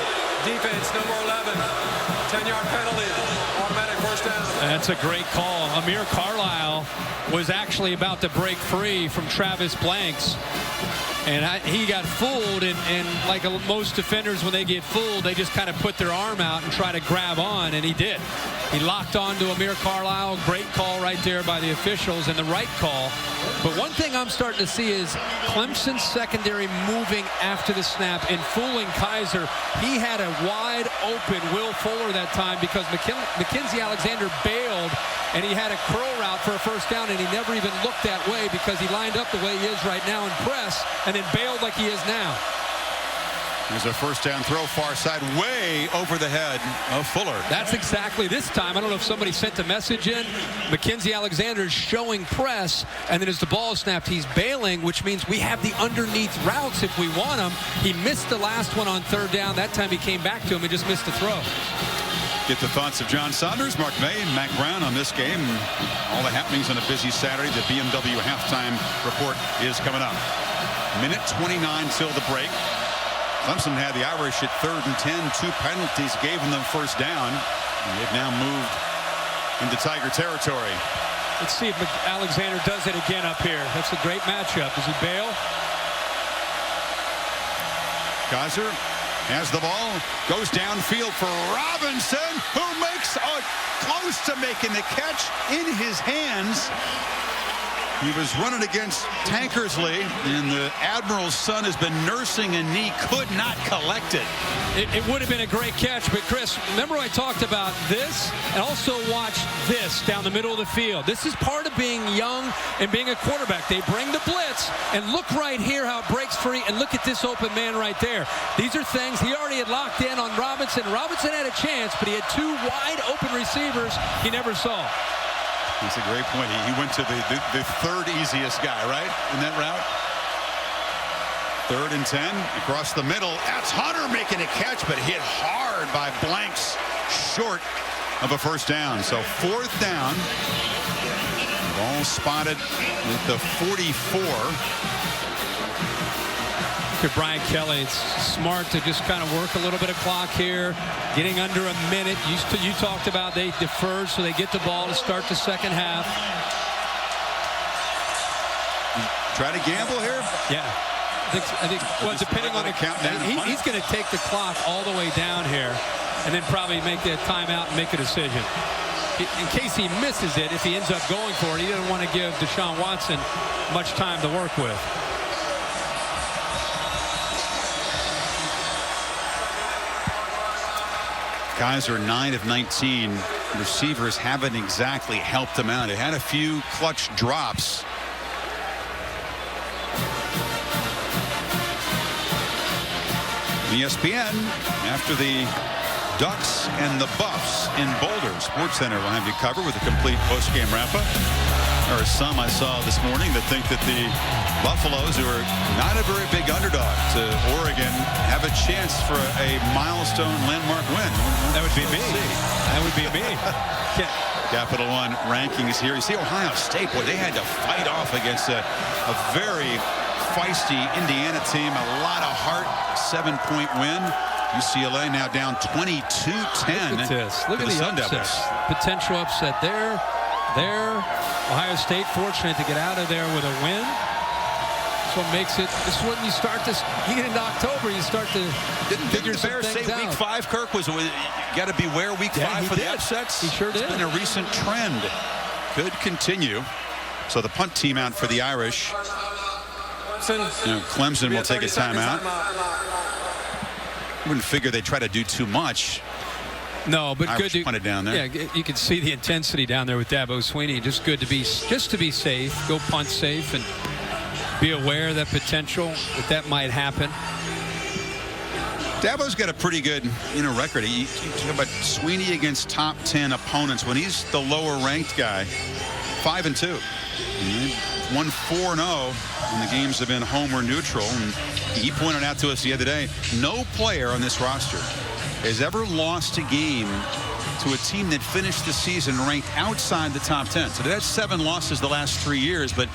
Defense, number 11. 10-yard penalty. Automatic 1st down. That's a great call. Amir Carlisle was actually about to break free from Travis Blanks. And he got fooled, and like most defenders, when they get fooled, they just kind of put their arm out and try to grab on, and he did. He locked on to Amir Carlisle. Great call right there by the officials, and the right call. But one thing I'm starting to see is Clemson's secondary moving after the snap and fooling Kaiser. He had a wide open Will Fuller that time because Mackenzie Alexander bailed, and he had a curl route for a 1st down, and he never even looked that way because he lined up the way he is right now in press and then bailed like he is now. There's a 1st down throw far side, way over the head of Fuller. That's exactly this time. I don't know if somebody sent a message in. Mackenzie Alexander's showing press, and then as the ball is snapped, he's bailing, which means we have the underneath routes if we want them. He missed the last one on 3rd down. That time he came back to him and just missed the throw. Get the thoughts of John Saunders, Mark May, and Mac Brown on this game. All the happenings on a busy Saturday. The BMW halftime report is coming up. Minute 29 till the break. Clemson had the Irish at 3rd and 10. 2 penalties gave them the 1st down. And they've now moved into Tiger territory. Let's see if Alexander does it again up here. That's a great matchup. Does he bail? Kaiser has the ball, goes downfield for Robinson, who makes close to making the catch in his hands. He was running against Tankersley, and the Admiral's son has been nursing a knee, could not collect it. It would have been a great catch, but Chris, remember I talked about this, and also watch this down the middle of the field. This is part of being young and being a quarterback. They bring the blitz, and look right here how it breaks free, and look at this open man right there. These are things he already had locked in on Robinson. Robinson had a chance, but he had 2 wide open receivers he never saw. That's a great point. He went to the 3rd easiest guy, right, in that route? 3rd and 10 across the middle. That's Hunter making a catch, but hit hard by Blanks, short of a 1st down. So 4th down. Ball spotted at the 44. To Brian Kelly, it's smart to just kind of work a little bit of clock here, getting under a minute. You talked about they defer so they get the ball to start the 2nd half. Try to gamble here? Yeah. I think well, depending on the count, he's going to take the clock all the way down here and then probably make the timeout and make a decision. In case he misses it, if he ends up going for it, he doesn't want to give Deshaun Watson much time to work with. Kaiser 9 of 19. Receivers haven't exactly helped him out. He had a few clutch drops. ESPN after the Ducks and the Buffs in Boulder. SportsCenter will have you covered with a complete post-game wrap-up. There are some I saw this morning that think that the Buffaloes, who are not a very big underdog to Oregon, have a chance for a milestone landmark win. That would be me. That would be me. Capital One rankings here. You see Ohio State, boy, they had to fight off against a very feisty Indiana team. A lot of heart, 7-point win. UCLA now down 22-10. Look at this. Look at the upset. Potential upset there. Ohio State fortunate to get out of there with a win. That's what makes it. This is when you start to get into October. You start to figure some things out. Didn't the Bears say Week 5, Kirk, was got to beware Week 5 for the upsets? He sure did. It's been a recent trend. Could continue. So the punt team out for the Irish. Clemson will take a timeout. Wouldn't figure they'd try to do too much. No, but Irish good to punt it down there. Yeah, you can see the intensity down there with Dabo Swinney. Just good to be safe. Go punt safe and be aware of that potential that might happen. Dabo's got a pretty good record. You talk about Swinney against top 10 opponents when he's the lower ranked guy. 5-2. Won 4-0 when the games have been home or neutral. And he pointed out to us the other day, no player on this roster has ever lost a game to a team that finished the season ranked outside the top 10. So that's 7 losses the last 3 years, but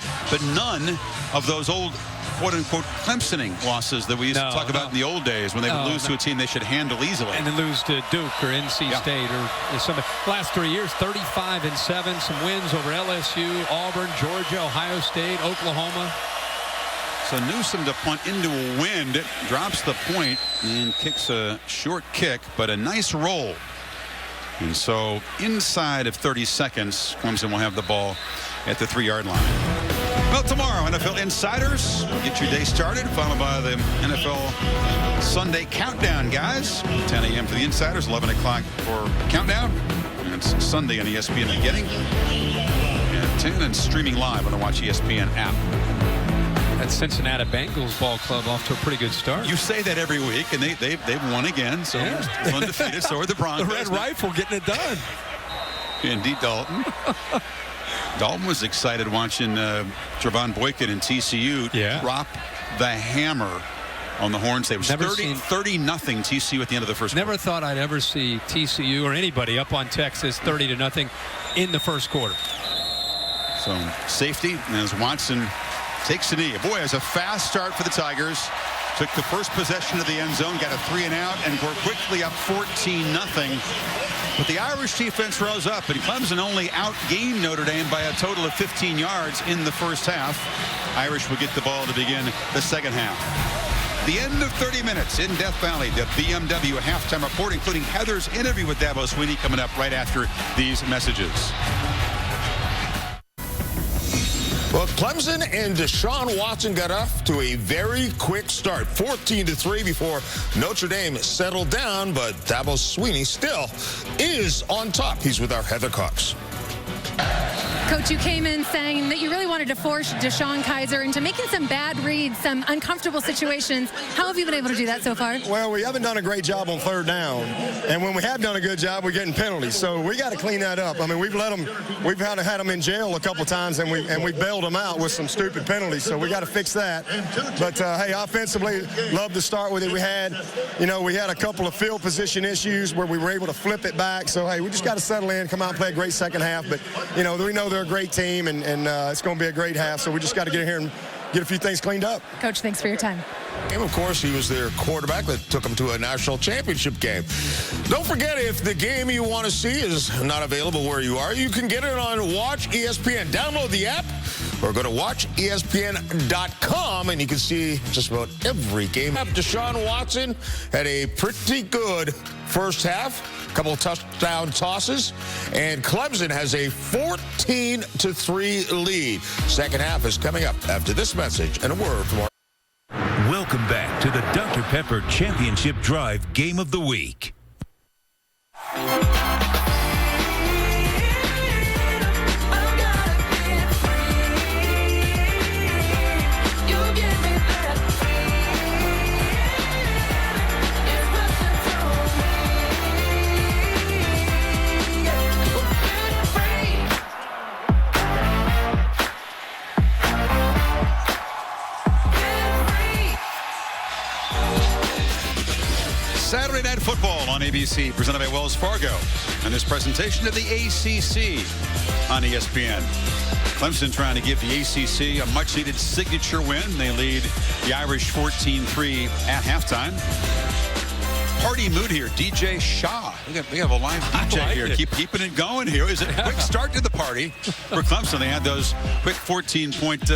none of those old quote-unquote Clemsoning losses that we used to talk about in the old days when they would lose to a team they should handle easily. And then lose to Duke or NC State or somebody. Last 3 years, 35-7, some wins over LSU, Auburn, Georgia, Ohio State, Oklahoma. So Newsom to punt into a wind, drops the point and kicks a short kick, but a nice roll. And so inside of 30 seconds, Clemson will have the ball at the 3-yard line. Well, tomorrow, NFL Insiders will get your day started, followed by the NFL Sunday Countdown, guys. 10 a.m. for the Insiders, 11 o'clock for Countdown. And it's Sunday on ESPN beginning at 10 and streaming live on the Watch ESPN app. That Cincinnati Bengals ball club off to a pretty good start. You say that every week, and they've won again, so it's undefeated. So are the Broncos. The Red Rifle getting it done. Andy Dalton. Dalton was excited watching Trevon Boykin and TCU drop the hammer on the Horns. They were 30-0 TCU at the end of the first quarter. Never thought I'd ever see TCU or anybody up on Texas 30-0 in the first quarter. So safety as Watson takes a knee. Boy, has a fast start for the Tigers. Took the first possession of the end zone, got a 3-and-out, and we're quickly up 14-0. But the Irish defense rose up, and Clemson only outgained Notre Dame by a total of 15 yards in the first half. Irish will get the ball to begin the second half. The end of 30 minutes in Death Valley. The BMW halftime report, including Heather's interview with Dabo Swinney, coming up right after these messages. Well, Clemson and Deshaun Watson got off to a very quick start, 14-3 before Notre Dame settled down, but Dabo Swinney still is on top. He's with our Heather Cox. Coach, you came in saying that you really wanted to force Deshaun Kaiser into making some bad reads, some uncomfortable situations. How have you been able to do that so far? Well, we haven't done a great job on third down, and when we have done a good job, we're getting penalties. So we got to clean that up. I mean, we've had them in jail a couple times, and we bailed them out with some stupid penalties. So we got to fix that. But hey, offensively, love the start with it. We had a couple of field position issues where we were able to flip it back. So hey, we just got to settle in, come out and play a great second half. But we know they're a great team, and it's going to be a great half. So we just got to get in here and get a few things cleaned up. Coach, thanks for your time. And of course, he was their quarterback that took them to a national championship game. Don't forget, if the game you want to see is not available where you are, you can get it on Watch ESPN. Download the app or go to watchespn.com, and you can see just about every game. Deshaun Watson had a pretty good first half. A couple of touchdown tosses, and Clemson has a 14-3 lead. Second half is coming up after this message and a word from our... Welcome back to the Dr. Pepper Championship Drive Game of the Week. Saturday Night Football on ABC, presented by Wells Fargo. And this presentation of the ACC on ESPN. Clemson trying to give the ACC a much-needed signature win. They lead the Irish 14-3 at halftime. Party mood here. DJ Shaw. We have a live DJ here. Keeping it going here. Is it a quick start to the party for Clemson? They had those quick 14-point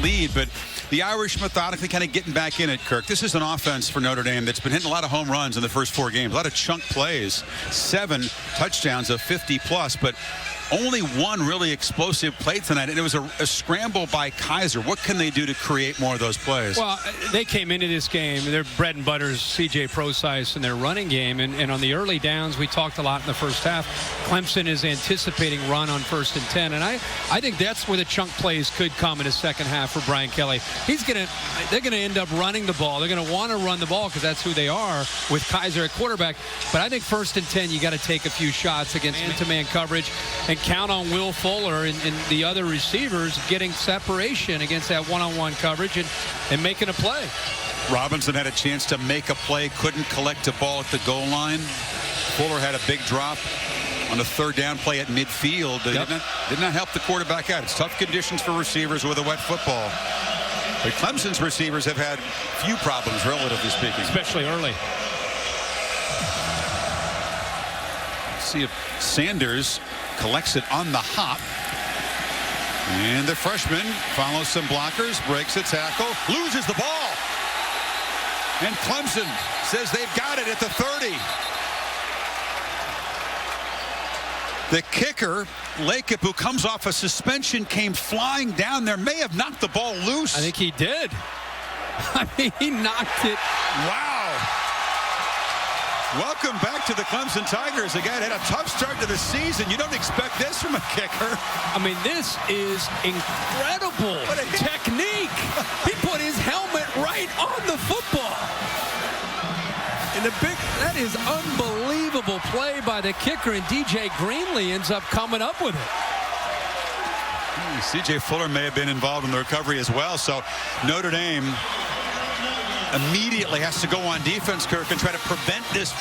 lead, but the Irish methodically kind of getting back in it, Kirk. This is an offense for Notre Dame that's been hitting a lot of home runs in the first 4 games. A lot of chunk plays. 7 touchdowns of 50-plus, but only one really explosive play tonight, and it was a scramble by Kaiser. What can they do to create more of those plays? Well, they came into this game, their bread and butter is C.J. Prosise in their running game, and on the early downs, we talked a lot in the first half. Clemson is anticipating run on 1st and 10, and I think that's where the chunk plays could come in the second half for Brian Kelly. They're going to end up running the ball. They're going to want to run the ball because that's who they are with Kaiser at quarterback. But I think 1st and 10, you got to take a few shots against man-to-man coverage and count on Will Fuller and the other receivers getting separation against that one-on-one coverage and making a play. Robinson had a chance to make a play, couldn't collect a ball at the goal line. Fuller had a big drop on a 3rd down play at midfield. Did not help the quarterback out. It's tough conditions for receivers with a wet football. But Clemson's receivers have had few problems, relatively speaking. Especially early. See if Sanders collects it on the hop. And the freshman follows some blockers, breaks a tackle, loses the ball. And Clemson says they've got it at the 30. The kicker, Lakip, who comes off a suspension, came flying down there, may have knocked the ball loose. I think he did. I mean, he knocked it. Wow. Welcome back to the Clemson Tigers. The guy had a tough start to the season. You don't expect this from a kicker. I mean, this is incredible technique. He put his helmet right on the football. And that is unbelievable play by the kicker, and DJ Greenlee ends up coming up with it. C.J. Fuller may have been involved in the recovery as well, so Notre Dame immediately has to go on defense, Kirk, and try to prevent this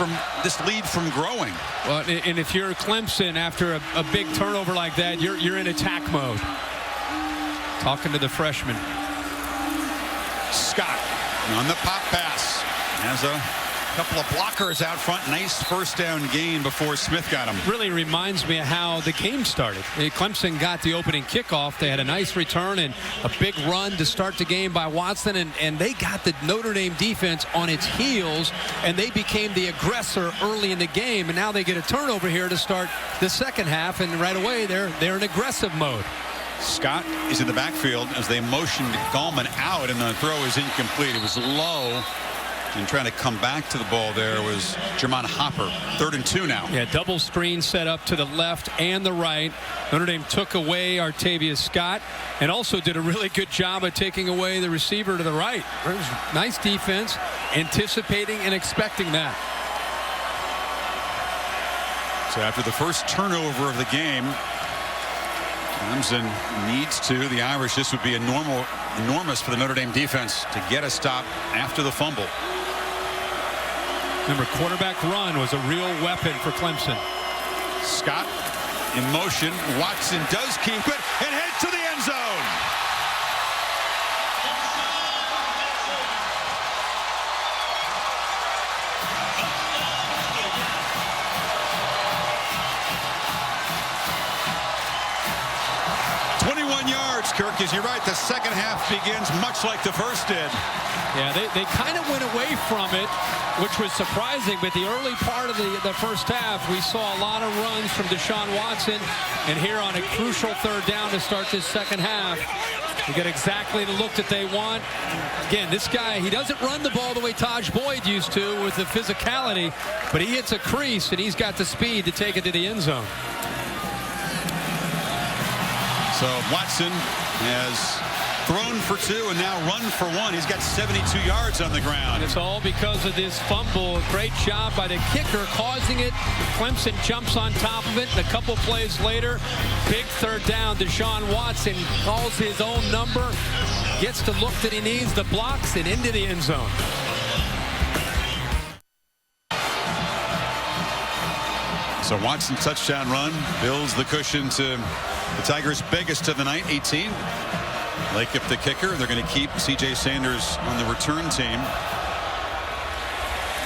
lead from growing. Well, and if you're Clemson after a big turnover like that, you're in attack mode. Talking to the freshman. Scott on the pop pass. Has a couple of blockers out front. Nice 1st down gain before Smith got him. Really reminds me of how the game started. Clemson got the opening kickoff. They had a nice return and a big run to start the game by Watson, and they got the Notre Dame defense on its heels, and they became the aggressor early in the game, and now they get a turnover here to start the second half, and right away they're in aggressive mode. Scott is in the backfield as they motioned Gallman out, and the throw is incomplete. It was low. And trying to come back to the ball there was Jermon Hopper. 3rd and 2 now. Yeah, double screen set up to the left and the right. Notre Dame took away Artavius Scott and also did a really good job of taking away the receiver to the right. It was nice defense, anticipating and expecting that. So after the first turnover of the game, Clemson needs to. The Irish, this would be enormous for the Notre Dame defense to get a stop after the fumble. Remember, quarterback run was a real weapon for Clemson. Scott in motion. Watson does keep it and heads to the end zone. Kirk, as you're right, the second half begins much like the first did. Yeah, they kind of went away from it, which was surprising, but the early part of the first half, we saw a lot of runs from Deshaun Watson, and here on a crucial 3rd down to start this second half, we get exactly the look that they want. Again, this guy, he doesn't run the ball the way Taj Boyd used to with the physicality, but he hits a crease, and he's got the speed to take it to the end zone. So Watson has thrown for 2 and now run for 1. He's got 72 yards on the ground. And it's all because of this fumble. Great job by the kicker causing it. Clemson jumps on top of it. And a couple plays later, big 3rd down. Deshaun Watson calls his own number, gets the look that he needs, the blocks, and into the end zone. So Watson's touchdown run builds the cushion to the Tigers' biggest of the night, 18. Lakeip the kicker. They're going to keep C.J. Sanders on the return team.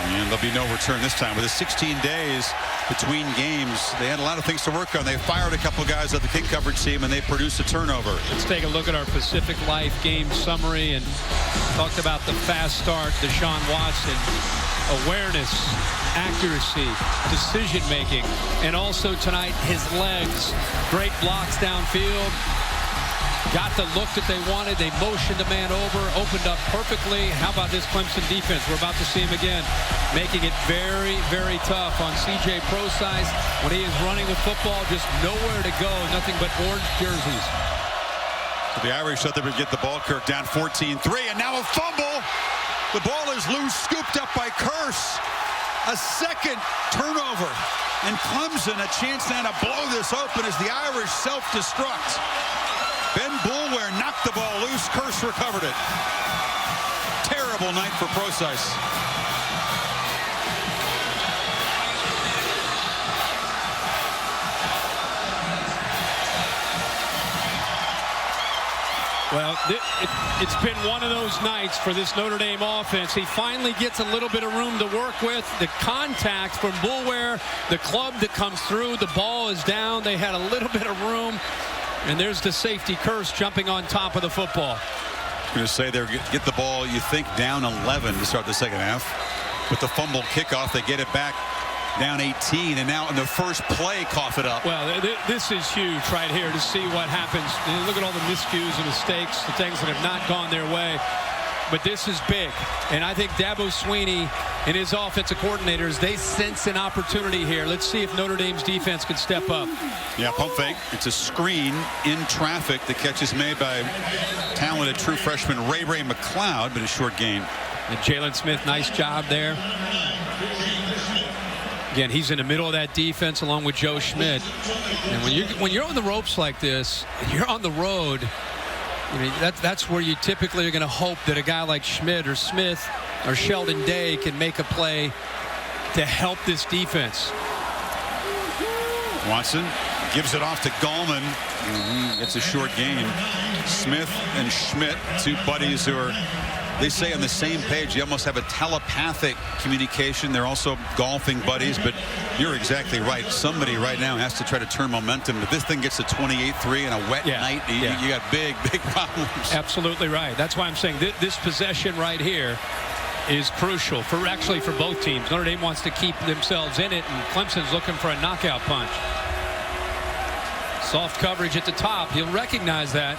And there'll be no return this time. With the 16 days between games, they had a lot of things to work on. They fired a couple guys at the kick coverage team, and they produced a turnover. Let's take a look at our Pacific Life game summary and talked about the fast start, Deshaun Watson, awareness, accuracy, decision-making, and also tonight his legs. Great blocks downfield. Got the look that they wanted. They motioned the man over, opened up perfectly. How about this Clemson defense? We're about to see him again, making it very, very tough on C.J. Prosise when he is running the football. Just nowhere to go, nothing but orange jerseys. The Irish thought they would get the ball. Kirk down 14-3, and now a fumble. The ball is loose, scooped up by Curse. A second turnover, and Clemson a chance now to blow this open as the Irish self-destruct. Ben Boulware knocked the ball loose. Curse recovered it. Terrible night for Prosise. Well, it's been one of those nights for this Notre Dame offense. He finally gets a little bit of room to work with. The contact from Boulware, the club that comes through, the ball is down. They had a little bit of room. And there's the safety, Curse, jumping on top of the football. I'm going to say they get the ball, you think, down 11 to start the second half. With the fumble kickoff, they get it back down 18. And now in the first play, cough it up. Well, this is huge right here to see what happens. And look at all the miscues and mistakes, the things that have not gone their way. But this is big. And I think Dabo Swinney and his offensive coordinators, they sense an opportunity here. Let's see if Notre Dame's defense can step up. Yeah, pump fake. It's a screen in traffic. The catch is made by talented true freshman Ray McLeod, but a short gain. And Jalen Smith, nice job there. Again, he's in the middle of that defense along with Joe Schmidt. And when you're on the ropes like this, and you're on the road, you know, that's where you typically are going to hope that a guy like Schmidt or Smith or Sheldon Day can make a play to help this defense. Watson gives it off to Gallman. It's a short gain. Smith and Schmidt, two buddies who are, they say, on the same page. You almost have a telepathic communication. They're also golfing buddies, but you're exactly right. Somebody right now has to try to turn momentum. If this thing gets to 28-3 in a wet night, you got big problems. Absolutely right. That's why I'm saying this possession right here is crucial for both teams. Notre Dame wants to keep themselves in it, and Clemson's looking for a knockout punch. Soft coverage at the top. He'll recognize that.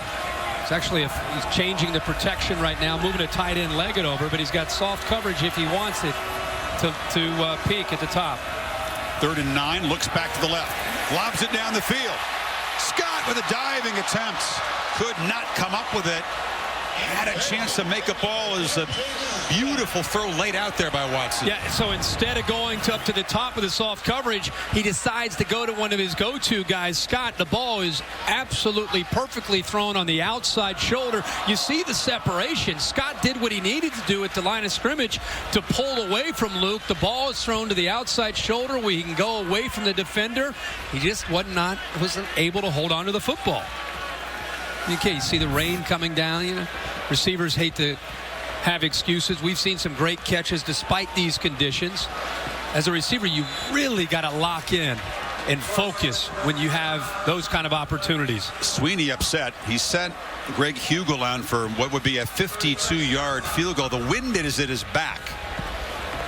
It's actually he's changing the protection right now, moving a tight end Leggett over, but he's got soft coverage if he wants it to peak at the top. 3rd and 9, looks back to the left, lobs it down the field. Scott with a diving attempt, could not come up with it. Had a chance to make a ball. Is a beautiful throw laid out there by Watson. Yeah, so instead of going up to the top of the soft coverage, he decides to go to one of his go-to guys, Scott. The ball is absolutely perfectly thrown on the outside shoulder. You see the separation. Scott did what he needed to do at the line of scrimmage to pull away from Luke. The ball is thrown to the outside shoulder where he can go away from the defender. He just wasn't able to hold on to the football. Okay, you see the rain coming down. You know, receivers hate to have excuses. We've seen some great catches despite these conditions. As a receiver, you really got to lock in and focus when you have those kind of opportunities. Swinney upset. He sent Greg Hugel on for what would be a 52-yard field goal. The wind is at his back.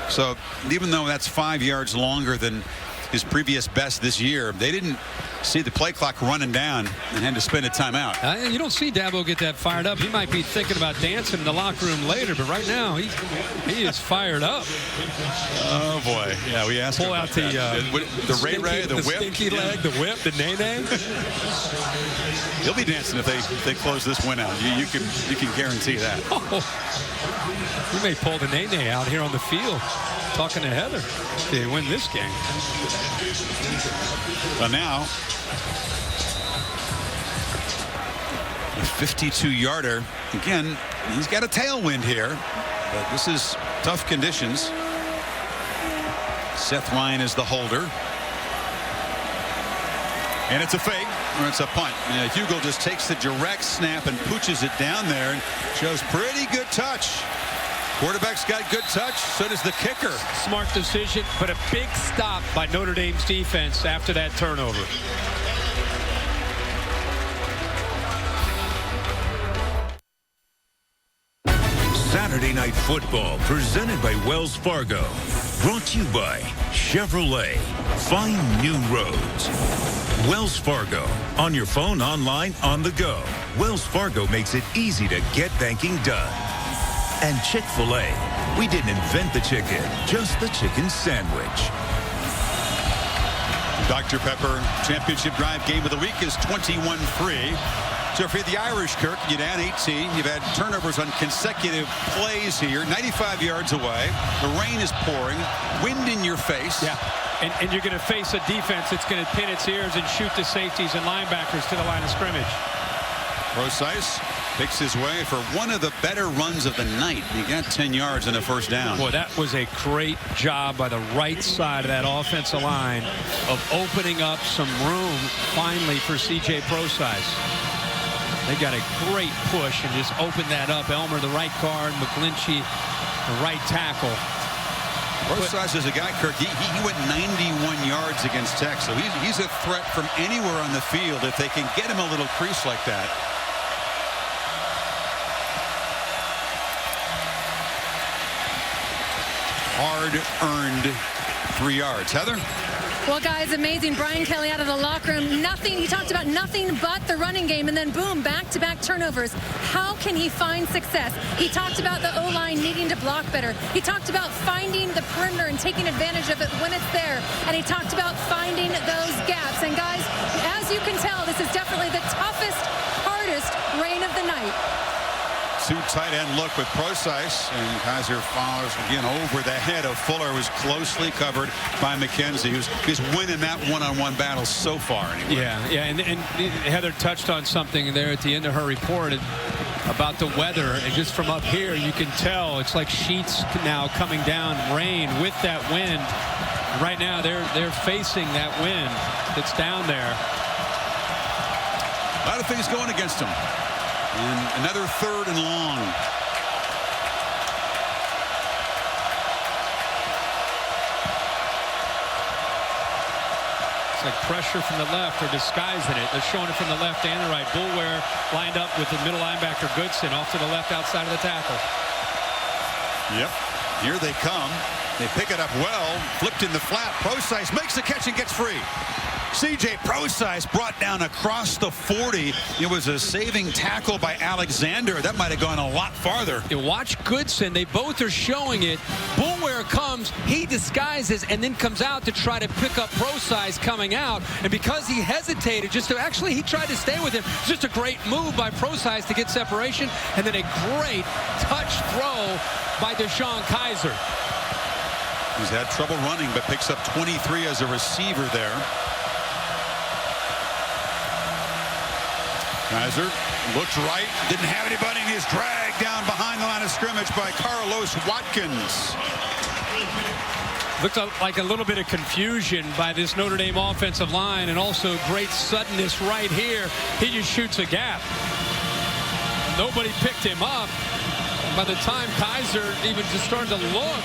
So even though that's 5 yards longer than his previous best this year, they didn't see the play clock running down and had to spend a timeout. You don't see Dabo get that fired up. He might be thinking about dancing in the locker room later, but right now he is fired up. Oh boy, yeah, we asked. Pull out the Ray, the whip, stinky leg, the whip, the nay-nay. He'll be dancing if they close this win out. You can guarantee that. Oh, he may pull the nay-nay out here on the field. Talking to Heather, they win this game. But now, a 52-yarder. Again, he's got a tailwind here, but this is tough conditions. Seth Ryan is the holder. And it's a fake, or it's a punt. Hugo just takes the direct snap and pooches it down there and shows pretty good touch. Quarterback's got good touch, so does the kicker. Smart decision, but a big stop by Notre Dame's defense after that turnover. Saturday Night Football, presented by Wells Fargo. Brought to you by Chevrolet. Find new roads. Wells Fargo. On your phone, online, on the go. Wells Fargo makes it easy to get banking done. And Chick-fil-A. We didn't invent the chicken, just the chicken sandwich. Dr. Pepper Championship Drive Game of the Week is 21-3. So if you're the Irish, Kirk, you're down 18. You've had turnovers on consecutive plays here. 95 yards away. The rain is pouring. Wind in your face. Yeah. And you're going to face a defense that's going to pin its ears and shoot the safeties and linebackers to the line of scrimmage. Rosice picks his way for one of the better runs of the night. He got 10 yards and a first down. Boy, that was a great job by the right side of that offensive line of opening up some room finally for C.J. Prosize. They got a great push and just opened that up. Elmer, the right guard, McGlinchey, the right tackle. Prosize is a guy, Kirk, he went 91 yards against Tech, so he's a threat from anywhere on the field if they can get him a little crease like that. Hard-earned 3 yards. Heather? Well, guys, amazing. Brian Kelly out of the locker room. Nothing. He talked about nothing but the running game, and then boom, back-to-back turnovers. How can he find success? He talked about the O-line needing to block better. He talked about finding the perimeter and taking advantage of it when it's there. And he talked about finding those gaps. And guys, as you can tell, this is definitely the toughest, hardest rain of the night. Two tight end look with Prosize, and Kaiser follows again over the head of Fuller, was closely covered by McKenzie, who's winning that one-on-one battle so far. Anyway. Yeah, and Heather touched on something there at the end of her report about the weather, and just from up here you can tell it's like sheets now coming down, rain with that wind. Right now they're facing that wind that's down there. A lot of things going against them. And another 3rd and long. It's like pressure from the left or disguising it. They're showing it from the left and the right. Bullware lined up with the middle linebacker Goodson off to the left outside of the tackle. Yep. Here they come. They pick it up well. Flipped in the flat. Prosize makes the catch and gets free. C.J. Prosize brought down across the 40. It was a saving tackle by Alexander. That might have gone a lot farther. You watch Goodson. They both are showing it. Bullware comes. He disguises and then comes out to try to pick up Prosize coming out. And because he hesitated, he tried to stay with him. It's just a great move by Prosize to get separation. And then a great touch throw by Deshaun Kaiser. He's had trouble running, but picks up 23 as a receiver there. Kaiser looks right, didn't have anybody, and he's dragged down behind the line of scrimmage by Carlos Watkins. Looked like a little bit of confusion by this Notre Dame offensive line, and also great suddenness right here. He just shoots a gap. Nobody picked him up. By the time Kaiser even just started to look,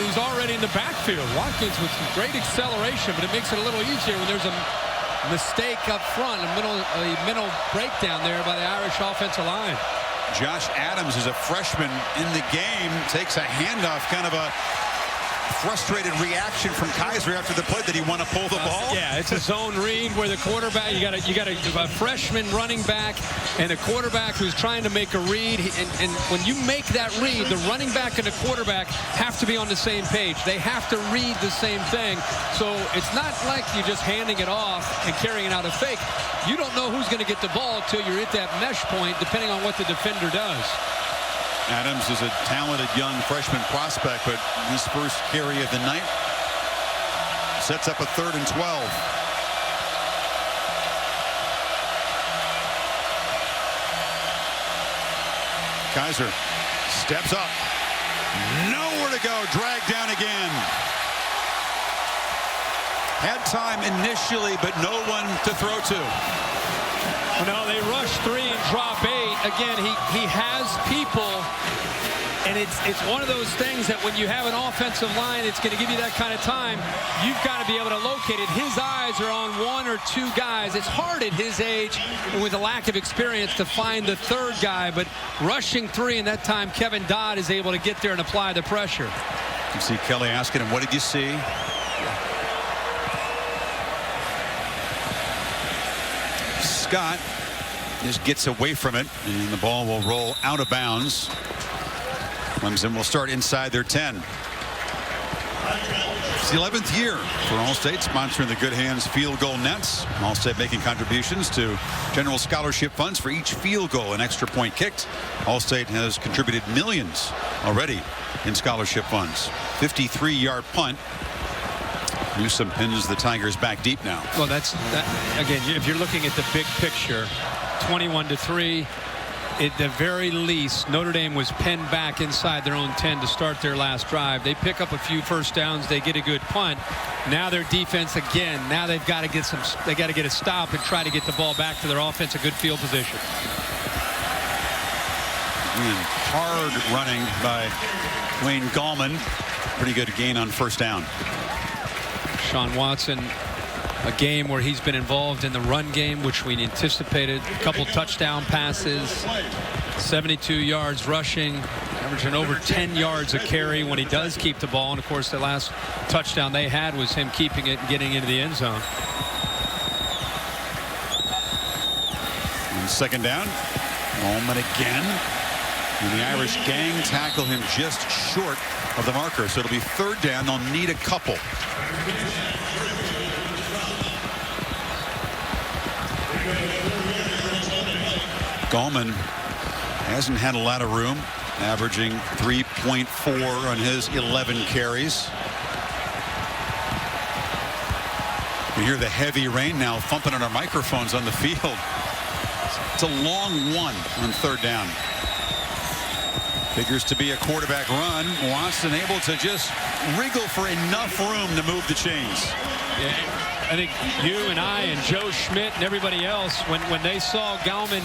he's already in the backfield. Watkins with some great acceleration, but it makes it a little easier when there's a mistake up front, a mental breakdown there by the Irish offensive line. Josh Adams is a freshman in the game, takes a handoff, kind of a frustrated reaction from Kaiser after the play. Did he want to pull the ball? Yeah, it's a zone read where the quarterback, you got a freshman running back and a quarterback who's trying to make a read. And when you make that read, the running back and the quarterback have to be on the same page. They have to read the same thing. So it's not like you're just handing it off and carrying out a fake. You don't know who's going to get the ball until you're at that mesh point, depending on what the defender does. Adams is a talented young freshman prospect, but his first carry of the night sets up a 3rd and 12. Kaiser steps up. Nowhere to go. Dragged down again. had time initially, but no one to throw to. No, they rush 3 and drop 8. Again, he has people, and it's one of those things that when you have an offensive line, it's going to give you that kind of time. You've got to be able to locate it. His eyes are on 1 or 2 guys. It's hard at his age and with a lack of experience to find the third guy, but rushing 3, and that time Kevin Dodd is able to get there and apply the pressure. You see Kelly asking him, what did you see? Scott just gets away from it, and the ball will roll out of bounds. Clemson will start inside their 10. It's the 11th year for Allstate, sponsoring the Good Hands Field Goal Nets. Allstate making contributions to general scholarship funds for each field goal and extra point kicked. Allstate has contributed millions already in scholarship funds. 53-yard punt. Newsome pins the Tigers back deep now. Well, again, if you're looking at the big picture, 21-3. At the very least, Notre Dame was pinned back inside their own 10 to start their last drive. They pick up a few first downs. They get a good punt. Now their defense again. Now they've got to get They got to get a stop and try to get the ball back to their offense. A good field position. Hard running by Wayne Gallman. Pretty good gain on first down. Sean Watson, a game where he's been involved in the run game, which we anticipated. A couple touchdown passes, 72 yards rushing, averaging over 10 yards a carry when he does keep the ball. And of course, the last touchdown they had was him keeping it and getting into the end zone. And second down, Gallman again. And the Irish gang tackle him just short of the marker. So it'll be third down. They'll need a couple. Gallman hasn't had a lot of room, averaging 3.4 on his 11 carries. We hear the heavy rain now thumping on our microphones on the field. It's a long one on third down. Figures to be a quarterback run. Watson able to just wriggle for enough room to move the chains. Yeah, I think you and I and Joe Schmidt and everybody else, when they saw Gallman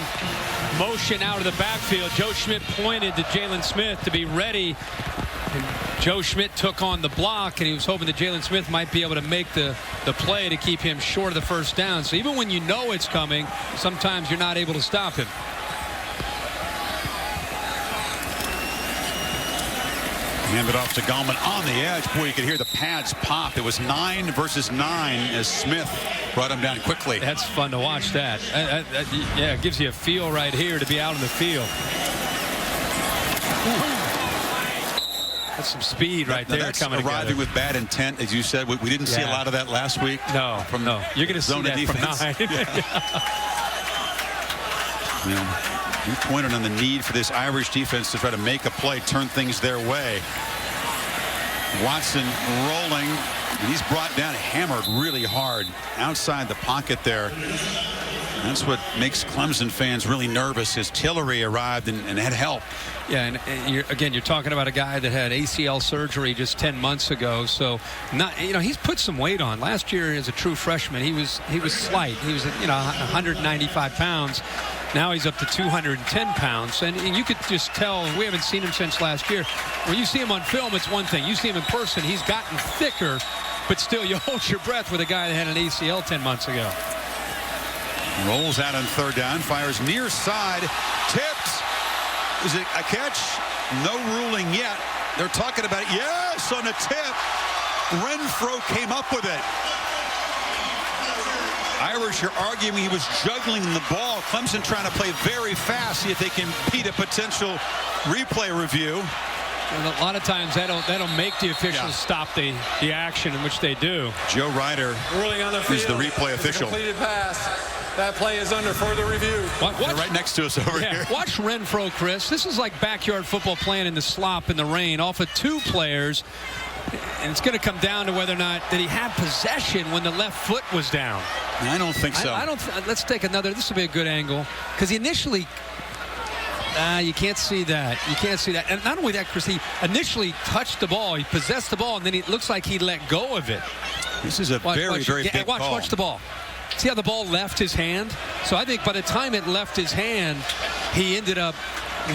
motion out of the backfield, Joe Schmidt pointed to Jalen Smith to be ready. And Joe Schmidt took on the block, and he was hoping that Jalen Smith might be able to make the play to keep him short of the first down. So even when you know it's coming, sometimes you're not able to stop him. Hand it off to Gallman on the edge. Boy, you could hear the pads pop. It was 9 versus 9 as Smith brought him down quickly. That's fun to watch that. Yeah, it gives you a feel right here to be out in the field. That's some speed right there coming together. Arriving with bad intent, as you said. We didn't see a lot of that last week. No, you're going to see that defense. From 9. Yeah. You pointed on the need for this Irish defense to try to make a play, turn things their way. Watson rolling, and he's brought down, hammered really hard outside the pocket there. That's what makes Clemson fans really nervous. As Tillery arrived and had help. Yeah, and you're talking about a guy that had ACL surgery just 10 months ago. So, he's put some weight on. Last year, as a true freshman, he was slight. He was 195 pounds. Now he's up to 210 pounds, and you could just tell. We haven't seen him since last year. When you see him on film, it's one thing. You see him in person, he's gotten thicker, but still, you hold your breath with a guy that had an ACL 10 months ago. Rolls out on third down, fires near side, tipped. Is it a catch? No ruling yet. They're talking about it. Yes, on a tip. Renfro came up with it. Irish are arguing he was juggling the ball. Clemson trying to play very fast, see if they can beat a potential replay review. And a lot of times that'll make the officials stop the action, in which they do. Joe Ryder is the replay official. Completed pass. That play is under further review. They're right next to us over here. Watch Renfro, Chris. This is like backyard football playing in the slop in the rain off of 2 players. And it's going to come down to whether or not did he have possession when the left foot was down. I don't think so. Let's take another. This will be a good angle because he initially. You can't see that. You can't see that. And not only that, Chris, he initially touched the ball. He possessed the ball, and then it looks like he let go of it. This is a very big ball. Watch the ball. See how the ball left his hand? So I think by the time it left his hand, he ended up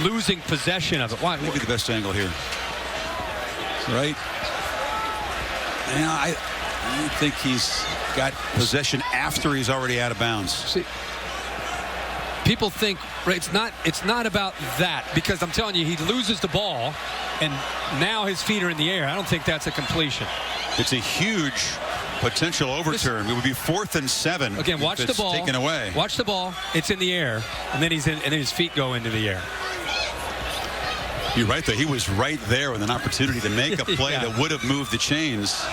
losing possession of it. Why? Maybe the best angle here. Right? Yeah, I think he's got possession after he's already out of bounds. See, people think it's not about that, because I'm telling you, he loses the ball and now his feet are in the air. I don't think that's a completion. It's a huge potential overturn. It would be 4th and 7. Again, watch the ball. Taken away. Watch the ball. It's in the air, and then his feet go into the air. You're right, though. He was right there with an opportunity to make a play that would have moved the chains.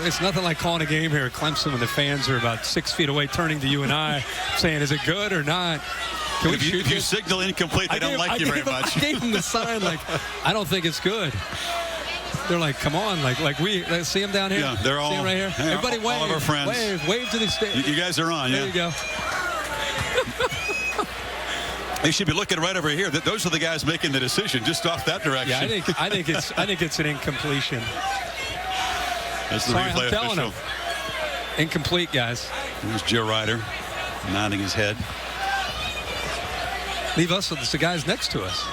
It's nothing like calling a game here at Clemson when the fans are about 6 feet away, turning to you and I, saying, "Is it good or not?" Can we shoot if you signal incomplete, they don't like you very much. I gave them the sign, like, I don't think it's good. They're like, come on, let's see him down here. Yeah, they're all see him right here. Yeah, everybody wave. All of our friends. Wave to the stage. You guys are on. There you go. They should be looking right over here. Those are the guys making the decision, just off that direction. Yeah, I think it's an incompletion. That's the Sorry, replay I'm telling official. him. Incomplete, guys. There's Joe Ryder nodding his head. Leave us with the guys next to us.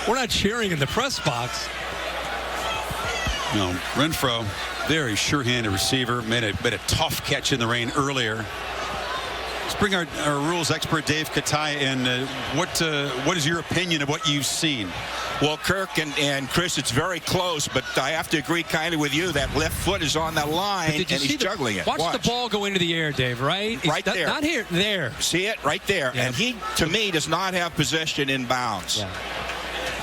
We're not cheering in the press box. No, Renfro, very sure-handed receiver, made a tough catch in the rain earlier. Let's bring our rules expert Dave Katai in. What is your opinion of what you've seen? Well, Kirk and Chris, it's very close, but I have to agree kindly with you. That left foot is on the line, and he's juggling it. Watch the ball go into the air, Dave, right? Right there. Not here, there. See it? Right there. Yeah. And he, to me, does not have possession in bounds. Yeah.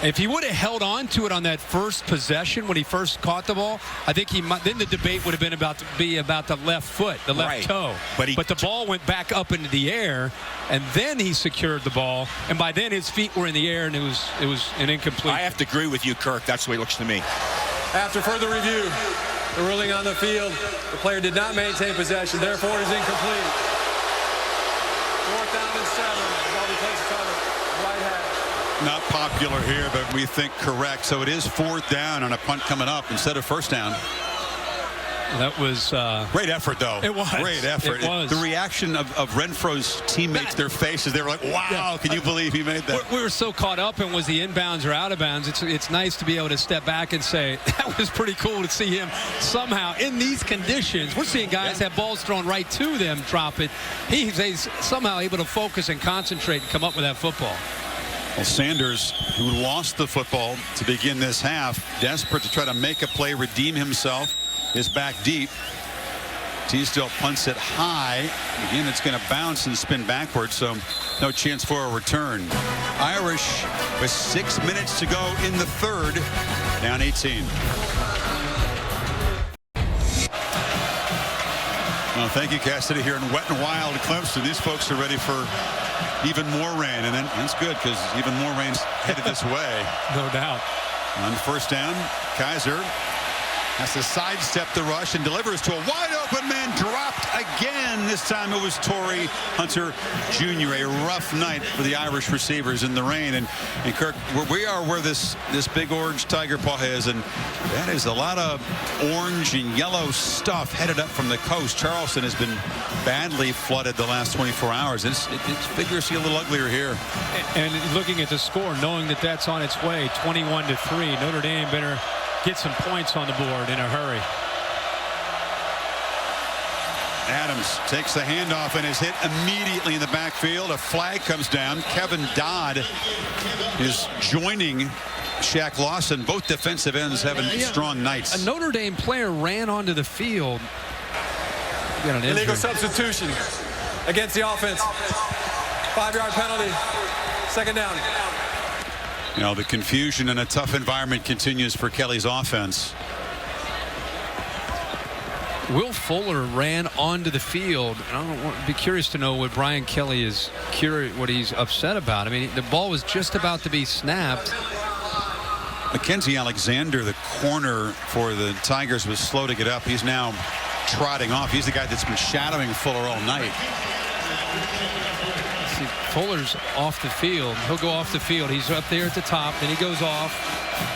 If he would have held on to it on that first possession when he first caught the ball, I think then the debate would have been about the left foot, the left toe. But the ball went back up into the air, and then he secured the ball, and by then his feet were in the air, and it was an incomplete. I have to agree with you, Kirk. That's the way it looks to me. After further review, the ruling on the field, the player did not maintain possession, therefore it is incomplete. 4th down and 7. Bobby places on the right hand. Not popular here, but we think correct. So it is 4th down on a punt coming up instead of 1st down. That was great effort, though. It was great effort. It was. The reaction of Renfro's teammates, their faces, they were like, "Wow, can you believe he made that?" We were so caught up in was the inbounds or out of bounds. It's nice to be able to step back and say that was pretty cool to see him somehow in these conditions. We're seeing guys have balls thrown right to them, drop it. He's somehow able to focus and concentrate and come up with that football. Well, Sanders, who lost the football to begin this half, desperate to try to make a play, redeem himself, is back deep. Teasdale punts it high. Again, it's going to bounce and spin backwards, so no chance for a return. Irish with 6 minutes to go in the third, down 18. Well, thank you, Cassidy, here in wet and wild Clemson. These folks are ready for even more rain, and then that's good because even more rain's headed this way. No doubt. On 1st down, Kaiser has to sidestep the rush and delivers to a wide open man, dropped again. This time it was Torrey Hunter Jr. A rough night for the Irish receivers in the rain. And Kirk, we are where this big orange tiger paw is, and that is a lot of orange and yellow stuff headed up from the coast. Charleston has been badly flooded the last 24 hours. It's figures to get a little uglier here. And looking at the score, knowing that that's on its way, 21-3, Notre Dame better get some points on the board in a hurry. Adams takes the handoff and is hit immediately in the backfield. A flag comes down. Kevin Dodd is joining Shaq Lawson. Both defensive ends having strong nights. A Notre Dame player ran onto the field. Got an illegal substitution against the offense. 5-yard penalty. 2nd down. You know, the confusion in a tough environment continues for Kelly's offense. Will Fuller ran onto the field, and I'd be curious to know what Brian Kelly is what he's upset about. I mean, the ball was just about to be snapped. Mackenzie Alexander, the corner for the Tigers, was slow to get up. He's now trotting off. He's the guy that's been shadowing Fuller all night. Fuller's off the field. He'll go off the field. He's up there at the top. Then he goes off.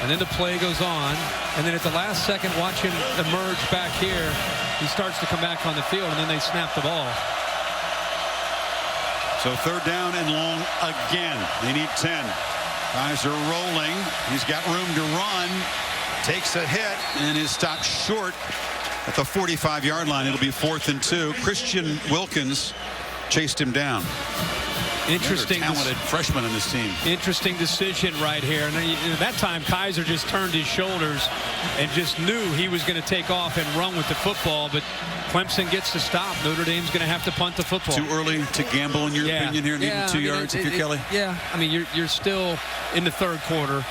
And then the play goes on. And then at the last second, watch him emerge back here. He starts to come back on the field, and then they snap the ball. So third down and long again. They need 10. Guys are rolling. He's got room to run. Takes a hit and is stopped short at the 45-yard line. It'll be 4th and 2. Christian Wilkins chased him down. Interesting. Talented freshman on this team. Interesting decision right here. And at that time, Kaiser just turned his shoulders and just knew he was going to take off and run with the football. But Clemson gets to stop. Notre Dame's going to have to punt the football. Too early to gamble, in your opinion, here, needing 2 yards if you're Kelly? Yeah. I mean, you're still in the third quarter.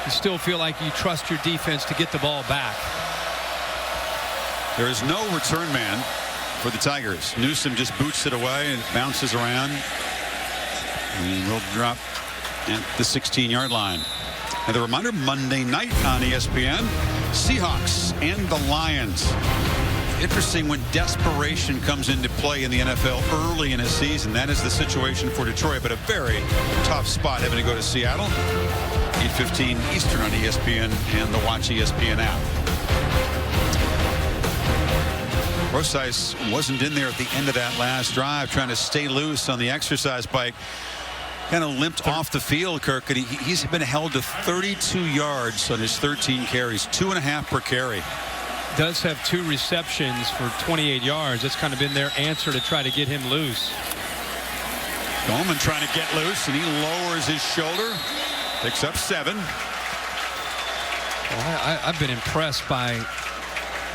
You still feel like you trust your defense to get the ball back. There is no return man for the Tigers. Newsom just boots it away and bounces around. And will drop at the 16-yard line. And the reminder, Monday night on ESPN, Seahawks and the Lions. Interesting when desperation comes into play in the NFL early in a season. That is the situation for Detroit, but a very tough spot having to go to Seattle. 8:15 Eastern on ESPN and the Watch ESPN app. Rosize wasn't in there at the end of that last drive, trying to stay loose on the exercise bike. Kind of limped off the field, Kirk, and he's been held to 32 yards on his 13 carries, 2.5 per carry. Does have 2 receptions for 28 yards. That's kind of been their answer to try to get him loose. Goldman trying to get loose, and he lowers his shoulder. Picks up 7. Well, I've been impressed by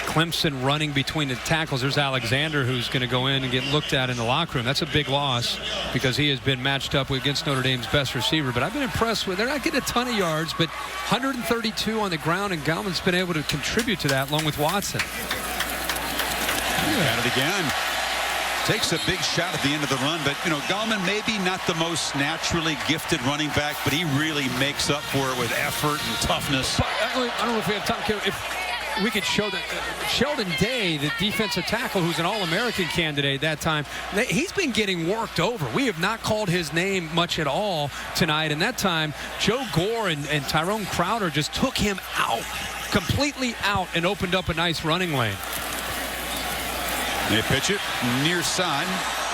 Clemson running between the tackles. There's Alexander, who's going to go in and get looked at in the locker room. That's a big loss because he has been matched up against Notre Dame's best receiver. But I've been impressed with, they're not getting a ton of yards, but 132 on the ground, and Gallman's been able to contribute to that along with Watson. At it again. Takes a big shot at the end of the run, but Gallman maybe not the most naturally gifted running back, but he really makes up for it with effort and toughness. But I don't know if we have time. If we could show that Sheldon Day, the defensive tackle, who's an All-American candidate at that time, he's been getting worked over. We have not called his name much at all tonight. And that time, Joe Gore and Tyrone Crowder just took him out, completely out, and opened up a nice running lane. They pitch it near side.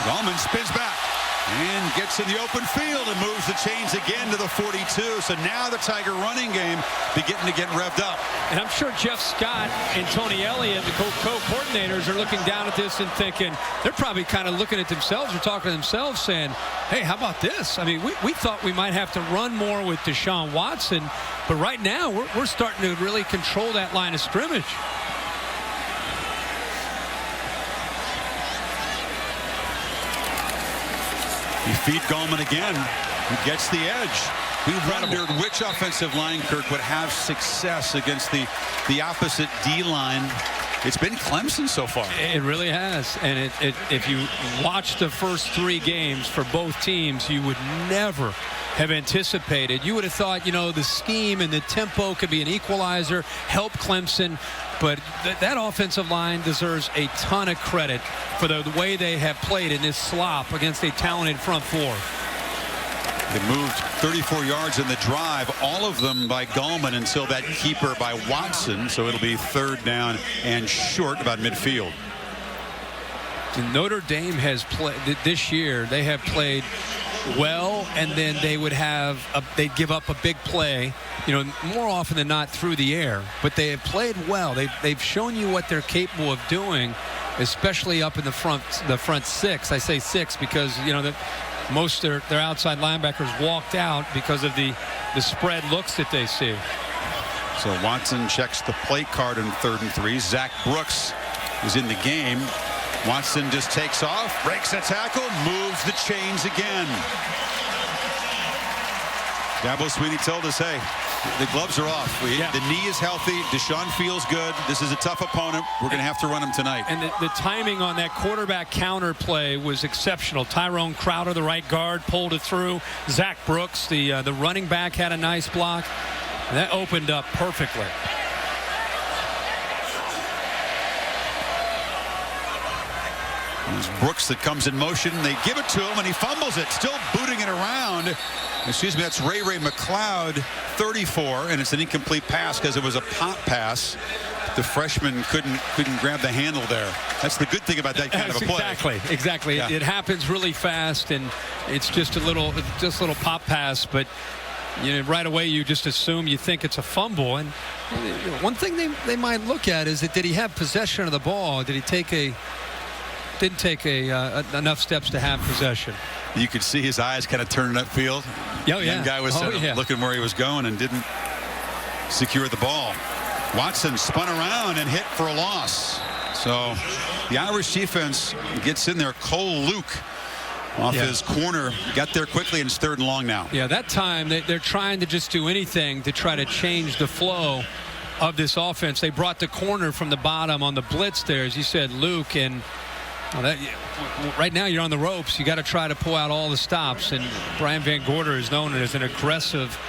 Gallman spins back and gets in the open field and moves the chains again to the 42. So now the Tiger running game beginning to get revved up. And I'm sure Jeff Scott and Tony Elliott, the co-coordinators, are looking down at this and thinking, they're probably kind of looking at themselves or talking to themselves saying, hey, how about this? I mean, we thought we might have to run more with Deshaun Watson, but right now we're starting to really control that line of scrimmage. You feed Gallman again, who gets the edge. We wondered which offensive line, Kirk, would have success against the opposite D-line. It's been Clemson so far. It really has. And if you watch the first 3 games for both teams, you would never have anticipated. You would have thought, the scheme and the tempo could be an equalizer, help Clemson. But that offensive line deserves a ton of credit for the way they have played in this slop against a talented front 4. They moved 34 yards in the drive, all of them by Gallman until that keeper by Watson. So it'll be 3rd down and short about midfield. Notre Dame has played this year. They have played well, and then they'd give up a big play, more often than not through the air. But they have played well. They've shown you what they're capable of doing, especially up in the front 6. I say 6 because most of their outside linebackers walked out because of the spread looks that they see. So Watson checks the play card in 3rd and 3. Zach Brooks is in the game. Watson just takes off, breaks a tackle, moves the chains again. Dabo Swinney told us, hey, the gloves are off. The knee is healthy. Deshaun feels good. This is a tough opponent. We're going to have to run him tonight. And the timing on that quarterback counter play was exceptional. Tyrone Crowder, the right guard, pulled it through. Zach Brooks, the running back, had a nice block. And that opened up perfectly. It's Brooks that comes in motion. They give it to him, and he fumbles it, still booting it around. Excuse me, that's Ray McLeod, 34, and it's an incomplete pass because it was a pop pass. The freshman couldn't grab the handle there. That's the good thing about that kind of a play. Exactly. Yeah. It happens really fast, and it's just a little pop pass, but right away you just assume, you think it's a fumble. And one thing they might look at is that, did he have possession of the ball? Did he didn't take enough steps to have possession? You could see his eyes kind of turning upfield. Oh, yeah. The guy was looking where he was going and didn't secure the ball. Watson spun around and hit for a loss. So the Irish defense gets in there. Cole Luke off his corner, got there quickly, and it's 3rd and long now. Yeah, that time they're trying to just do anything to try to change the flow of this offense. They brought the corner from the bottom on the blitz there, as you said, Luke, and right now you're on the ropes. You got to try to pull out all the stops, and Brian Van Gorder is known as an aggressive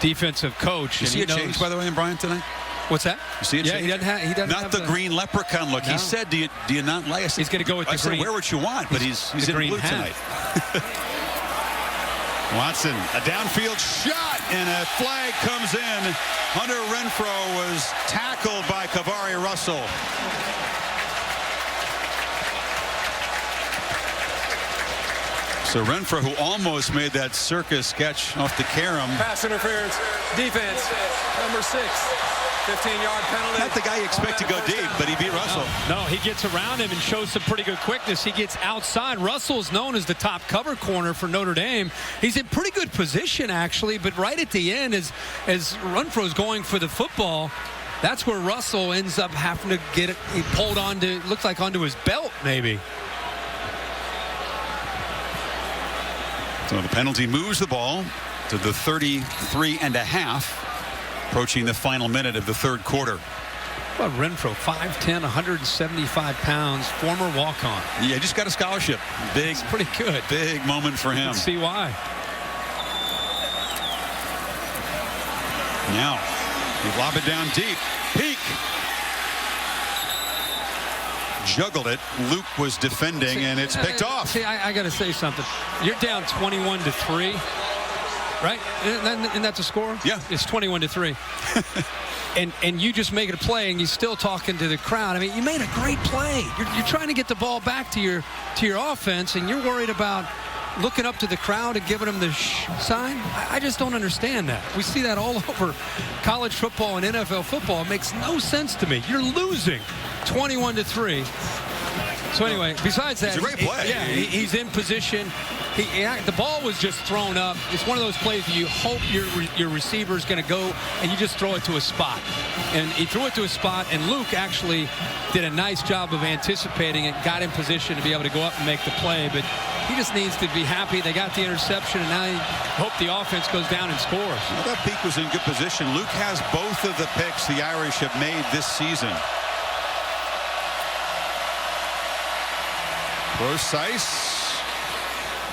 defensive coach. You see a change, by the way, in Brian tonight? What's that? You see a change? He doesn't not have the green leprechaun look. No. He said, do you not like us? He's going to go with the green. Wear what you want, but he's in blue tonight. Watson, a downfield shot, and a flag comes in. Hunter Renfrow was tackled by Kavari Russell. So Renfrow, who almost made that circus catch off the carom. Pass interference. Defense. Number 6. 15-yard penalty. Not the guy you expect to go deep, but he beat Russell. No, he gets around him and shows some pretty good quickness. He gets outside. Russell is known as the top cover corner for Notre Dame. He's in pretty good position, actually, but right at the end, as Renfrow's going for the football, that's where Russell ends up having to get it. He pulled onto, looks like onto his belt, maybe. So the penalty moves the ball to the 33.5, approaching the final minute of the 3rd quarter. Well, Renfrow, 5'10", 175 pounds, former walk-on. Yeah, just got a scholarship. Big, pretty good. Big moment for him. Let's see why. Now, you lob it down deep. Peak. Juggled it. Luke was defending, and it's picked off. See, I got to say something. You're down 21-3, right? Isn't that the score? Yeah. It's 21-3. and you just make it a play, and you're still talking to the crowd. I mean, you made a great play. You're trying to get the ball back to your offense, and you're worried about looking up to the crowd and giving them the sign. I just don't understand that. We see that all over college football and NFL football. It makes no sense to me. You're losing 21-3. So anyway, besides that, it's a great play. He's in position. The ball was just thrown up. It's one of those plays where you hope your receiver is going to go and you just throw it to a spot. And he threw it to a spot, and Luke actually did a nice job of anticipating it, got in position to be able to go up and make the play. But he just needs to be happy they got the interception, and now he hope the offense goes down and scores. Well, that Peak was in good position. Luke has both of the picks the Irish have made this season. Procise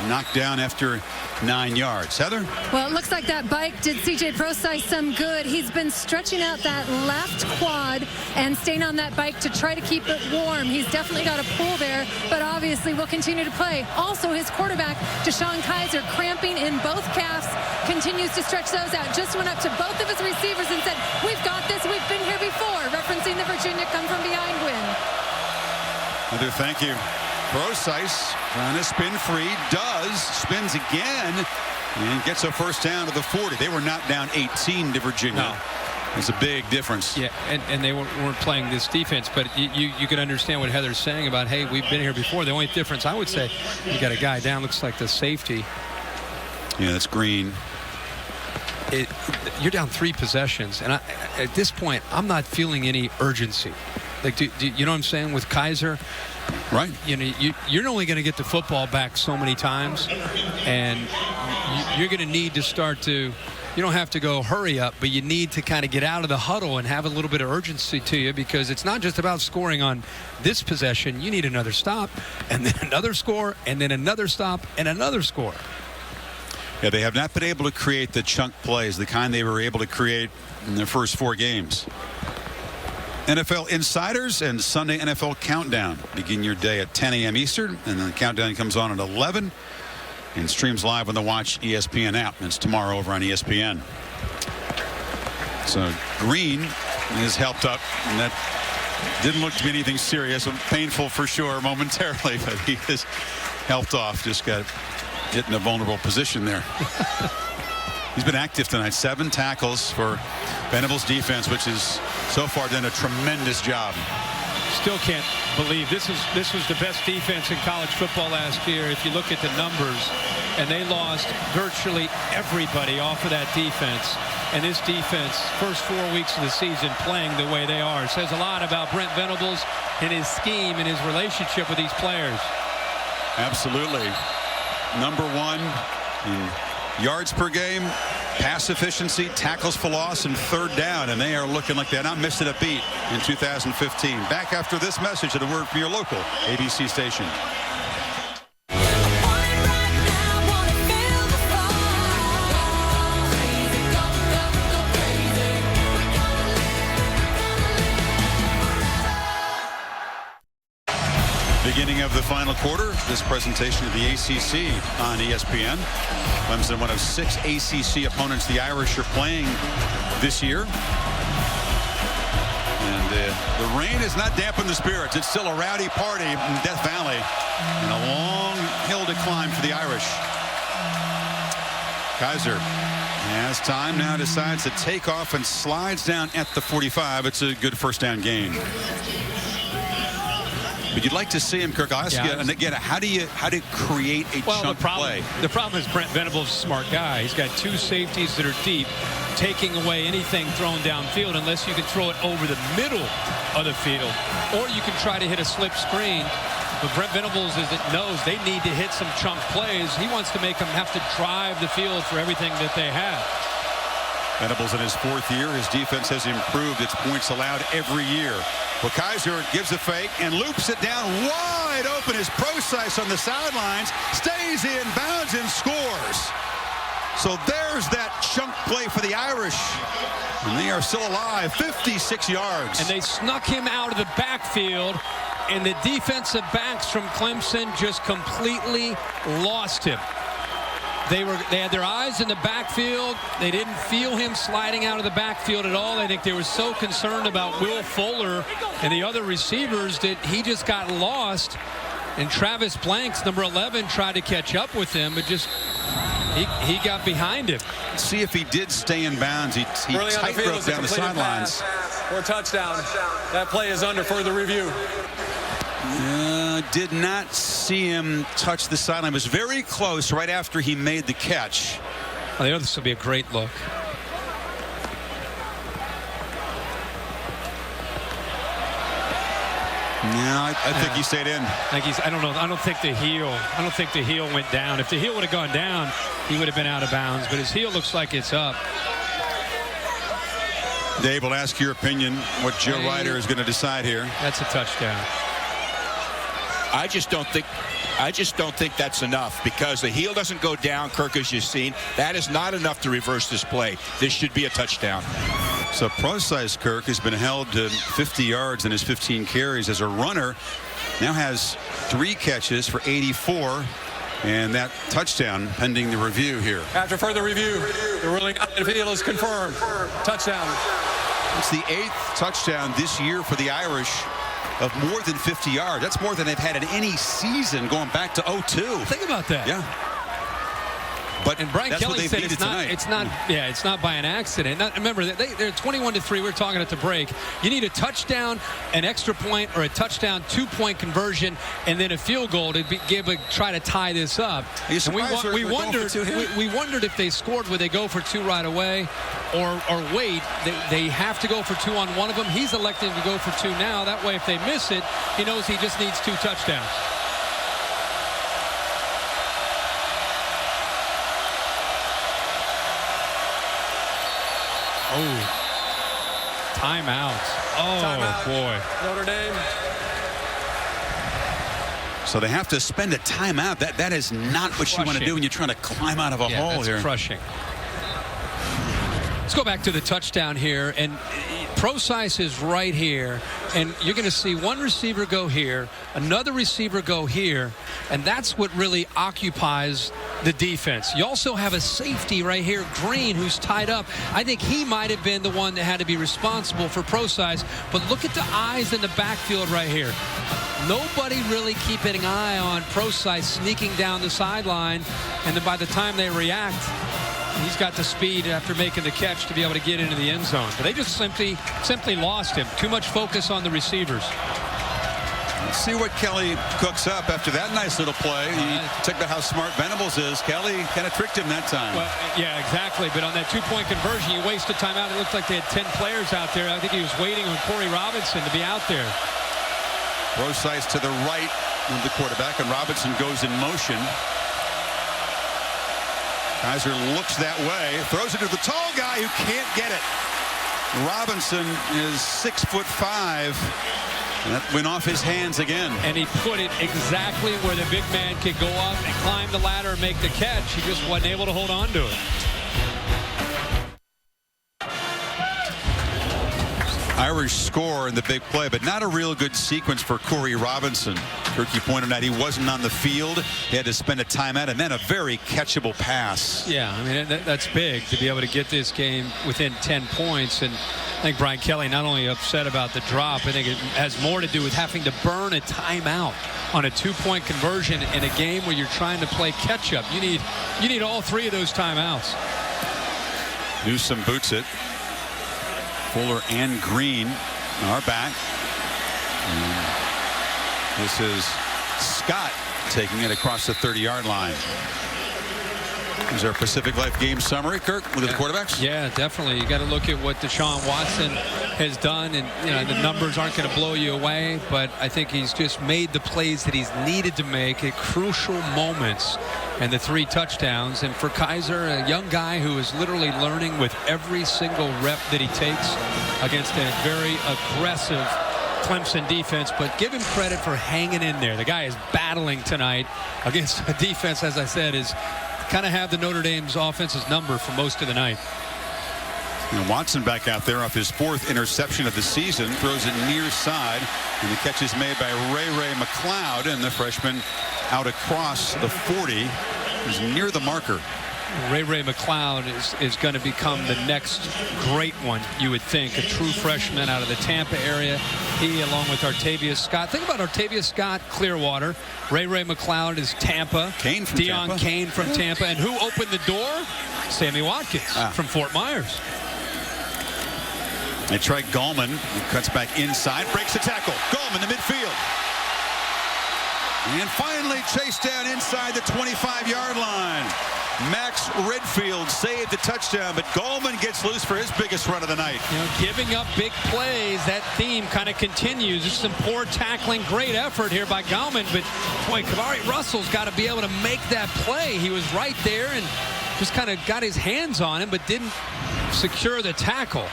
knocked down after 9 yards. Heather? Well, it looks like that bike did C.J. Procise some good. He's been stretching out that left quad and staying on that bike to try to keep it warm. He's definitely got a pull there, but obviously will continue to play. Also, his quarterback, Deshaun Kaiser, cramping in both calves, continues to stretch those out. Just went up to both of his receivers and said, "We've got this. We've been here before," referencing the Virginia come-from-behind win. Heather, thank you. Procise trying to spin free, spins again, and gets a first down to the 40. They were not down 18 to Virginia. No. It's a big difference. Yeah, and they weren't playing this defense, but you can understand what Heather's saying about, hey, we've been here before. The only difference, I would say, you got a guy down, looks like the safety. Yeah, that's Green. You're down 3 possessions, and at this point, I'm not feeling any urgency. Like, you know what I'm saying with Kaiser? Right. You know, you're only going to get the football back so many times, and you're going to need to start to. You don't have to go hurry up, but you need to kind of get out of the huddle and have a little bit of urgency to you, because it's not just about scoring on this possession. You need another stop, and then another score, and then another stop, and another score. Yeah, they have not been able to create the chunk plays, the kind they were able to create in their first 4 games. NFL Insiders and Sunday NFL Countdown. Begin your day at 10 a.m. Eastern, and then the countdown comes on at 11 and streams live on the Watch ESPN app. And it's tomorrow over on ESPN. So Green is helped up, and that didn't look to be anything serious. Painful for sure momentarily, but he is helped off. Just got hit in a vulnerable position there. He's been active tonight. 7 tackles for Venables' defense, which has so far done a tremendous job. Still can't believe this was the best defense in college football last year. If you look at the numbers, and they lost virtually everybody off of that defense. And this defense, first 4 weeks of the season, playing the way they are, says a lot about Brent Venables and his scheme and his relationship with these players. Absolutely. Number 1 in yards per game, pass efficiency, tackles for loss, and third down. And they are looking like they're not missing a beat in 2015. Back after this message and a word from your local ABC station. Beginning of the final quarter, this presentation of the ACC on ESPN. Clemson, one of 6 ACC opponents the Irish are playing this year. And the rain has not dampened the spirits. It's still a rowdy party in Death Valley. And a long hill to climb for the Irish. Kaiser has time now, decides to take off and slides down at the 45. It's a good first down gain. But you'd like to see him, Kirk. I'll ask you, and again, how do you create a chunk play? The problem is Brent Venables is a smart guy. He's got 2 safeties that are deep, taking away anything thrown downfield unless you can throw it over the middle of the field. Or you can try to hit a slip screen. But Brent Venables knows they need to hit some chunk plays. He wants to make them have to drive the field for everything that they have. Venables in his 4th year. His defense has improved its points allowed every year. Well, Kaiser gives a fake and loops it down wide open. Is Procise on the sidelines, stays in bounds and scores. So there's that chunk play for the Irish. And they are still alive, 56 yards. And they snuck him out of the backfield, and the defensive backs from Clemson just completely lost him. They had their eyes in the backfield. They didn't feel him sliding out of the backfield at all. I think they were so concerned about Will Fuller and the other receivers that he just got lost. And Travis Blanks, number 11, tried to catch up with him, but just he got behind him. See if he did stay in bounds. He tight-roped down the sidelines. For a touchdown. That play is under further review. Did not see him touch the sideline. Was very close right after he made the catch. Oh, this will be a great look. No, I think he stayed in. I don't know. I don't think the heel went down. If the heel would have gone down, he would have been out of bounds. But his heel looks like it's up. Dave, we'll ask your opinion what Joe Ryder is going to decide here. That's a touchdown. I just don't think that's enough, because the heel doesn't go down, Kirk, as you've seen. That is not enough to reverse this play. This should be a touchdown. So Procise, Kirk, has been held to 50 yards in his 15 carries as a runner. Now has 3 catches for 84. And that touchdown pending the review here. After further review, the ruling on the field is confirmed. Touchdown. It's the 8th touchdown this year for the Irish of more than 50 yards. That's more than they've had in any season going back to 02. Think about that. Yeah. But and Brian Kelly said it's not by an accident. Remember, they're 21-3. We were talking at the break. You need a touchdown, an extra point, or a touchdown 2-point conversion, and then a field goal to try to tie this up. And we wondered if they scored, would they go for 2 right away, or wait? They have to go for 2 on one of them. He's electing to go for 2 now. That way, if they miss it, he knows he just needs 2 touchdowns. Oh, timeout. Oh, timeout. Boy. Notre Dame. So they have to spend a timeout. That is not what you want to do when you're trying to climb out of a hole that's here. Crushing. Let's go back to the touchdown here. And Procise is right here, and you're going to see one receiver go here, another receiver go here, and that's what really occupies the defense. You also have a safety right here, Green, who's tied up. I think he might have been the one that had to be responsible for Procise, but look at the eyes in the backfield right here. Nobody really keeping an eye on Procise sneaking down the sideline, and then by the time they react, he's got the speed after making the catch to be able to get into the end zone. But they just simply lost him. Too much focus on the receivers. Let's see what Kelly cooks up after that nice little play. He talked about how smart Venables is. Kelly kind of tricked him that time. Well, yeah, exactly. But on that two-point conversion, you waste a timeout. It looked like they had 10 players out there. I think he was waiting on Corey Robinson to be out there. Procise to the right of the quarterback, and Robinson goes in motion. Kaiser looks that way, throws it to the tall guy who can't get it. Robinson is 6'5", and that went off his hands again. And he put it exactly where the big man could go up and climb the ladder and make the catch. He just wasn't able to hold on to it. Irish score in the big play, but not a real good sequence for Corey Robinson. Turkey pointed out he wasn't on the field. He had to spend a timeout, and then a very catchable pass. Yeah, I mean, that's big to be able to get this game within 10 points. And I think Brian Kelly not only upset about the drop, I think it has more to do with having to burn a timeout on a two-point conversion in a game where you're trying to play catch-up. You need all three of those timeouts. Newsome boots it. Fuller and Green are back. This is Scott taking it across the 30-yard line. Is our Pacific Life game summary, Kirk? Look at the quarterbacks. Yeah, definitely. You got to look at what Deshaun Watson has done, and the numbers aren't going to blow you away, but I think he's just made the plays that he's needed to make at crucial moments, and the 3 touchdowns. And for Kaiser, a young guy who is literally learning with every single rep that he takes against a very aggressive Clemson defense, but give him credit for hanging in there. The guy is battling tonight against a defense, as I said, is kind of have the Notre Dame's offense's number for most of the night. And Watson back out there off his 4th interception of the season, throws it near side, and the catch is made by Ray McLeod, and the freshman out across the 40 is near the marker. Ray McLeod is going to become the next great one, you would think. A true freshman out of the Tampa area. He, along with Artavius Scott. Think about Artavius Scott, Clearwater. Ray McLeod is Tampa. Kane from Deion Tampa. Kane from Tampa. And who opened the door? Sammy Watkins from Fort Myers. They try Gallman. He cuts back inside, breaks the tackle. Gallman, the midfield. And finally chased down inside the 25-yard line. Max Redfield saved the touchdown, but Gallman gets loose for his biggest run of the night. Giving up big plays, that theme kind of continues. There's some poor tackling, great effort here by Gallman, but boy, Kavari Russell's got to be able to make that play. He was right there and just kind of got his hands on him, but didn't secure the tackle.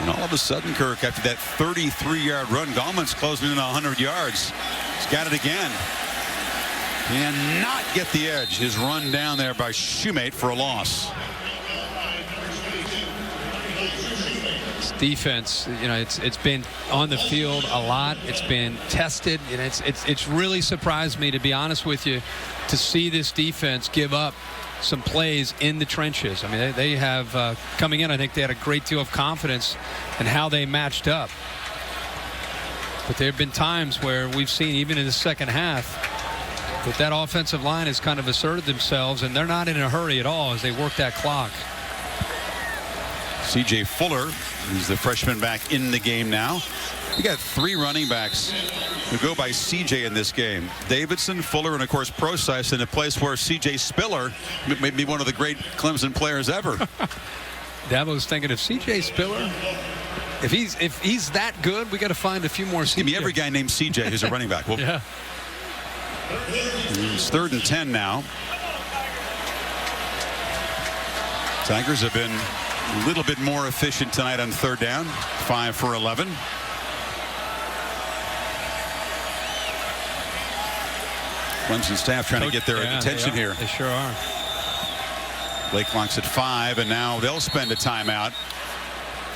And all of a sudden, Kirk, after that 33-yard run, Gallman's closing in on 100 yards. He's got it again. And not get the edge. His run down there by Shoemate for a loss. This defense, it's been on the field a lot. It's been tested, and it's really surprised me, to be honest with you, to see this defense give up some plays in the trenches. I mean, they have coming in. I think they had a great deal of confidence in how they matched up. But there have been times where we've seen, even in the second half, that offensive line has kind of asserted themselves, and they're not in a hurry at all as they work that clock. C.J. Fuller, he's the freshman back in the game now. We got 3 running backs who go by C.J. in this game. Davidson, Fuller, and of course Procise, in a place where C.J. Spiller may be one of the great Clemson players ever. Dabo's thinking of C.J. Spiller. If he's that good, we got to find a few more. Give me every guy named C.J. who's a running back. Well, yeah. It's 3rd and 10 now. Tigers have been a little bit more efficient tonight on 3rd down. 5 for 11. Clemson staff trying to get their attention here. They sure are. Blake locks at 5, and now they'll spend a timeout.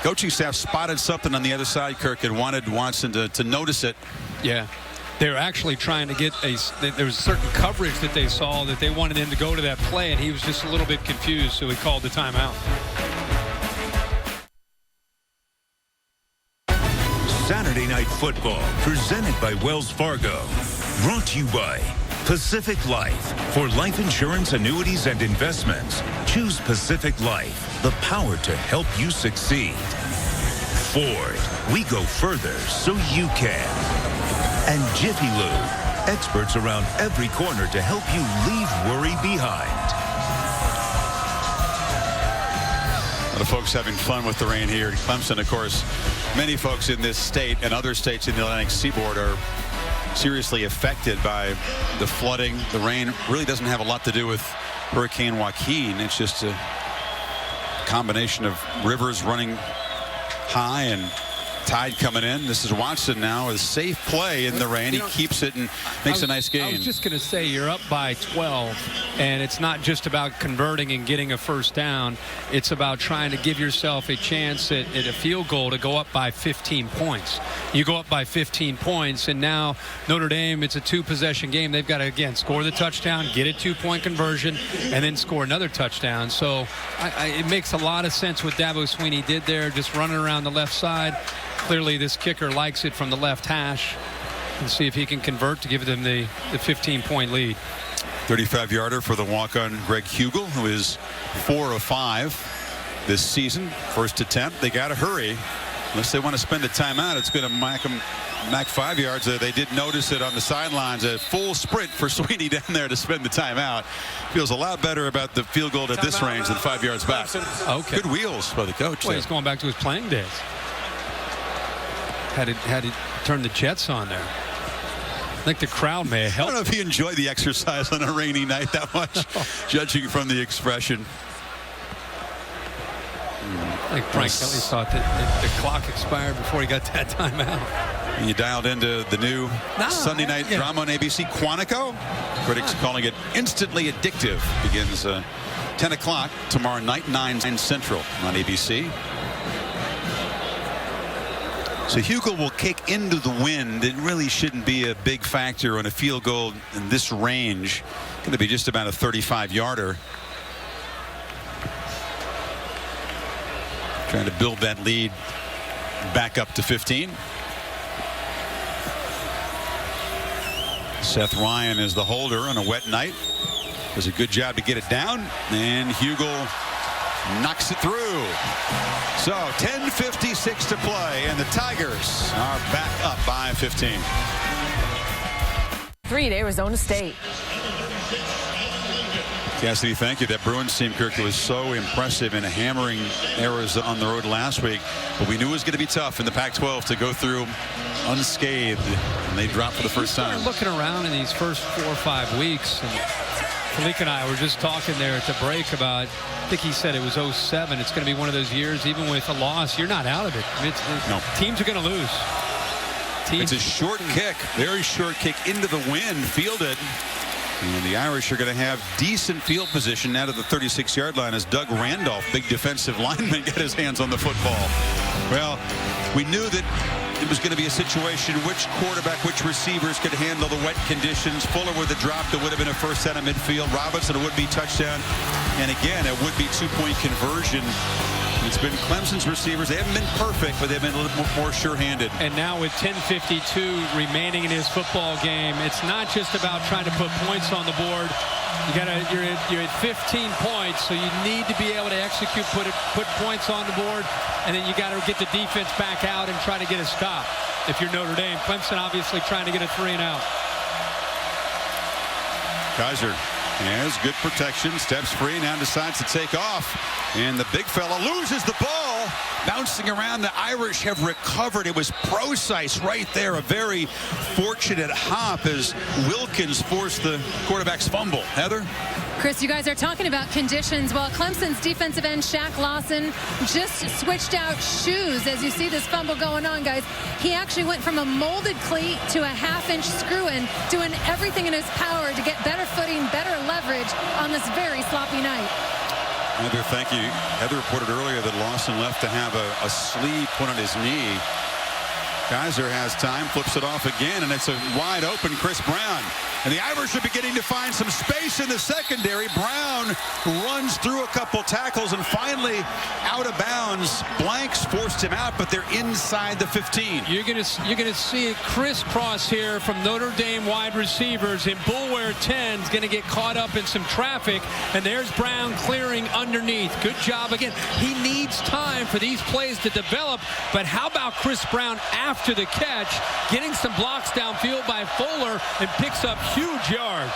coaching staff spotted something on the other side, Kirk, and wanted Watson to notice it. Yeah. They're actually trying to get there was certain coverage that they saw that they wanted him to go to that play, and he was just a little bit confused, so he called the timeout. Saturday Night Football, presented by Wells Fargo. Brought to you by Pacific Life. For life insurance, annuities, and investments, choose Pacific Life, the power to help you succeed. Ford, we go further so you can. And Jiffy Lube, experts around every corner to help you leave worry behind. A lot of folks having fun with the rain here in Clemson. Of course, many folks in this state and other states in the Atlantic Seaboard are seriously affected by the flooding. The rain really doesn't have a lot to do with Hurricane Joaquin. It's just a combination of rivers running high and tide coming in. This is Watson now, a safe play in the rain. He keeps it and makes a nice gain. I was just going to say, you're up by 12, and it's not just about converting and getting a first down. It's about trying to give yourself a chance at a field goal to go up by 15 points. You go up by 15 points, and now Notre Dame, it's a two-possession game. They've got to, again, score the touchdown, get a two-point conversion, and then score another touchdown. So it makes a lot of sense what Dabo Swinney did there, just running around the left side. Clearly, this kicker likes it from the left hash. And see if he can convert to give them the 15-point lead. 35-yarder for the walk-on Greg Hugel, who is 4 of 5 this season. First attempt. They got to hurry. Unless they want to spend a timeout, it's going to mac 5 yards. They did notice it on the sidelines. A full sprint for Swinney down there to spend the timeout. Feels a lot better about the field goal at this range than 5 yards back. Okay. Good wheels by the coach. Well, he's going back to his playing days. Had to turn the jets on there. I think the crowd may have helped. I don't know if he enjoyed the exercise on a rainy night that much, judging from the expression. I think Frank Kelly thought that the clock expired before he got that timeout. And you dialed into the new Sunday night drama on ABC, Quantico. Critics calling it instantly addictive. Begins 10 o'clock tomorrow night, 9 Central on ABC. So Hugel will kick into the wind. It really shouldn't be a big factor on a field goal in this range. Going to be just about a 35-yarder. Trying to build that lead back up to 15. Seth Ryan is the holder on a wet night. Does a good job to get it down. And Hugel knocks it through. So 10:56 to play, and the Tigers are back up by 15. 3 at Arizona State. Cassidy, thank you. That Bruins team, Kirk, was so impressive in hammering Arizona on the road last week. But we knew it was going to be tough in the Pac-12 to go through unscathed, and they dropped for the first time. We're looking around in these first 4 or 5 weeks, and Malik and I were just talking there at the break about, I think he said it was 07. It's going to be one of those years, even with a loss, you're not out of it. No. Teams are going to lose. It's a short kick, very short kick into the wind, fielded. And the Irish are going to have decent field position out of the 36-yard line as Doug Randolph, big defensive lineman, got his hands on the football. Well, we knew that it was going to be a situation which quarterback, which receivers could handle the wet conditions. Fuller with a drop that would have been a first down at midfield. Robinson, a would-be touchdown. And again, a would-be two-point conversion. It's been Clemson's receivers. They haven't been perfect, but they've been a little more sure-handed. And now with 10:52 remaining in his football game, it's not just about trying to put points on the board. You're at 15 points, so you need to be able to execute, put points on the board, and then you got to get the defense back out and try to get a stop. If you're Notre Dame, Clemson obviously trying to get a 3-and-out. Kaiser has good protection, steps free, now decides to take off. And the big fella loses the ball. Bouncing around, the Irish have recovered. It was precise right there. A very fortunate hop as Wilkins forced the quarterback's fumble. Heather? Chris, you guys are talking about conditions. Well, Clemson's defensive end, Shaq Lawson, just switched out shoes. As you see this fumble going on, guys, he actually went from a molded cleat to a half-inch screw-in, doing everything in his power to get better footing, better leverage on this very sloppy night. Heather, thank you. Heather reported earlier that Lawson left to have a sleeve put on his knee. Kaiser has time, flips it off again, and it's a wide open Chris Brown. And the Irish are beginning to find some space in the secondary. Brown runs through a couple tackles and finally out of bounds. Blanks forced him out, but they're inside the 15. You're gonna see a crisscross here from Notre Dame wide receivers, and Bullware 10 is gonna get caught up in some traffic, and there's Brown clearing underneath. Good job again. He needs time for these plays to develop, but how about Chris Brown after the catch, getting some blocks downfield by Fuller and picks up huge yards.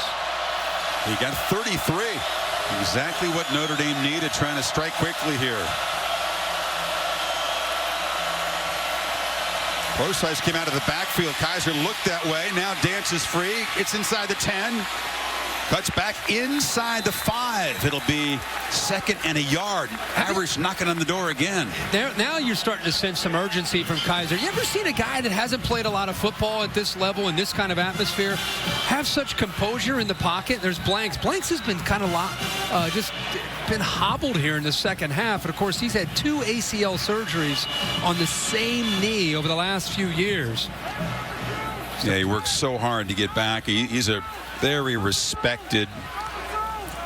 He got 33. Exactly what Notre Dame needed, trying to strike quickly here. Procise came out of the backfield. Kaiser looked that way. Now dances free. It's inside the 10. Cuts back inside the 5. It'll be 2nd and a yard. Irish knocking on the door again. Now you're starting to sense some urgency from Kaiser. You ever seen a guy that hasn't played a lot of football at this level in this kind of atmosphere have such composure in the pocket? There's Blanks. Blanks has been kind of just been hobbled here in the second half. And, of course, he's had 2 ACL surgeries on the same knee over the last few years. Yeah, he works so hard to get back. He's a very respected,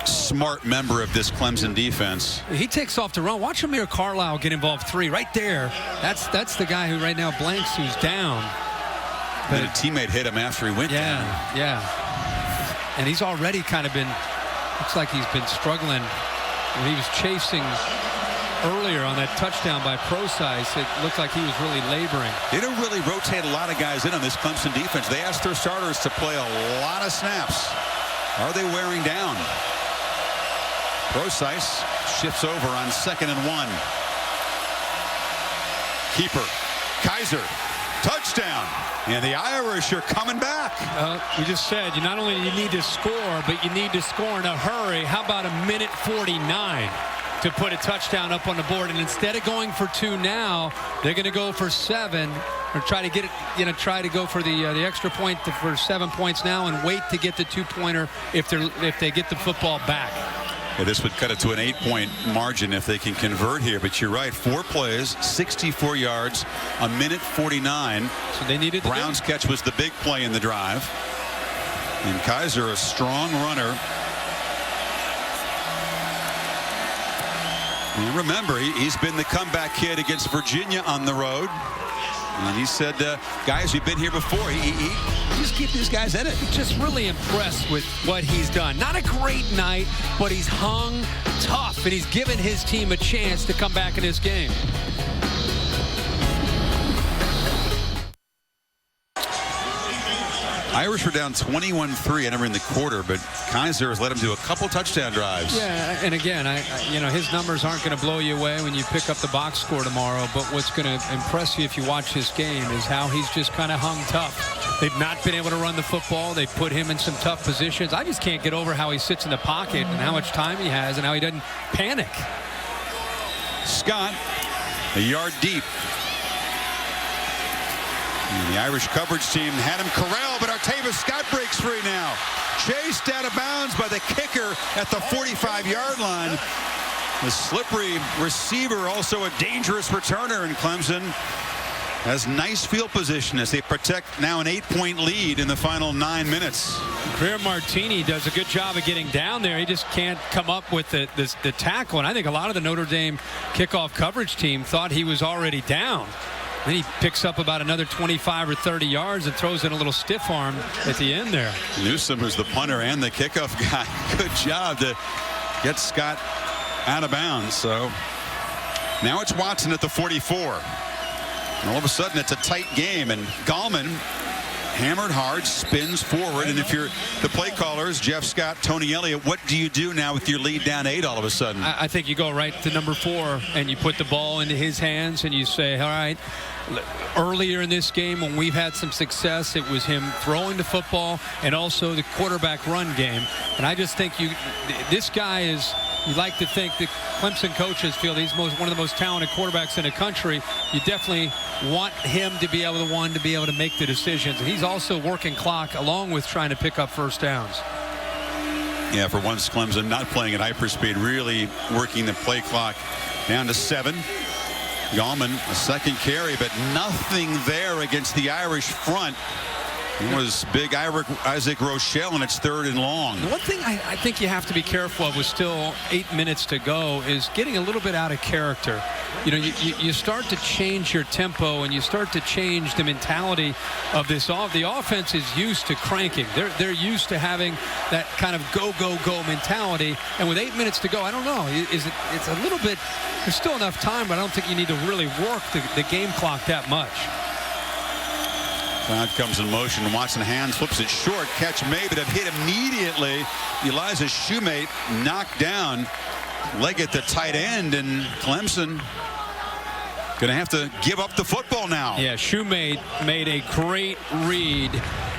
smart member of this Clemson defense. He takes off to run. Watch Amir Carlisle get involved 3 right there. That's the guy who right now Blanks, who's down. But a teammate hit him after he went down. Yeah. And he's already kind of been, looks like he's been struggling when he was chasing earlier on that touchdown by Procise. It looked like he was really laboring. They don't really rotate a lot of guys in on this Clemson defense. They asked their starters to play a lot of snaps. Are they wearing down? Procise shifts over on 2nd and 1. Keeper. Kaiser. Touchdown. And the Irish are coming back. We just said, you not only do you need to score, but you need to score in a hurry. How about a minute 49? To put a touchdown up on the board, and instead of going for 2 now, they're going to go for 7, or try to get it, try to go for the extra point for 7 points now, and wait to get the 2-pointer if they get the football back. Yeah, this would cut it to an 8-point margin if they can convert here. But you're right, 4 plays, 64 yards, a minute 49. So they needed Brown's catch was the big play in the drive, and Kaiser a strong runner. And remember, he's been the comeback kid against Virginia on the road. And he said, guys, we've been here before. He just keep these guys in it. Just really impressed with what he's done. Not a great night, but he's hung tough, and he's given his team a chance to come back in this game. Irish were down 21-3 entering the quarter, but Kaiser has let him do a couple touchdown drives. Yeah, and again, his numbers aren't going to blow you away when you pick up the box score tomorrow, but what's going to impress you if you watch this game is how he's just kind of hung tough. They've not been able to run the football. They've put him in some tough positions. I just can't get over how he sits in the pocket and how much time he has and how he doesn't panic. Scott, a yard deep. And the Irish coverage team had him corralled, but Artavis Scott breaks free now. Chased out of bounds by the kicker at the 45-yard line. The slippery receiver, also a dangerous returner, and Clemson has nice field position as they protect now an 8-point lead in the final 9 minutes. Greer Martini does a good job of getting down there. He just can't come up with the tackle, and I think a lot of the Notre Dame kickoff coverage team thought he was already down. Then he picks up about another 25 or 30 yards and throws in a little stiff arm at the end there. Newsom, who's the punter and the kickoff guy, good job to get Scott out of bounds. So now it's Watson at the 44. And all of a sudden it's a tight game, and Gallman hammered hard, spins forward, and if you're the play callers, Jeff Scott, Tony Elliott, what do you do now with your lead down 8 all of a sudden? I think you go right to number 4 and you put the ball into his hands and you say, all right, earlier in this game when we've had some success, it was him throwing the football and also the quarterback run game. And I just think this guy is, you like to think that Clemson coaches feel he's one of the most talented quarterbacks in the country. You definitely want him to be able to make the decisions. And he's also working clock along with trying to pick up first downs. Yeah, for once, Clemson not playing at hyperspeed, really working the play clock down to 7. Gallman, a second carry, but nothing there against the Irish front. It was big Isaac Rochelle, and it's 3rd and long. The one thing I think you have to be careful of with still 8 minutes to go is getting a little bit out of character. You know, you start to change your tempo and you start to change the mentality of this. The offense is used to cranking. They're used to having that kind of go mentality. And with 8 minutes to go, I don't know. It's a little bit. There's still enough time, but I don't think you need to really work the game clock that much. Cloud comes in motion. Watson hands, flips it short. Catch made, but it hit immediately. Eliza Shoemate knocked down. Leg at the tight end, and Clemson going to have to give up the football now. Yeah, Shoemate made a great read,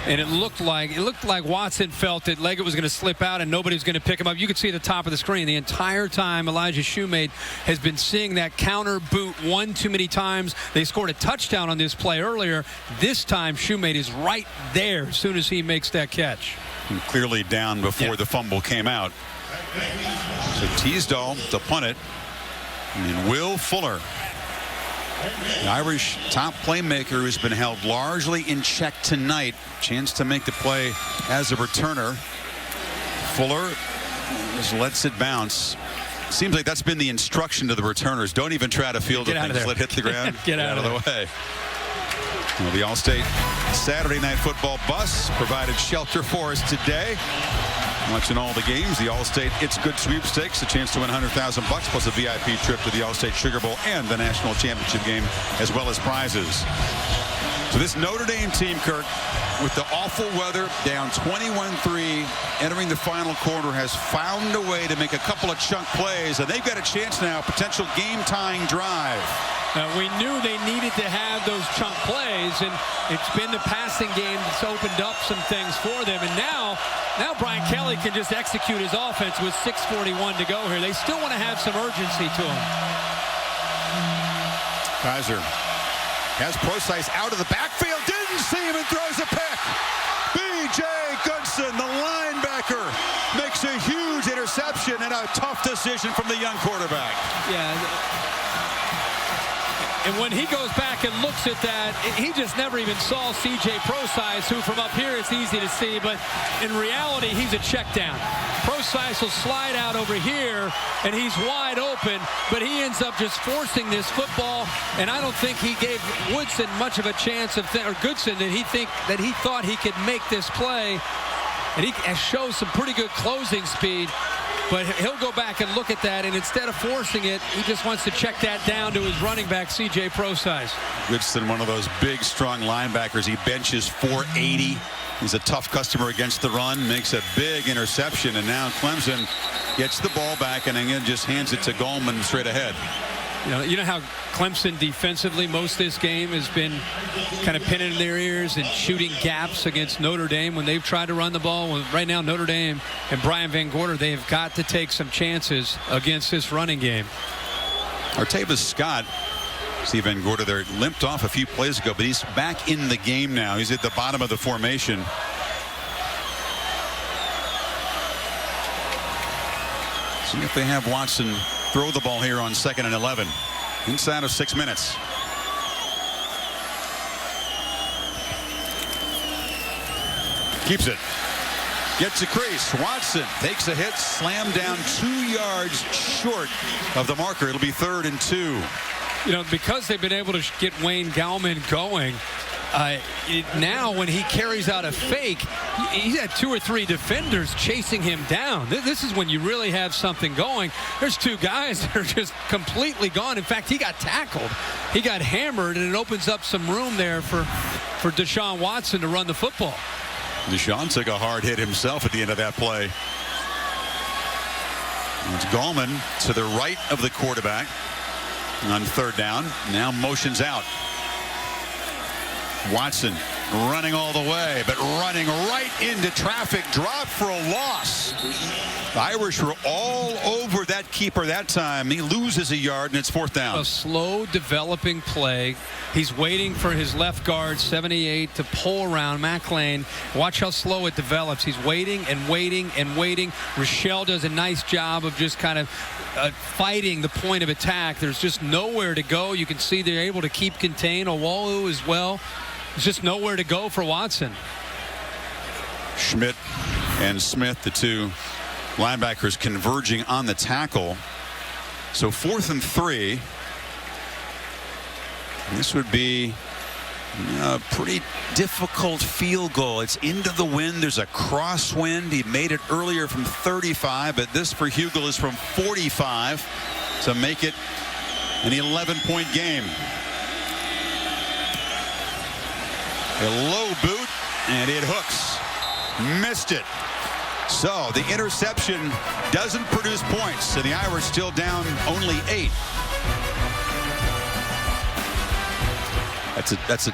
and it looked like Watson felt that Leggett was going to slip out and nobody was going to pick him up. You could see at the top of the screen the entire time Elijah Shoemate has been seeing that counter boot one too many times. They scored a touchdown on this play earlier. This time Shoemate is right there as soon as he makes that catch. And clearly down before the fumble came out. So Teasdale to punt it, and Will Fuller, the Irish top playmaker, who's been held largely in check tonight. Chance to make the play as a returner. Fuller just lets it bounce. Seems like that's been the instruction to the returners. Don't even try to field it and just let it hit the ground. Get out of the way. Well, the Allstate Saturday Night Football bus provided shelter for us today. Watching all the games, the Allstate It's Good sweepstakes, a chance to win $100,000 plus a VIP trip to the Allstate Sugar Bowl and the national championship game, as well as prizes. So this Notre Dame team, Kirk, with the awful weather, down 21-3, entering the final quarter, has found a way to make a couple of chunk plays, and they've got a chance now, potential game-tying drive. We knew they needed to have those chunk plays, and it's been the passing game that's opened up some things for them. And now Brian Kelly can just execute his offense with 6:41 to go here. They still want to have some urgency to him. Kaiser has Procise out of the backfield, didn't see him, and throws a pick. B.J. Goodson, the linebacker, makes a huge interception and a tough decision from the young quarterback. Yeah. And when he goes back and looks at that, he just never even saw C.J. Procise, who from up here it's easy to see, but in reality, he's a check down. Procise will slide out over here, and he's wide open, but he ends up just forcing this football, and I don't think he gave Woodson much of a chance of, or Goodson, that he thought he could make this play, and he shows some pretty good closing speed. But he'll go back and look at that, and instead of forcing it, he just wants to check that down to his running back, C.J. Procise. Goodson, one of those big, strong linebackers. He benches 480. He's a tough customer against the run, makes a big interception, and now Clemson gets the ball back and again just hands it to Gallman straight ahead. You know how Clemson defensively most of this game has been kind of pinning in their ears and shooting gaps against Notre Dame when they've tried to run the ball. Well, right now, Notre Dame and Brian Van Gorder, they have got to take some chances against this running game. Artavis Scott, Steve Van Gorder there, limped off a few plays ago, but he's back in the game now. He's at the bottom of the formation. See if they have Watson throw the ball here on 2nd and 11. Inside of 6 minutes. Keeps it. Gets a crease. Watson takes a hit, slammed down 2 yards short of the marker. It'll be 3rd and 2. You know, because they've been able to get Wayne Gallman going, now when he carries out a fake, he's had 2 or 3 defenders chasing him down. This is when you really have something going. There's 2 guys that are just completely gone. In fact, he got tackled. He got hammered, and it opens up some room there for Deshaun Watson to run the football. Deshaun took a hard hit himself at the end of that play. It's Gallman to the right of the quarterback on 3rd down. Now motions out. Watson running all the way, but running right into traffic, dropped for a loss. The Irish were all over that keeper that time. He loses a yard, and it's 4th down. A slow developing play. He's waiting for his left guard, 78, to pull around McLean. Watch how slow it develops. He's waiting and waiting and waiting. Rochelle does a nice job of just kind of fighting the point of attack. There's just nowhere to go. You can see they're able to keep contained. Owalu as well. There's just nowhere to go for Watson. Schmidt and Smith, the two linebackers, converging on the tackle. So 4th and 3. And this would be a pretty difficult field goal. It's into the wind. There's a crosswind. He made it earlier from 35, but this for Hugel is from 45 to make it an 11-point game. A low boot, and it hooks. Missed it. So the interception doesn't produce points, and the Irish still down only 8. That's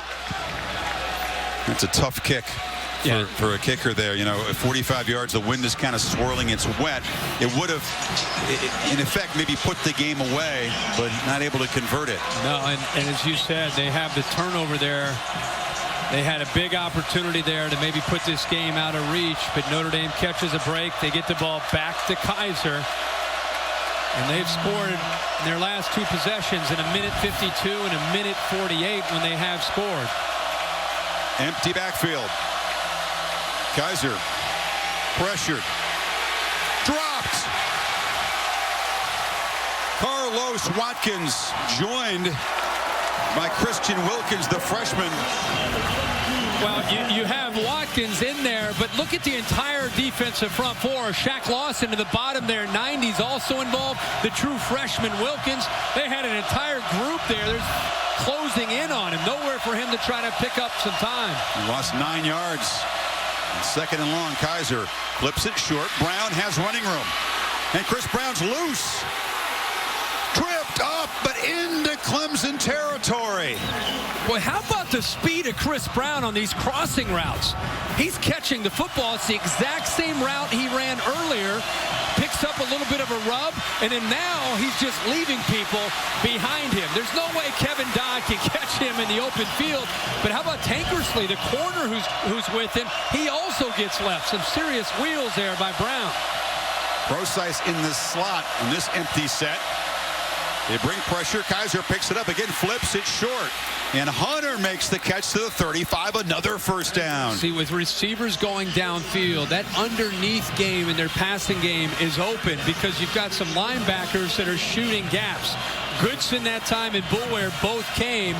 a tough kick for a kicker there. You know, at 45 yards, the wind is kind of swirling. It's wet. It would have, in effect, maybe put the game away, but not able to convert it. No, and as you said, they have the turnover there. They had a big opportunity there to maybe put this game out of reach, but Notre Dame catches a break. They get the ball back to Kaiser. And they've scored in their last 2 possessions in 1:52 and 1:48 when they have scored. Empty backfield. Kaiser pressured. Dropped. Carlos Watkins joined by Christian Wilkins, the freshman. Well, you have Watkins in there, but look at the entire defensive front four. Shaq Lawson to the bottom there, 90s also involved. The true freshman Wilkins. They had an entire group there. There's closing in on him. Nowhere for him to try to pick up some time. He lost 9 yards. 2nd and long. Kaiser flips it short. Brown has running room. And Chris Brown's loose. Tripped up, but into Clemson territory. Boy, how about the speed of Chris Brown on these crossing routes? He's catching the football. It's the exact same route he ran earlier. Picks up a little bit of a rub, and then now he's just leaving people behind him. There's no way Kevin Dodd can catch him in the open field. But how about Tankersley, the corner who's with him? He also gets left. Some serious wheels there by Brown. Procise in the slot in this empty set. They bring pressure. Kaiser picks it up again, flips it short. And Hunter makes the catch to the 35, another 1st down. See, with receivers going downfield, that underneath game in their passing game is open because you've got some linebackers that are shooting gaps. Goodson that time and Boulware both came.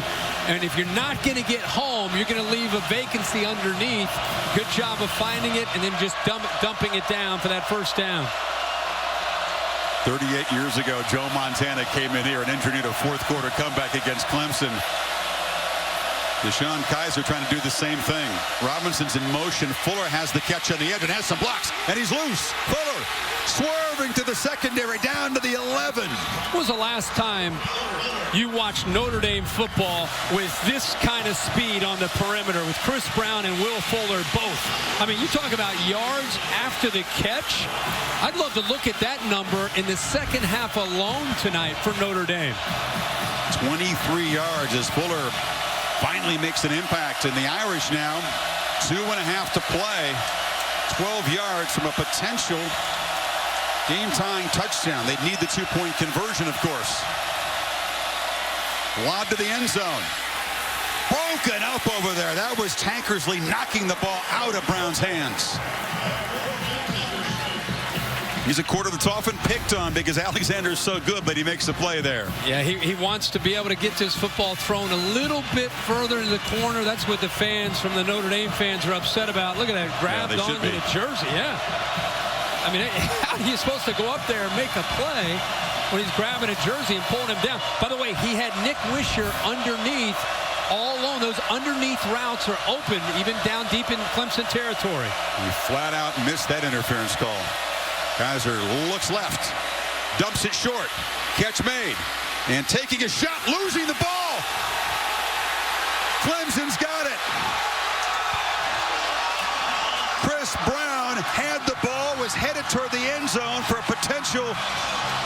And if you're not going to get home, you're going to leave a vacancy underneath. Good job of finding it and then just dumping it down for that 1st down. 38 years ago, Joe Montana came in here and engineered a 4th quarter comeback against Clemson. Deshaun Kaiser trying to do the same thing. Robinson's in motion. Fuller has the catch on the edge and has some blocks, and he's loose. Fuller swerving to the secondary, down to the 11. When was the last time you watched Notre Dame football with this kind of speed on the perimeter with Chris Brown and Will Fuller both? I mean, you talk about yards after the catch. I'd love to look at that number in the second half alone tonight for Notre Dame. 23 yards as Fuller finally makes an impact, and the Irish now 2.5 to play. 12 yards from a potential game-tying touchdown. They'd need the 2-point conversion, of course. Lob to the end zone. Broken up over there. That was Tankersley knocking the ball out of Brown's hands. He's a quarter that's often picked on because Alexander's so good, but he makes the play there. Yeah, he wants to be able to get this football thrown a little bit further into the corner. That's what the fans from the Notre Dame fans are upset about. Look at that, grabbed onto the jersey. Yeah. I mean, how are you supposed to go up there and make a play when he's grabbing a jersey and pulling him down? By the way, he had Nick Wisher underneath all alone. Those underneath routes are open, even down deep in Clemson territory. He flat out missed that interference call. Kaiser looks left, dumps it short, catch made, and taking a shot, losing the ball. Clemson's got it. was headed toward the end zone for a potential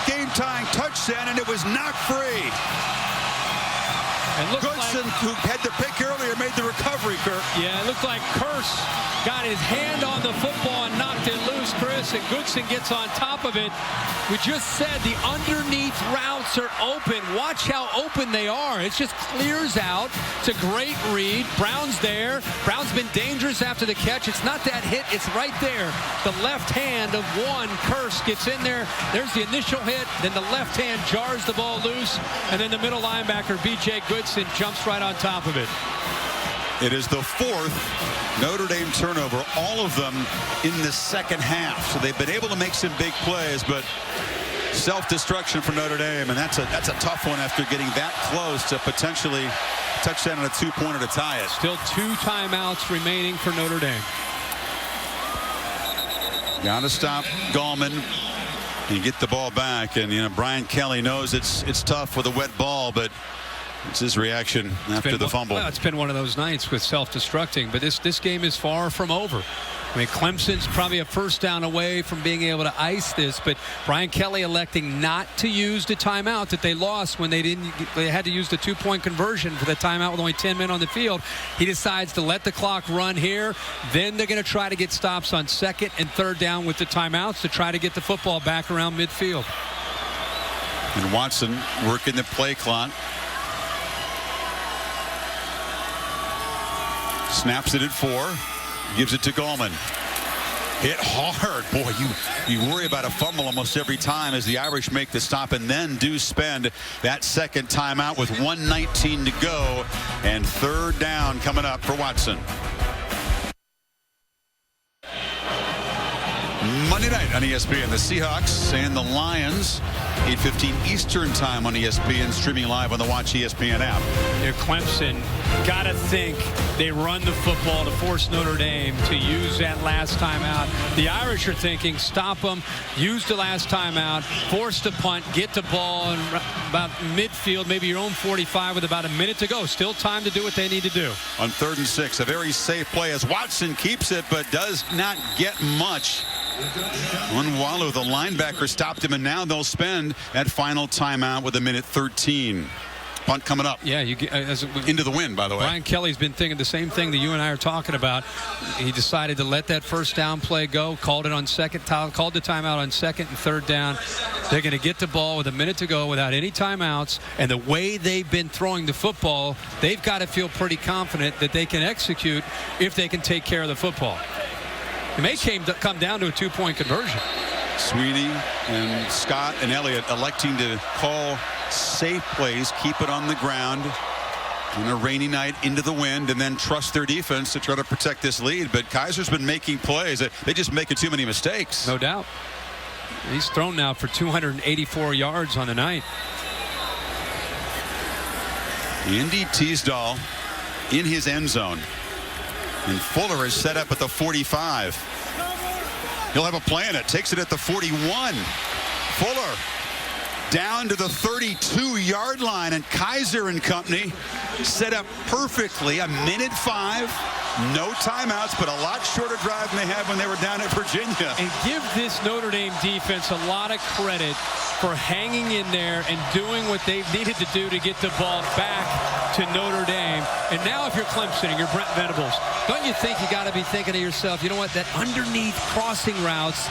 game-tying touchdown, and it was knocked free. Goodson, who had the pick earlier, made the recovery, Kirk. Yeah, it looked like Curse got his hand on the football and knocked it loose, Chris, and Goodson gets on top of it. We just said the underneath routes are open. Watch how open they are. It just clears out. It's a great read. Brown's there. Brown's been dangerous after the catch. It's not that hit. It's right there. The left hand of one, Curse, gets in there. There's the initial hit. Then the left hand jars the ball loose. And then the middle linebacker, B.J. Goodson, jumps right on top of it. It is the fourth Notre Dame turnover, all of them in the second half. So they've been able to make some big plays, but self-destruction for Notre Dame, and that's a tough one after getting that close to potentially touchdown on a two-pointer to tie it. Still 2 timeouts remaining for Notre Dame. Got to stop Gallman and get the ball back, and Brian Kelly knows it's tough with a wet ball, but it's his reaction after the fumble. Well, it's been one of those nights with self-destructing, but this game is far from over. I mean, Clemson's probably a first down away from being able to ice this, but Brian Kelly electing not to use the timeout that they lost when they had to use the 2-point conversion for the timeout with only 10 men on the field. He decides to let the clock run here. Then they're going to try to get stops on 2nd and 3rd down with the timeouts to try to get the football back around midfield. And Watson working the play clock. Snaps it at 4. Gives it to Gallman. Hit hard. Boy, you worry about a fumble almost every time as the Irish make the stop and then do spend that second timeout with 1:19 to go. And 3rd down coming up for Watson. Monday night on ESPN, the Seahawks and the Lions, 8:15 Eastern time on ESPN, streaming live on the Watch ESPN app. Here, Clemson got to think they run the football to force Notre Dame to use that last timeout. The Irish are thinking, stop them, use the last timeout, force the punt, get the ball in about midfield, maybe your own 45 with about a minute to go. Still time to do what they need to do. On 3rd and 6, a very safe play as Watson keeps it, but does not get much. Unwalu, the linebacker, stopped him, and now they'll spend that final timeout with 1:13. Punt coming up. Yeah, into the wind, by the way. Brian Kelly's been thinking the same thing that you and I are talking about. He decided to let that first down play go, called it on called the timeout on 2nd and 3rd down. They're going to get the ball with a minute to go without any timeouts, and the way they've been throwing the football, they've got to feel pretty confident that they can execute if they can take care of the football. It may come down to a 2-point conversion. Sweeney and Scott and Elliott electing to call safe plays, keep it on the ground on a rainy night into the wind, and then trust their defense to try to protect this lead. But Kaiser's been making plays. They just making too many mistakes. No doubt. He's thrown now for 284 yards on the night. Andy Teasdall in his end zone. And Fuller is set up at the 45. He'll have a play in it. Takes it at the 41. Fuller down to the 32-yard line, and Kaiser and company set up perfectly. 1:05. No timeouts, but a lot shorter drive than they had when they were down at Virginia. And give this Notre Dame defense a lot of credit for hanging in there and doing what they've needed to do to get the ball back to Notre Dame. And now if you're Clemson and you're Brent Venables, don't you think you got to be thinking to yourself, you know what, that underneath crossing routes,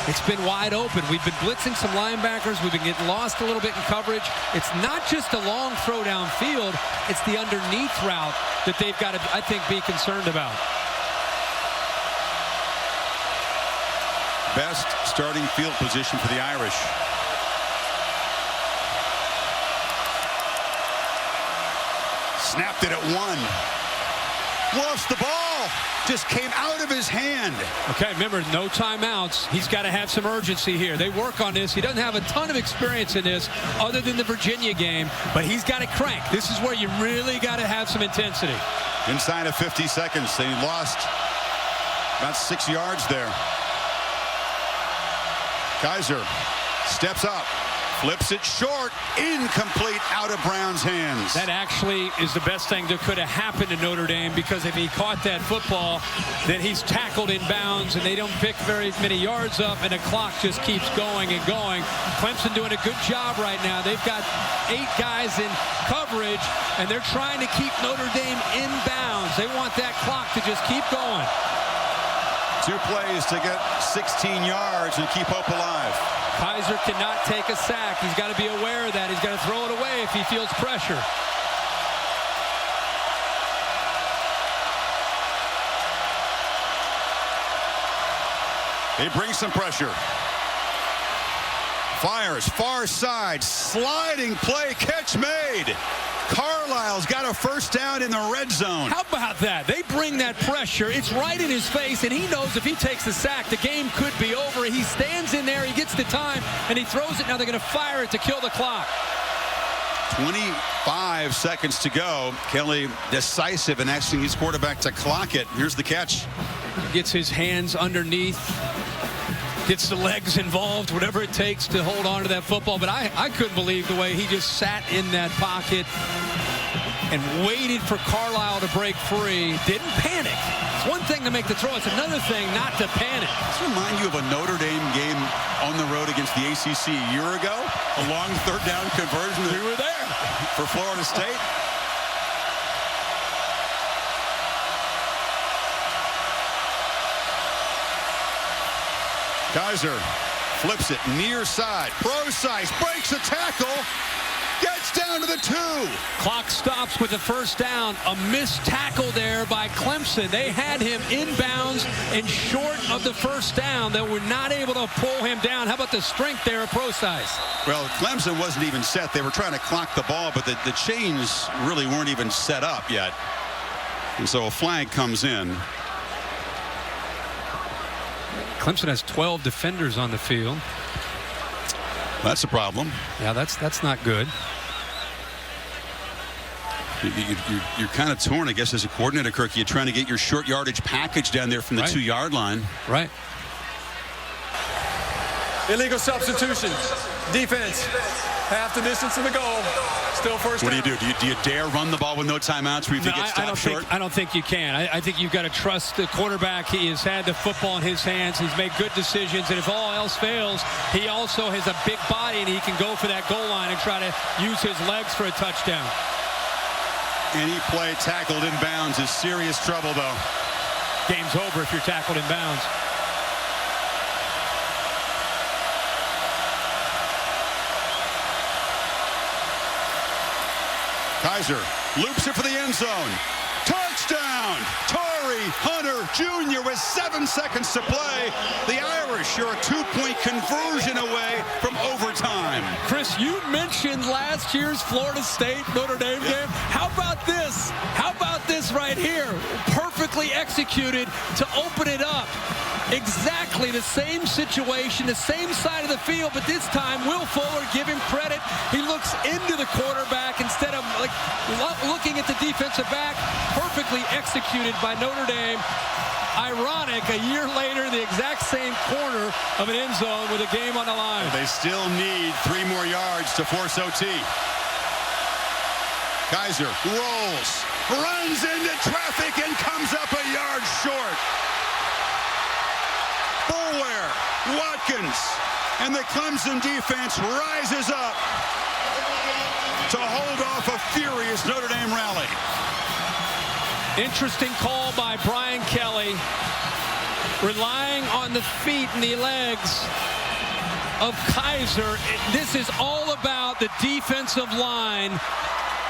it's been wide open. We've been blitzing some linebackers. We've been getting lost a little bit in coverage. It's not just a long throw downfield. It's the underneath route that they've got to, I think, be concerned about. Best starting field position for the Irish. Snapped it at 1. Lost the ball. Just came out of his hand. Okay, remember, no timeouts. He's got to have some urgency here. They work on this. He doesn't have a ton of experience in this other than the Virginia game, but he's got to crank. This is where you really got to have some intensity. Inside of 50 seconds, they lost about 6 yards there. Kaiser steps up, Flips it short, incomplete, out of Brown's hands. That actually is the best thing that could have happened to Notre Dame, because if he caught that football, then he's tackled in bounds and they don't pick very many yards up and the clock just keeps going and going. Clemson doing a good job right now. They've got 8 guys in coverage and they're trying to keep Notre Dame in bounds. They want that clock to just keep going. 2 plays to get 16 yards and keep hope alive. Kaiser cannot take a sack. He's got to be aware of that. He's got to throw it away if he feels pressure. They bring some pressure. Fires, far side, sliding play, catch made. Carlisle's got a first down in the red zone. How about that? They bring that pressure. It's right in his face, and he knows if he takes the sack, the game could be over. He stands in there, he gets the time, and he throws it. Now they're going to fire it to kill the clock. 25 seconds to go. Kelly decisive and asking his quarterback to clock it. Here's the catch. Gets his hands underneath. Gets the legs involved, whatever it takes to hold on to that football. But I couldn't believe the way he just sat in that pocket and waited for Carlisle to break free. Didn't panic. It's one thing to make the throw. It's another thing not to panic. Does this remind you of a Notre Dame game on the road against the ACC a year ago? A long third down conversion. We were there. For Florida State. Kaiser flips it near side. Procise breaks a tackle. Gets down to the 2. Clock stops with the first down. A missed tackle there by Clemson. They had him inbounds and short of the first down. They were not able to pull him down. How about the strength there of Procise? Well, Clemson wasn't even set. They were trying to clock the ball, but the chains really weren't even set up yet. And so a flag comes in. Clemson has 12 defenders on the field. That's a problem. Yeah, that's not good. You're kind of torn, I guess, as a coordinator, Kirk. You're trying to get your short yardage package down there from the 2-yard line. Right. Illegal substitution. Defense. Half the distance to the goal. Still first down. What do? Do you dare run the ball with no timeouts, or if you get stopped short? I don't think you can. I think you've got to trust the quarterback. He has had the football in his hands. He's made good decisions, and if all else fails, he also has a big body, and he can go for that goal line and try to use his legs for a touchdown. Any play tackled in bounds is serious trouble, though. Game's over if you're tackled in bounds. Kaiser loops it for the end zone. Touchdown! Torrey Hunter Jr. with 7 seconds to play. The Irish are a 2-point conversion away from overtime. Chris, you mentioned last year's Florida State Notre Dame game. How about this? How about this right here? Perfectly executed to open it up. Exactly the same situation, the same side of the field, but this time Will Fuller, give him credit. He looks into the quarterback instead of looking at the defensive back. Perfectly executed by Notre Dame. Ironic, a year later, the exact same corner of an end zone with a game on the line. They still need 3 more yards to force OT. Kaiser rolls, runs into traffic, and comes up a yard short. Boulware, Watkins, and the Clemson defense rises up to hold off a furious Notre Dame rally. Interesting call by Brian Kelly, relying on the feet and the legs of Kaiser. This is all about the defensive line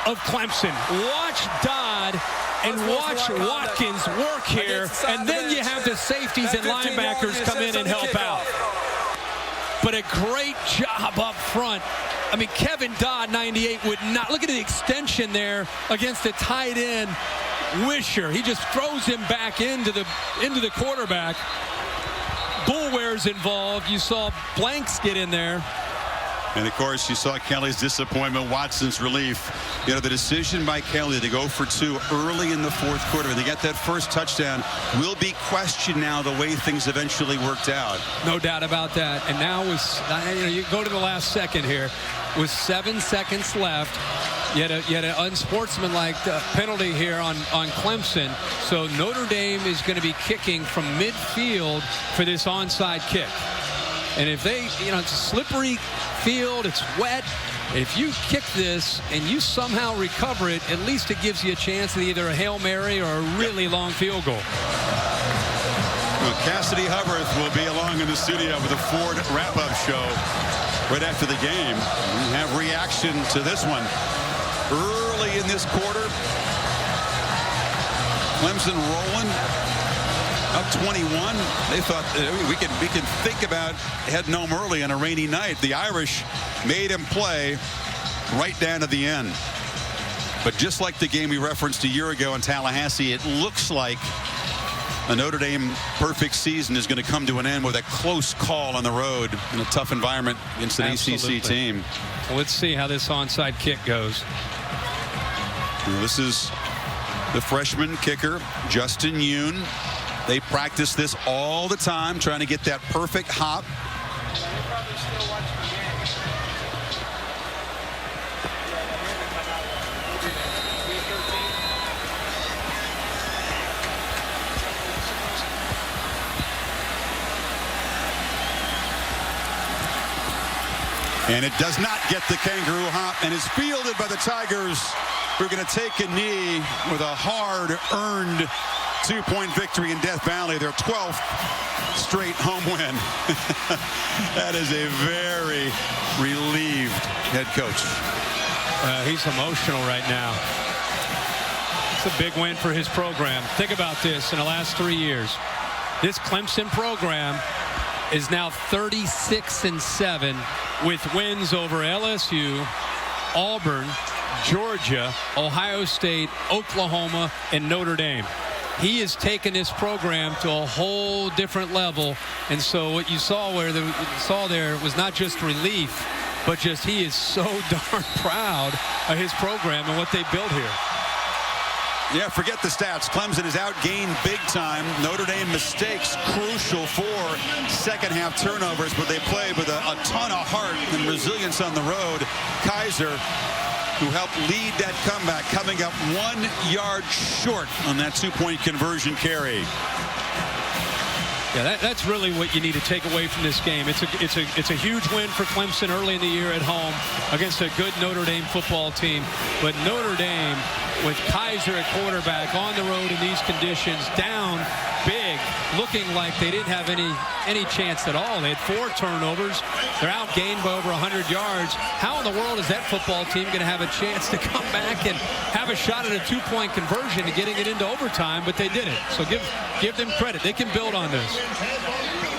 of Clemson. Watch Dodd and watch Watkins work here, and then you have the safeties and linebackers come in and help out. But a great job up front. I mean, Kevin Dodd, 98, would not. Look at the extension there against the tight end, Wisher. He just throws him back into the quarterback. Boulware's involved. You saw Blanks get in there. And, of course, you saw Kelly's disappointment, Watson's relief. You know, the decision by Kelly to go for 2 early in the fourth quarter and to get that first touchdown will be questioned now the way things eventually worked out. No doubt about that. And now you go to the last second here. With 7 seconds left, you had an unsportsmanlike penalty here on Clemson. So Notre Dame is going to be kicking from midfield for this onside kick. And if it's a slippery field, it's wet. If you kick this and you somehow recover it, at least it gives you a chance at either a Hail Mary or a really long field goal. Well, Cassidy Hubbard will be along in the studio with a Ford wrap-up show right after the game. We have reaction to this one. Early in this quarter, Clemson rolling. Up 21. They thought we can think about heading home early on a rainy night. The Irish made him play right down to the end. But just like the game we referenced a year ago in Tallahassee, it looks like a Notre Dame perfect season is going to come to an end with a close call on the road in a tough environment against an ACC team. Well, let's see how this onside kick goes. Well, this is the freshman kicker, Justin Yoon. They practice this all the time, trying to get that perfect hop. And it does not get the kangaroo hop and is fielded by the Tigers, who are going to take a knee with a hard-earned 2-point victory in Death Valley, their 12th straight home win. That is a very relieved head coach. He's emotional right now. It's a big win for his program. Think about this in the last 3 years. This Clemson program is now 36-7 with wins over LSU, Auburn, Georgia, Ohio State, Oklahoma, and Notre Dame. He has taken this program to a whole different level. And so what you saw there was not just relief, but just he is so darn proud of his program and what they built here. Yeah, forget the stats. Clemson is outgained big time. Notre Dame mistakes crucial for second half turnovers, but they played with a ton of heart and resilience on the road. Kaiser, who helped lead that comeback, coming up 1 yard short on that 2-point conversion carry. Yeah, that's really what you need to take away from this game. It's a huge win for Clemson early in the year at home against a good Notre Dame football team. But Notre Dame, with Kaiser at quarterback on the road in these conditions, down big, looking like they didn't have any chance at all. They had 4 turnovers. They're outgained by over 100 yards. How in the world is that football team going to have a chance to come back and have a shot at a 2-point conversion and getting it into overtime? But they did it. So give them credit. They can build on this.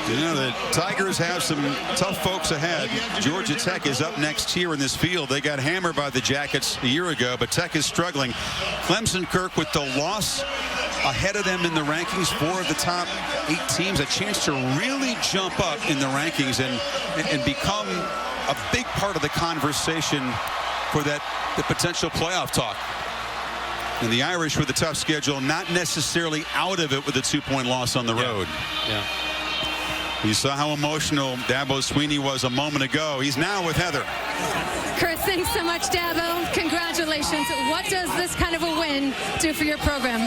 You know, the Tigers have some tough folks ahead. Georgia Tech is up next here in this field. They got hammered by the Jackets a year ago, but Tech is struggling. Clemson, Kirk, with the loss ahead of them in the rankings, 4 of the top 8 teams, a chance to really jump up in the rankings and become a big part of the conversation for the potential playoff talk. And the Irish, with a tough schedule, not necessarily out of it with a 2-point loss on the road. Yeah. You saw how emotional Dabo Sweeney was a moment ago. He's now with Heather. Chris, thanks so much, Dabo. Congratulations. What does this kind of a win do for your program?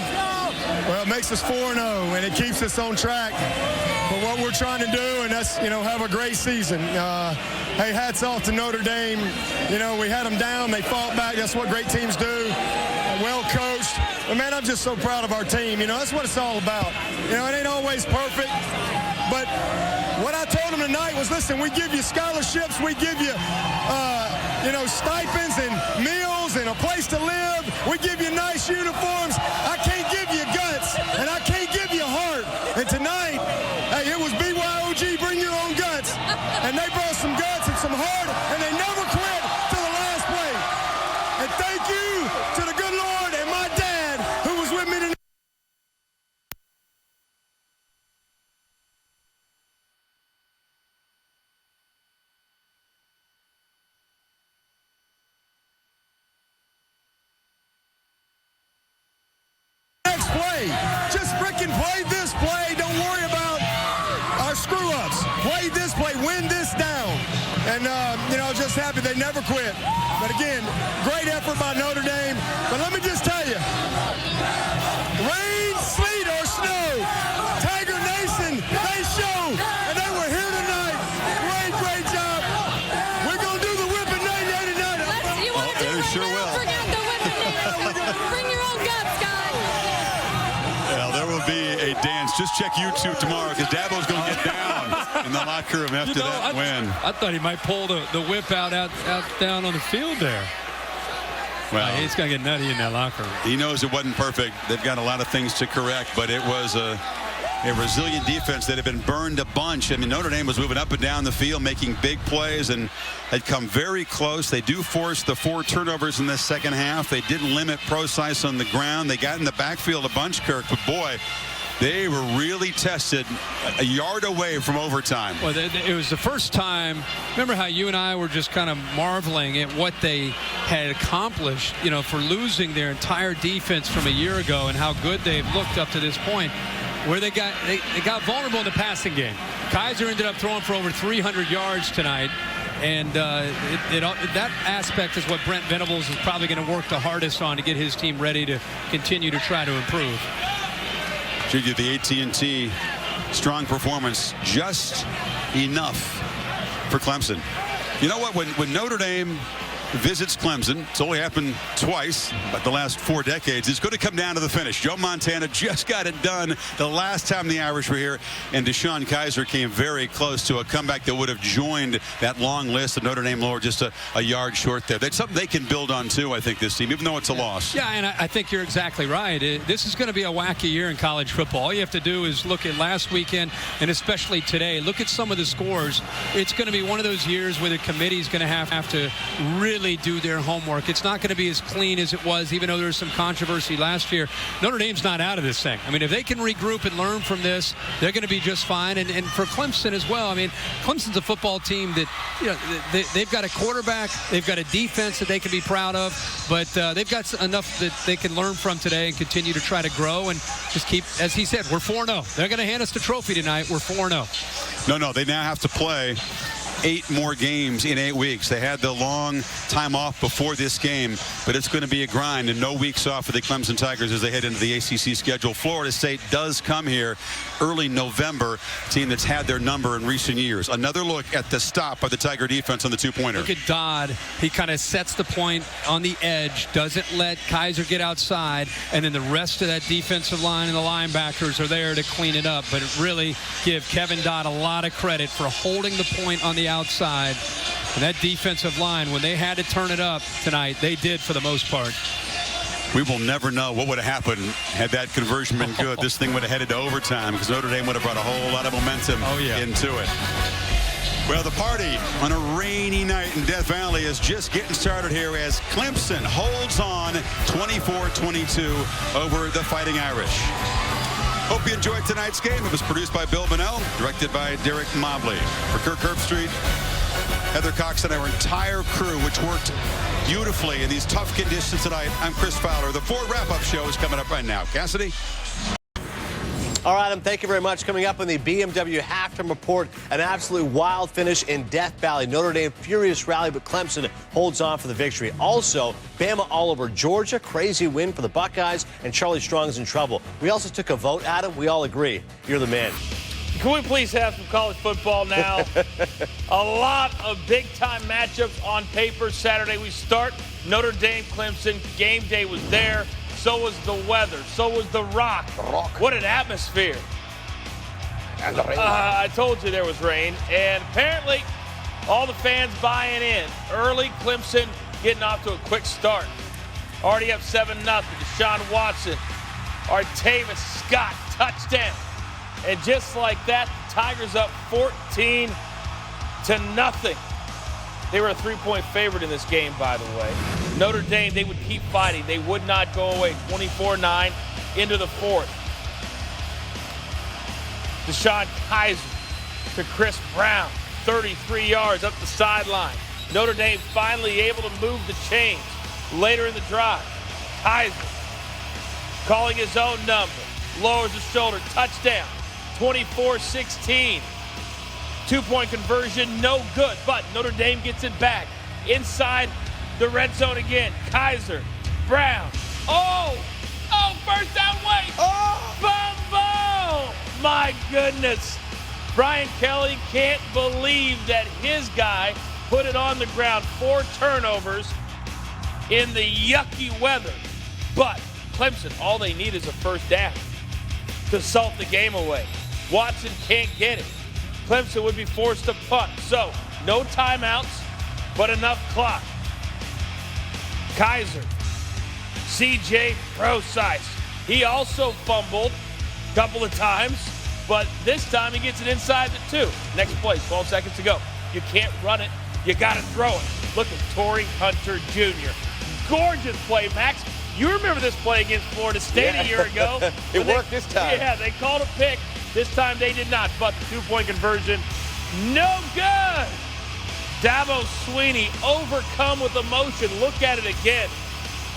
Well, it makes us 4-0, and it keeps us on track for what we're trying to do, and that's, have a great season. Hey, hats off to Notre Dame. We had them down. They fought back. That's what great teams do. Well coached. But, man, I'm just so proud of our team. That's what it's all about. It ain't always perfect. But what I told them tonight was, listen, we give you scholarships, we give you, stipends and meals and a place to live. We give you nice uniforms. I can't give you guts, and I can't give you heart. And tonight, hey, it was BYOG, bring your own guts. And they brought some guts and some heart, and they never quit to the last play. And thank you to the good Lord and my dad, who was with me tonight. play. Just freaking play this play. Don't worry about our screw-ups. Play this play. Win this down. And, just happy they never quit. But, again, great effort by Notre Dame. But let me just tell you, rain, sleet, or snow, Tiger Nation, they show. And they were here tonight. Great job. We're going to do the whipping 98. You want to do it? Sure will. Forget the whipping. Bring your own guts, guys. Well, there will be a dance. Just check YouTube tomorrow because Dabo's going to get down in the locker room after that win. I thought he might pull the whip out down on the field there. Well, he's going to get nutty in that locker room. He knows it wasn't perfect. They've got a lot of things to correct, but it was a resilient defense that had been burned a bunch. I mean, Notre Dame was moving up and down the field, making big plays, and had come very close. They do force the 4 turnovers in this second half. They didn't limit Procise on the ground. They got in the backfield a bunch, Kirk, but boy, they were really tested a yard away from overtime. Well, it was the first time. Remember how you and I were just kind of marveling at what they had accomplished, for losing their entire defense from a year ago and how good they've looked up to this point, where they got vulnerable in the passing game. Kaiser ended up throwing for over 300 yards tonight. And that aspect is what Brent Venables is probably going to work the hardest on to get his team ready to continue to try to improve. The AT&T strong performance, just enough for Clemson. You know what? When Notre Dame visits Clemson, it's only happened twice, but the last 4 decades, it's going to come down to the finish. Joe Montana just got it done the last time the Irish were here, and Deshaun Kaiser came very close to a comeback that would have joined that long list of Notre Dame lore, just a yard short there. That's something they can build on too, I think, this team, even though it's a loss. Yeah, and I think you're exactly right. This is going to be a wacky year in college football. All you have to do is look at last weekend, and especially today, look at some of the scores. It's going to be one of those years where the committee is going to have to really do their homework. It's not going to be as clean as it was, even though there was some controversy last year. Notre Dame's not out of this thing. I mean, if they can regroup and learn from this, they're going to be just fine. And for Clemson as well, I mean, Clemson's a football team that, they've got a quarterback, they've got a defense that they can be proud of, but they've got enough that they can learn from today and continue to try to grow and just keep, as he said, we're 4-0. They're going to hand us the trophy tonight. We're 4-0. No, they now have to play 8 more games in 8 weeks. They had the long time off before this game, but it's going to be a grind and no weeks off for the Clemson Tigers as they head into the ACC schedule. Florida State does come here early November, a team that's had their number in recent years. Another look at the stop by the Tiger defense on the 2-pointer. Look at Dodd. He kind of sets the point on the edge, doesn't let Kaiser get outside, and then the rest of that defensive line and the linebackers are there to clean it up. But really give Kevin Dodd a lot of credit for holding the point on the outside. And that defensive line, when they had to turn it up tonight, they did for the most part. We will never know what would have happened had that conversion been good. This thing would have headed to overtime because Notre Dame would have brought a whole lot of momentum into it. Well, the party on a rainy night in Death Valley is just getting started here as Clemson holds on 24-22 over the Fighting Irish. Hope you enjoyed tonight's game. It was produced by Bill Bonnell, directed by Derek Mobley. For Kirk Herbstreit, Heather Cox, and our entire crew, which worked beautifully in these tough conditions tonight, I'm Chris Fowler. The Ford Wrap-Up Show is coming up right now. Cassidy? All right, Adam, thank you very much. Coming up in the BMW halftime report, an absolute wild finish in Death Valley. Notre Dame furious rally, but Clemson holds on for the victory. Also, Bama all over Georgia, crazy win for the Buckeyes, and Charlie Strong's in trouble. We also took a vote, Adam. We all agree. You're the man. Can we please have some college football now? A lot of big-time matchups on paper Saturday. We start Notre Dame, Clemson. Game day was there. So was the weather. So was the rock. What an atmosphere. And the rain. I told you there was rain. And apparently, all the fans buying in. Early Clemson getting off to a quick start. Already up 7-0. Deshaun Watson. Artavis Scott, touchdown. And just like that, the Tigers up 14-0. They were a 3-point favorite in this game, by the way. Notre Dame, they would keep fighting. They would not go away. 24-9 into the fourth. Deshaun Kaiser to Chris Brown, 33 yards up the sideline. Notre Dame finally able to move the chains later in the drive. Kaiser calling his own number. lowers the shoulder, touchdown, 24-16. Two-point conversion, no good, but Notre Dame gets it back. Inside the red zone again, Kaiser, Brown, first down, wait! Boom! My goodness. Brian Kelly can't believe that his guy put it on the ground. 4 turnovers in the yucky weather. But Clemson, all they need is a first down to salt the game away. Watson can't get it. Clemson would be forced to punt. So, no timeouts, but enough clock. Kaiser, CJ Procise. He also fumbled a couple of times, but this time he gets it inside the 2. Next play, 12 seconds to go. You can't run it. You got to throw it. Look at Torrey Hunter Jr. Gorgeous play, Max. You remember this play against Florida State a year ago. It worked this time. Yeah, they called a pick. This time they did not, but the 2-point conversion, no good. Dabo Swinney overcome with emotion. Look at it again.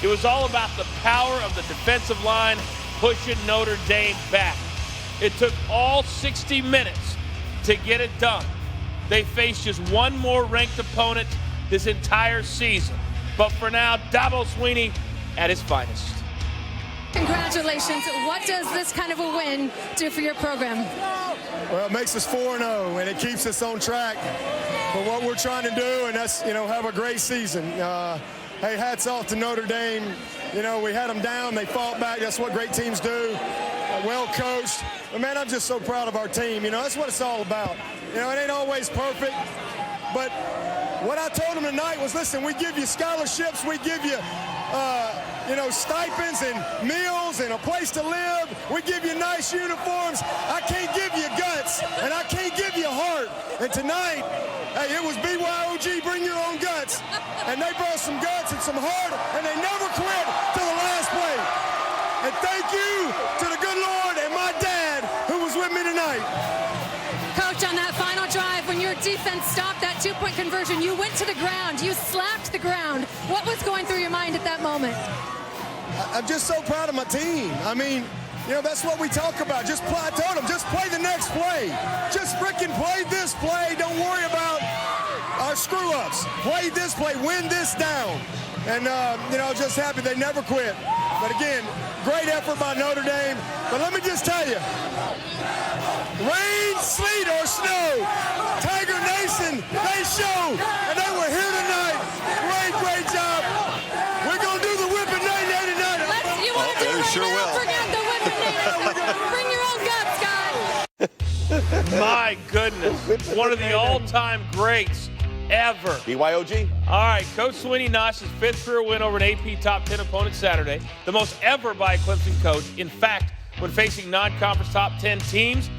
It was all about the power of the defensive line pushing Notre Dame back. It took all 60 minutes to get it done. They faced just one more ranked opponent this entire season. But for now, Dabo Swinney at his finest. Congratulations. What does this kind of a win do for your program? Well, it makes us 4-0, and it keeps us on track for what we're trying to do, and that's, have a great season. Hey, hats off to Notre Dame. We had them down. They fought back. That's what great teams do. Well coached. But, man, I'm just so proud of our team. That's what it's all about. It ain't always perfect. But what I told them tonight was, listen, we give you scholarships. We give you, stipends and meals and a place to live. We give you nice uniforms. I can't give you guts, and I can't give you heart. And tonight, hey, it was BYOG, bring your own guts. And they brought some guts and some heart, and they never quit to the last play. And thank you to the good Lord and my dad who was with me tonight. Coach, on that final drive, when your defense stopped that 2-point conversion, you went to the ground. You slapped the ground. What was going through your mind at that moment? I'm just so proud of my team. That's what we talk about. I told them, just play the next play. Just freaking play this play. Don't worry about our screw-ups. Play this play. Win this down. And, just happy they never quit. But again, great effort by Notre Dame. But let me just tell you, rain, sleet, or snow, Tiger Nation, they show. And they were here tonight. Great job. We're going to do the whipping night tonight. You want to do it right sure now? will. Bring out the whipping night. Bring your own guts, guys. My goodness. One of the all-time greats ever. BYOG. All right, Coach Swinney notched his 5th career win over an AP top 10 opponent Saturday, the most ever by a Clemson coach. In fact, when facing non-conference top 10 teams,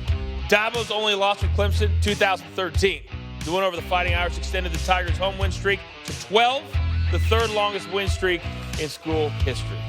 Dabo's only lost with Clemson 2013. The win over the Fighting Irish extended the Tigers' home win streak to 12, the 3rd longest win streak in school history.